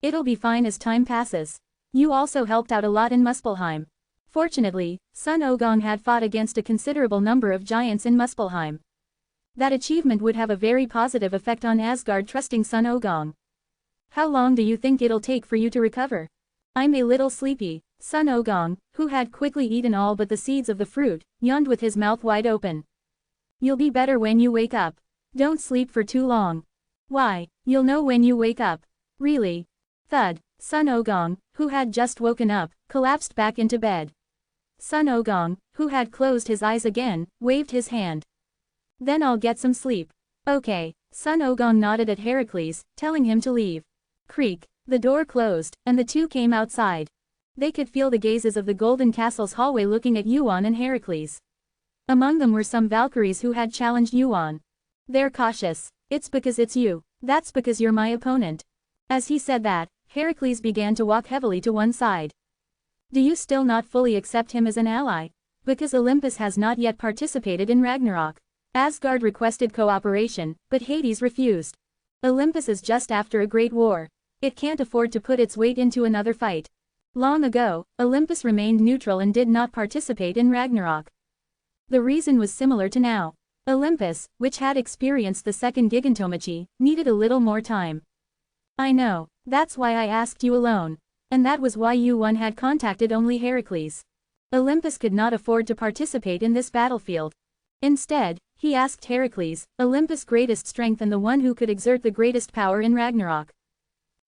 It'll be fine as time passes. You also helped out a lot in Muspelheim. Fortunately, Sun Ogong had fought against a considerable number of giants in Muspelheim. That achievement would have a very positive effect on Asgard trusting Sun Ogong. How long do you think it'll take for you to recover? I'm a little sleepy. Sun Ogong, who had quickly eaten all but the seeds of the fruit, yawned with his mouth wide open. You'll be better when you wake up. Don't sleep for too long. Why, you'll know when you wake up. Really? Thud. Sun Ogong, who had just woken up, collapsed back into bed. Sun Ogong, who had closed his eyes again, waved his hand. Then I'll get some sleep. Okay. Sun Ogong nodded at Heracles, telling him to leave. Creak. The door closed, and the two came outside. They could feel the gazes of the Golden Castle's hallway looking at Yuan and Heracles. Among them were some Valkyries who had challenged Yuan. They're cautious. It's because it's you. That's because you're my opponent. As he said that, Heracles began to walk heavily to one side. Do you still not fully accept him as an ally? Because Olympus has not yet participated in Ragnarok. Asgard requested cooperation, but Hades refused. Olympus is just after a great war. It can't afford to put its weight into another fight. Long ago, Olympus remained neutral and did not participate in Ragnarok. The reason was similar to now. Olympus, which had experienced the second gigantomachy, needed a little more time. I know, that's why I asked you alone. And that was why Yuan had contacted only Heracles. Olympus could not afford to participate in this battlefield. Instead, he asked Heracles, Olympus' greatest strength and the one who could exert the greatest power in Ragnarok.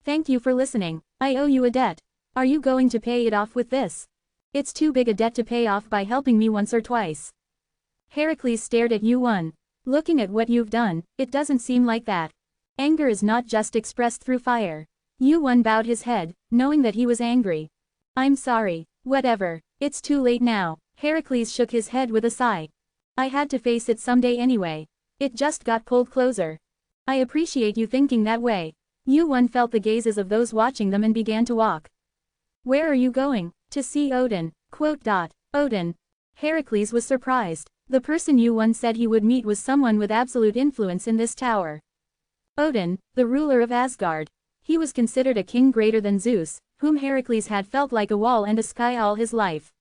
Thank you for listening. I owe you a debt. Are you going to pay it off with this? It's too big a debt to pay off by helping me once or twice. Heracles stared at Yuan. Looking at what you've done, it doesn't seem like that. Anger is not just expressed through fire. Yuan bowed his head, knowing that he was angry. I'm sorry. Whatever. It's too late now. Heracles shook his head with a sigh. I had to face it someday anyway. It just got pulled closer. I appreciate you thinking that way. Yuan felt the gazes of those watching them and began to walk. Where are you going? To see Odin. Odin. Heracles was surprised. The person Yuan said he would meet was someone with absolute influence in this tower. Odin, the ruler of Asgard. He was considered a king greater than Zeus, whom Heracles had felt like a wall and a sky all his life.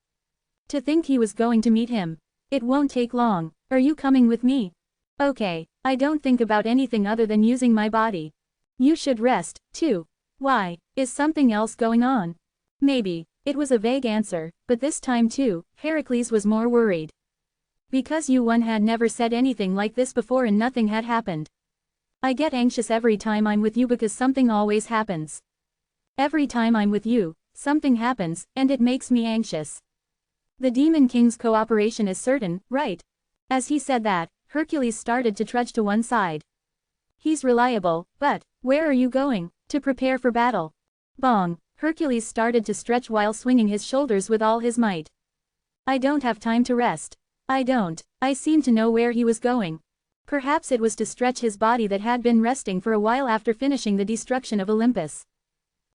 To think he was going to meet him. It won't take long. Are you coming with me? Okay, I don't think about anything other than using my body. You should rest, too. Why, is something else going on? Maybe. It was a vague answer, but this time too, Heracles was more worried. Because Yuan had never said anything like this before and nothing had happened. I get anxious every time I'm with you because something always happens. Every time I'm with you, something happens, and it makes me anxious. The Demon King's cooperation is certain, right? As he said that, Hercules started to trudge to one side. He's reliable, but, where are you going? To prepare for battle. Bong. Hercules started to stretch while swinging his shoulders with all his might. I don't have time to rest. I seem to know where he was going. Perhaps it was to stretch his body that had been resting for a while after finishing the destruction of Olympus.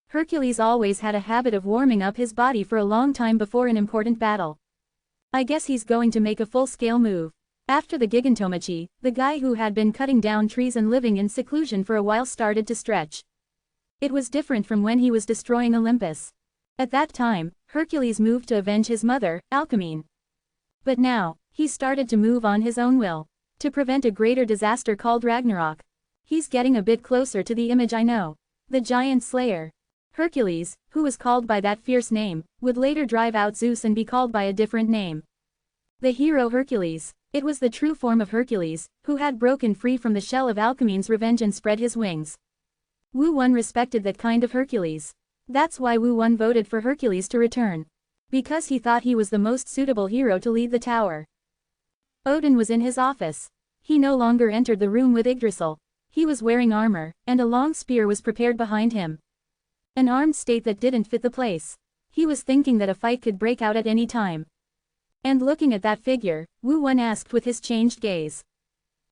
Hercules always had a habit of warming up his body for a long time before an important battle. I guess he's going to make a full-scale move. After the gigantomachy, the guy who had been cutting down trees and living in seclusion for a while started to stretch. It was different from when he was destroying Olympus. At that time, Hercules moved to avenge his mother, Alcmene. But now, he started to move on his own will. To prevent a greater disaster called Ragnarok. He's getting a bit closer to the image I know. The Giant Slayer. Hercules, who was called by that fierce name, would later drive out Zeus and be called by a different name. The hero Hercules. It was the true form of Hercules, who had broken free from the shell of Alcmene's revenge and spread his wings. Wu Won respected that kind of Hercules. That's why Wu Won voted for Hercules to return. because he thought he was the most suitable hero to lead the tower. Odin was in his office. He no longer entered the room with Yggdrasil. He was wearing armor, and a long spear was prepared behind him. An armed state that didn't fit the place. He was thinking that a fight could break out at any time. And looking at that figure, Wu Won asked with his changed gaze.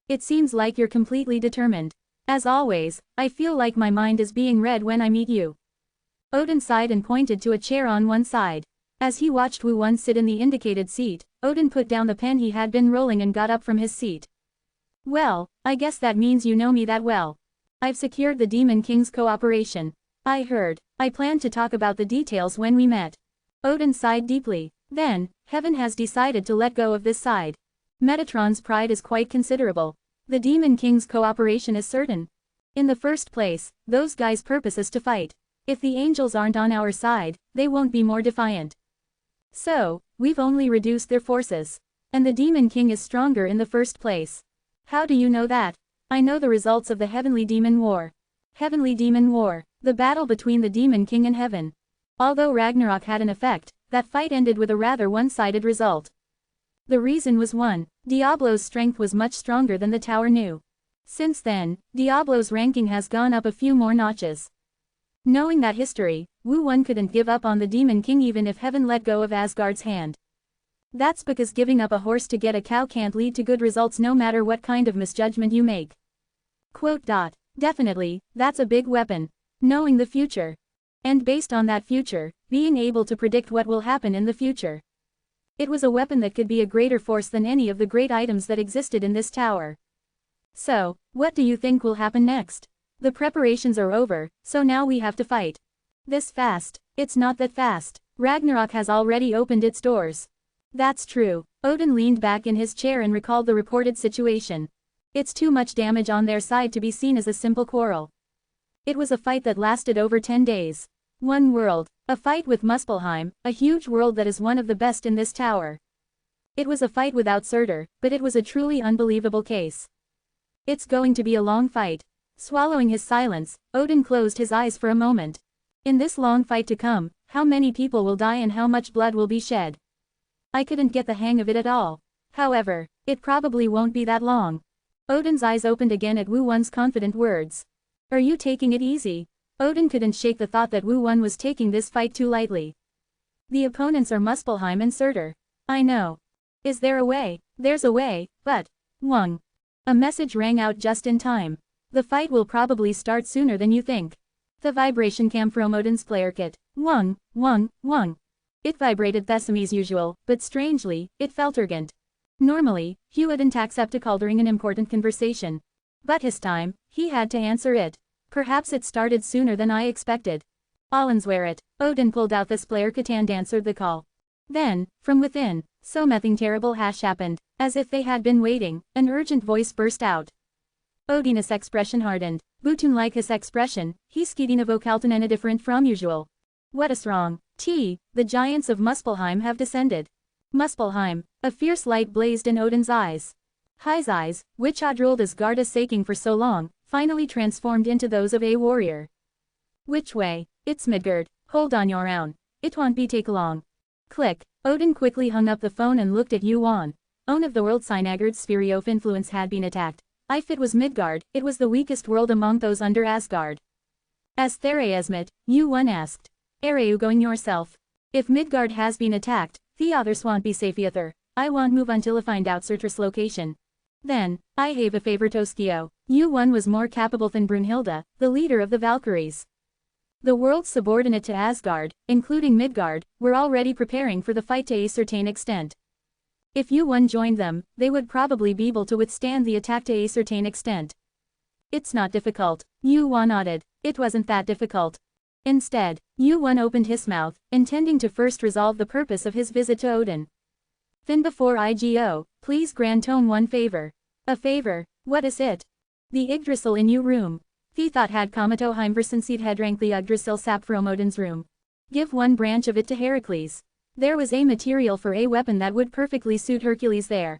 It seems like you're completely determined. As always, I feel like my mind is being read when I meet you. Odin sighed and pointed to a chair on one side. As he watched Wu Won sit in the indicated seat, Odin put down the pen he had been rolling and got up from his seat. Well, I guess that means you know me that well. I've secured the Demon King's cooperation. I heard. I planned to talk about the details when we met. Odin sighed deeply. Then, heaven has decided to let go of this side. Metatron's pride is quite considerable. The Demon King's cooperation is certain. In the first place, those guys' purpose is to fight. If the angels aren't on our side, they won't be more defiant. So, we've only reduced their forces. And the Demon King is stronger in the first place. How do you know that? I know the results of the Heavenly Demon War. Heavenly Demon War, the battle between the Demon King and Heaven. Although Ragnarok had an effect, that fight ended with a rather one-sided result. The reason was one, Diablo's strength was much stronger than the tower knew. Since then, Diablo's ranking has gone up a few more notches. Knowing that history, Wu Won couldn't give up on the Demon King even if Heaven let go of Asgard's hand. That's because giving up a horse to get a cow can't lead to good results no matter what kind of misjudgment you make. Quote. Definitely, that's a big weapon. Knowing the future. And based on that future, being able to predict what will happen in the future. It was a weapon that could be a greater force than any of the great items that existed in this tower. So, what do you think will happen next? The preparations are over, so now we have to fight. This fast? It's not that fast. Ragnarok has already opened its doors. That's true. Odin leaned back in his chair and recalled the reported situation. It's too much damage on their side to be seen as a simple quarrel. It was a fight that lasted over 10 days. One world. A fight with Muspelheim, a huge world that is one of the best in this tower. It was a fight without Surtur, but it was a truly unbelievable case. It's going to be a long fight. Swallowing his silence, Odin closed his eyes for a moment. In this long fight to come, how many people will die and how much blood will be shed? I couldn't get the hang of it at all. However, it probably won't be that long. Odin's eyes opened again at Wu Won's confident words. Are you taking it easy? Odin couldn't shake the thought that Wu Won was taking this fight too lightly. The opponents are Muspelheim and Surtur. I know. Is there a way? There's a way, but... Wong. A message rang out just in time. The fight will probably start sooner than you think. The vibration cam from Odin's player kit. Wong, Wong, Wong. It vibrated Theseme's usual, but strangely, it felt urgent. Normally, he wouldn't accept a call during an important conversation. But this time, he had to answer it. Perhaps it started sooner than I expected. Allenswear it. Odin pulled out this player kit and answered the call. Then, from within, so nothing terrible has happened. As if they had been waiting, an urgent voice burst out. Odin's expression hardened. Butun like his expression, he's skidina vokalten different from usual. What is wrong? The giants of Muspelheim have descended. Muspelheim. A fierce light blazed in Odin's eyes. His eyes, which had ruled Asgard aching for so long, finally transformed into those of a warrior. Which way? It's Midgard. Hold on your own. It won't be take long. Click. Odin quickly hung up the phone and looked at Yu Won. Own of the world Sinagard's sphere of influence had been attacked. If it was Midgard, it was the weakest world among those under Asgard. As Thereesmit, Yu Won asked. Are you going yourself? If Midgard has been attacked, the others won't be safe either. I won't move until I find out Surtur's location. Then, I have a favor to Skio. Yu Won was more capable than Brunhilde, the leader of the Valkyries. The worlds subordinate to Asgard, including Midgard, were already preparing for the fight to a certain extent. If Yu Won joined them, they would probably be able to withstand the attack to a certain extent. It's not difficult. Yu Won nodded. It wasn't that difficult. Instead, Yu Won opened his mouth, intending to first resolve the purpose of his visit to Odin. Then before IGO, please grant Tone one favor. A favor? What is it? The Yggdrasil in your room. The thought had Komato Heimversenseed had drank the Yggdrasil sap from Odin's room. Give one branch of it to Heracles. There was a material for a weapon that would perfectly suit Hercules there.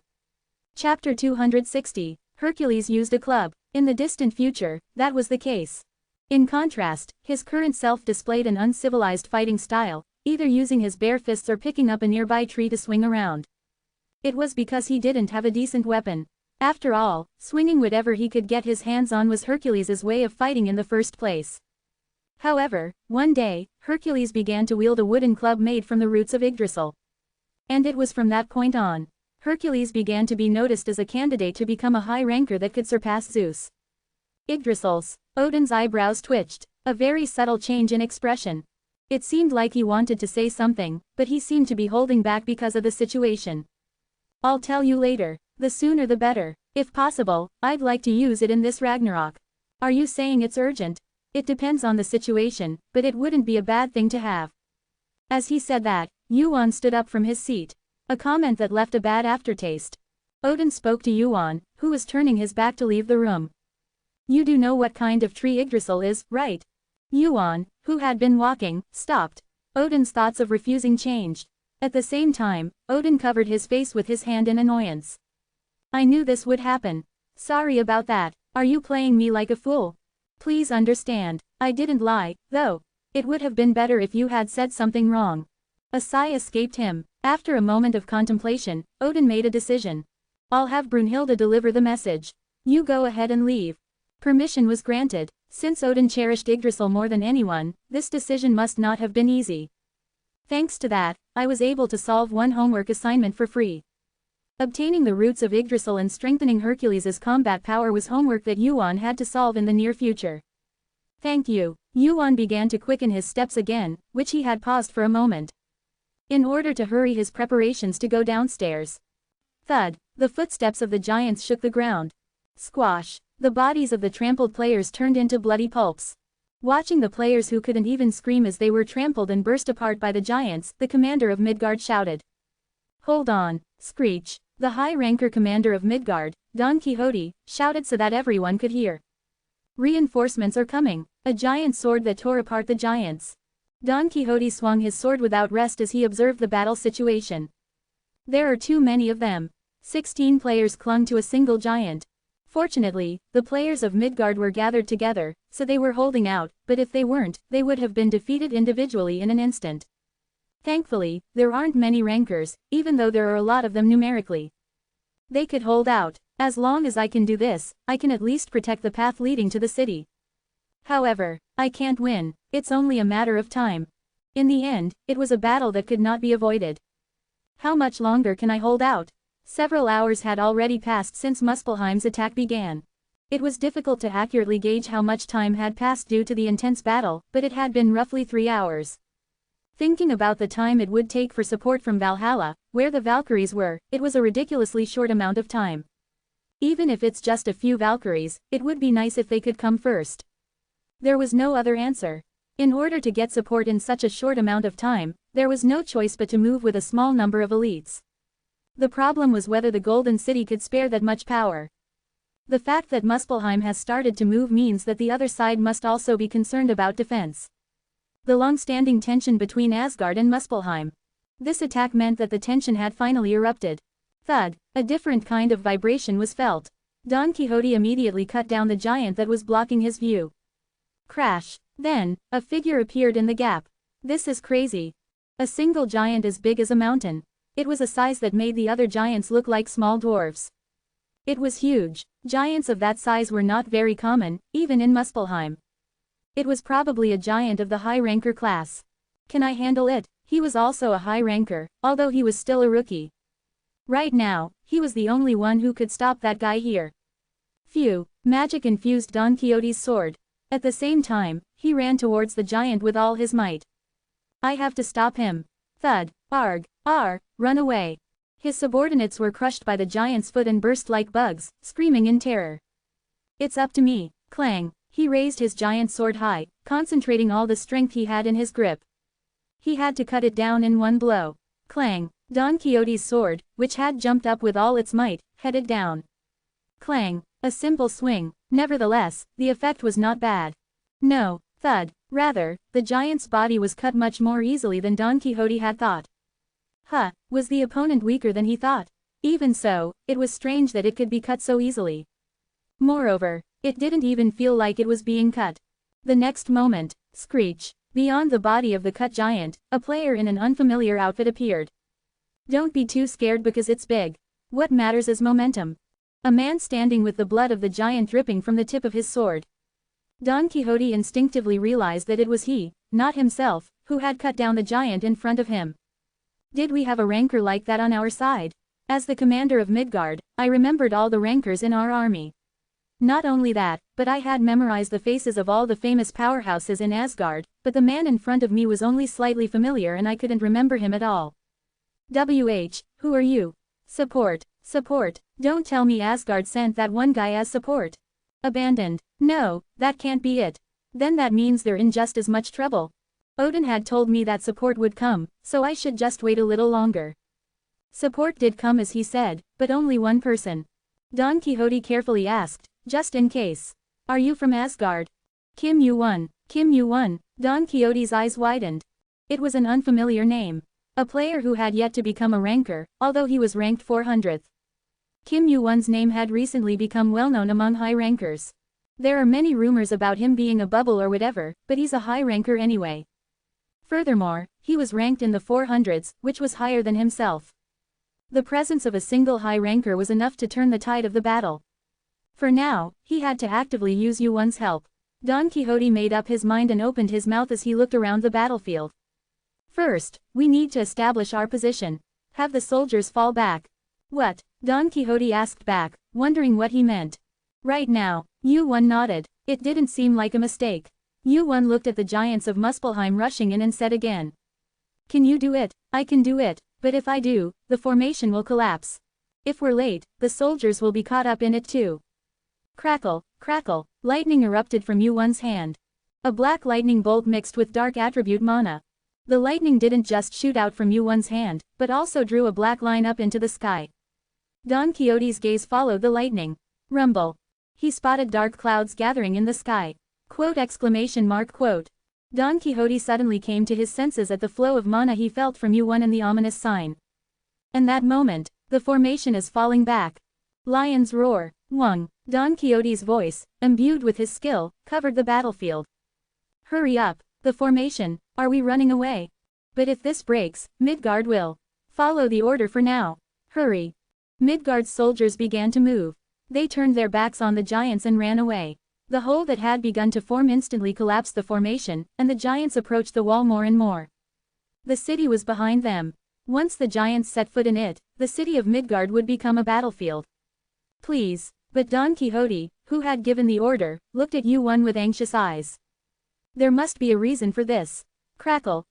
Chapter 260. Hercules used a club. In the distant future, that was the case. In contrast, his current self displayed an uncivilized fighting style, either using his bare fists or picking up a nearby tree to swing around. It was because he didn't have a decent weapon. After all, swinging whatever he could get his hands on was Hercules' way of fighting in the first place. However, one day, Hercules began to wield a wooden club made from the roots of Yggdrasil. And it was from that point on, Hercules began to be noticed as a candidate to become a high ranker that could surpass Zeus. Yggdrasil's. Odin's eyebrows twitched, a very subtle change in expression. It seemed like he wanted to say something, but he seemed to be holding back because of the situation. I'll tell you later. The sooner the better. If possible, I'd like to use it in this Ragnarok. Are you saying it's urgent? It depends on the situation, but it wouldn't be a bad thing to have. As he said that, Yuan stood up from his seat. A comment that left a bad aftertaste. Odin spoke to Yuan, who was turning his back to leave the room. You do know what kind of tree Yggdrasil is, right? Yuan, who had been walking, stopped. Odin's thoughts of refusing changed. At the same time, Odin covered his face with his hand in annoyance. I knew this would happen. Sorry about that. Are you playing me like a fool? Please understand. I didn't lie, though. It would have been better if you had said something wrong. A sigh escaped him. After a moment of contemplation, Odin made a decision. I'll have Brunhilde deliver the message. You go ahead and leave. Permission was granted. Since Odin cherished Yggdrasil more than anyone, this decision must not have been easy. Thanks to that, I was able to solve one homework assignment for free. Obtaining the roots of Yggdrasil and strengthening Hercules' combat power was homework that Yuan had to solve in the near future. Thank you. Yuan began to quicken his steps again, which he had paused for a moment, in order to hurry his preparations to go downstairs. Thud, the footsteps of the giants shook the ground. Squash, the bodies of the trampled players turned into bloody pulps. Watching the players who couldn't even scream as they were trampled and burst apart by the giants, the commander of Midgard shouted. Hold on, Screech. The high-ranker commander of Midgard, Don Quixote, shouted so that everyone could hear. Reinforcements are coming. A giant sword that tore apart the giants. Don Quixote swung his sword without rest as he observed the battle situation. There are too many of them. 16 players clung to a single giant. Fortunately, the players of Midgard were gathered together, so they were holding out, but if they weren't, they would have been defeated individually in an instant. Thankfully, there aren't many rankers, even though there are a lot of them numerically. They could hold out. As long as I can do this, I can at least protect the path leading to the city. However, I can't win. It's only a matter of time. In the end, it was a battle that could not be avoided. How much longer can I hold out? Several hours had already passed since Muspelheim's attack began. It was difficult to accurately gauge how much time had passed due to the intense battle, but it had been roughly 3 hours. Thinking about the time it would take for support from Valhalla, where the Valkyries were, it was a ridiculously short amount of time. Even if it's just a few Valkyries, it would be nice if they could come first. There was no other answer. In order to get support in such a short amount of time, there was no choice but to move with a small number of elites. The problem was whether the Golden City could spare that much power. The fact that Muspelheim has started to move means that the other side must also be concerned about defense. The long-standing tension between Asgard and Muspelheim. This attack meant that the tension had finally erupted. Thud, a different kind of vibration was felt. Don Quixote immediately cut down the giant that was blocking his view. Crash. Then, a figure appeared in the gap. This is crazy. A single giant as big as a mountain. It was a size that made the other giants look like small dwarfs. It was huge. Giants of that size were not very common, even in Muspelheim. It was probably a giant of the high-ranker class. Can I handle it? He was also a high-ranker, although he was still a rookie. Right now, he was the only one who could stop that guy here. Phew, magic infused Don Quixote's sword. At the same time, he ran towards the giant with all his might. I have to stop him. Thud, arg, run away. His subordinates were crushed by the giant's foot and burst like bugs, screaming in terror. It's up to me. Clang. He raised his giant sword high, concentrating all the strength he had in his grip. He had to cut it down in one blow. Clang. Don Quixote's sword, which had jumped up with all its might, headed down. Clang. A simple swing. Nevertheless, the effect was not bad. No, thud. Rather, the giant's body was cut much more easily than Don Quixote had thought. Was the opponent weaker than he thought? Even so, it was strange that it could be cut so easily. Moreover, it didn't even feel like it was being cut. The next moment, Screech. Beyond the body of the cut giant, a player in an unfamiliar outfit appeared. Don't be too scared because it's big. What matters is momentum. A man standing with the blood of the giant dripping from the tip of his sword. Don Quixote instinctively realized that it was he, not himself, who had cut down the giant in front of him. Did we have a rancor like that on our side? As the commander of Midgard, I remembered all the rancors in our army. Not only that, but I had memorized the faces of all the famous powerhouses in Asgard, but the man in front of me was only slightly familiar and I couldn't remember him at all. Who are you? Support. Don't tell me Asgard sent that one guy as support. Abandoned. No, that can't be it. Then that means they're in just as much trouble. Odin had told me that support would come, so I should just wait a little longer. Support did come as he said, but only one person. Don Quixote carefully asked, just in case. Are you from Asgard? Kim Yu-won. Don Quixote's eyes widened. It was an unfamiliar name. A player who had yet to become a rancor, although he was ranked 400th. Kim Yu-won's name had recently become well known among high rankers. There are many rumors about him being a bubble or whatever, but he's a high ranker anyway. Furthermore, he was ranked in the 400s, which was higher than himself. The presence of a single high ranker was enough to turn the tide of the battle. For now, he had to actively use Yu-won's help. Don Quixote made up his mind and opened his mouth as he looked around the battlefield. First, we need to establish our position. Have the soldiers fall back. What? Don Quixote asked back, wondering what he meant. Right now. Yu-won nodded. It didn't seem like a mistake. Yu-won looked at the giants of Muspelheim rushing in and said again. Can you do it? I can do it, but if I do, the formation will collapse. If we're late, the soldiers will be caught up in it too. Crackle, lightning erupted from Yu-won's hand. A black lightning bolt mixed with dark attribute mana. The lightning didn't just shoot out from Yu-won's hand, but also drew a black line up into the sky. Don Quixote's gaze followed the lightning. Rumble. He spotted dark clouds gathering in the sky. Quote! Don Quixote suddenly came to his senses at the flow of mana he felt from Yu-won and the ominous sign. And that moment, the formation is falling back. Lion's roar. Wong. Don Quixote's voice, imbued with his skill, covered the battlefield. Hurry up, the formation, are we running away? But if this breaks, Midgard will. Follow the order for now. Hurry. Midgard's soldiers began to move. They turned their backs on the giants and ran away. The hole that had begun to form instantly collapsed the formation, and the giants approached the wall more and more. The city was behind them. Once the giants set foot in it, the city of Midgard would become a battlefield. Please. But Don Quixote, who had given the order, looked at Yu-won with anxious eyes. There must be a reason for this. Crackle.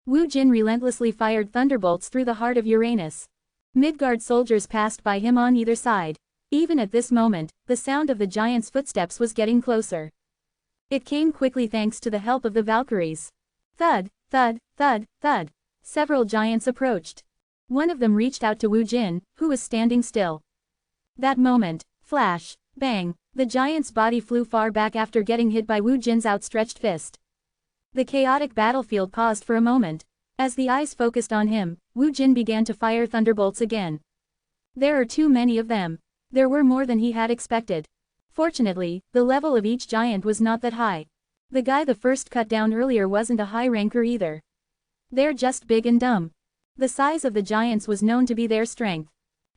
Wu Jin relentlessly fired thunderbolts through the heart of Uranus. Midgard soldiers passed by him on either side. Even at this moment, the sound of the giant's footsteps was getting closer. It came quickly thanks to the help of the Valkyries. Thud. Several giants approached. One of them reached out to Wu Jin, who was standing still. That moment, flash, bang, the giant's body flew far back after getting hit by Wu Jin's outstretched fist. The chaotic battlefield paused for a moment. As the eyes focused on him, Wu Jin began to fire thunderbolts again. There are too many of them. There were more than he had expected. Fortunately, the level of each giant was not that high. The guy the first cut down earlier wasn't a high ranker either. They're just big and dumb. The size of the giants was known to be their strength.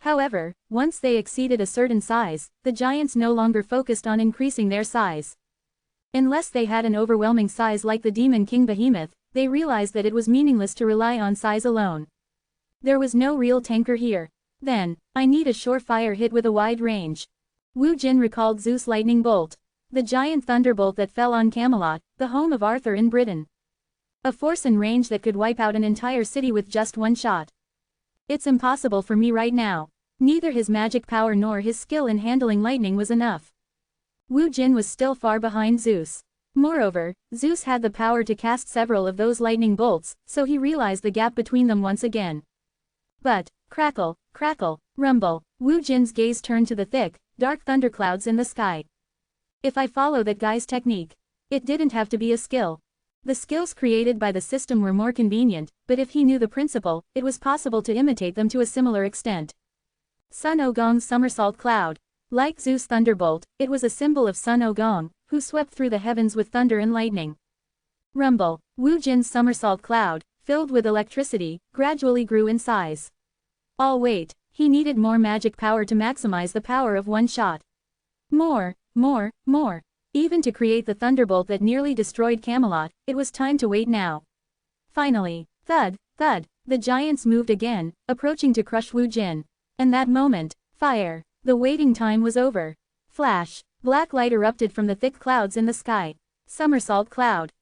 However, once they exceeded a certain size, the giants no longer focused on increasing their size. Unless they had an overwhelming size like the Demon King Behemoth, they realized that it was meaningless to rely on size alone. There was no real tanker here. Then, I need a surefire hit with a wide range. Wu Jin recalled Zeus' lightning bolt. The giant thunderbolt that fell on Camelot, the home of Arthur in Britain. A force and range that could wipe out an entire city with just one shot. It's impossible for me right now. Neither his magic power nor his skill in handling lightning was enough. Wu Jin was still far behind Zeus. Moreover, Zeus had the power to cast several of those lightning bolts, so he realized the gap between them once again. But, crackle, rumble, Wu Jin's gaze turned to the thick, dark thunderclouds in the sky. If I follow that guy's technique. It didn't have to be a skill. The skills created by the system were more convenient, but if he knew the principle, it was possible to imitate them to a similar extent. Sun Ogong's somersault cloud. Like Zeus' thunderbolt, it was a symbol of Sun Ogong, who swept through the heavens with thunder and lightning. Rumble. Wu Jin's somersault cloud, filled with electricity, gradually grew in size. All wait, he needed more magic power to maximize the power of one shot. More. Even to create the thunderbolt that nearly destroyed Camelot, it was time to wait now. Finally, thud, the giants moved again, approaching to crush Wu Jin. And that moment, fire. The waiting time was over. Flash. Black light erupted from the thick clouds in the sky. Somersault cloud.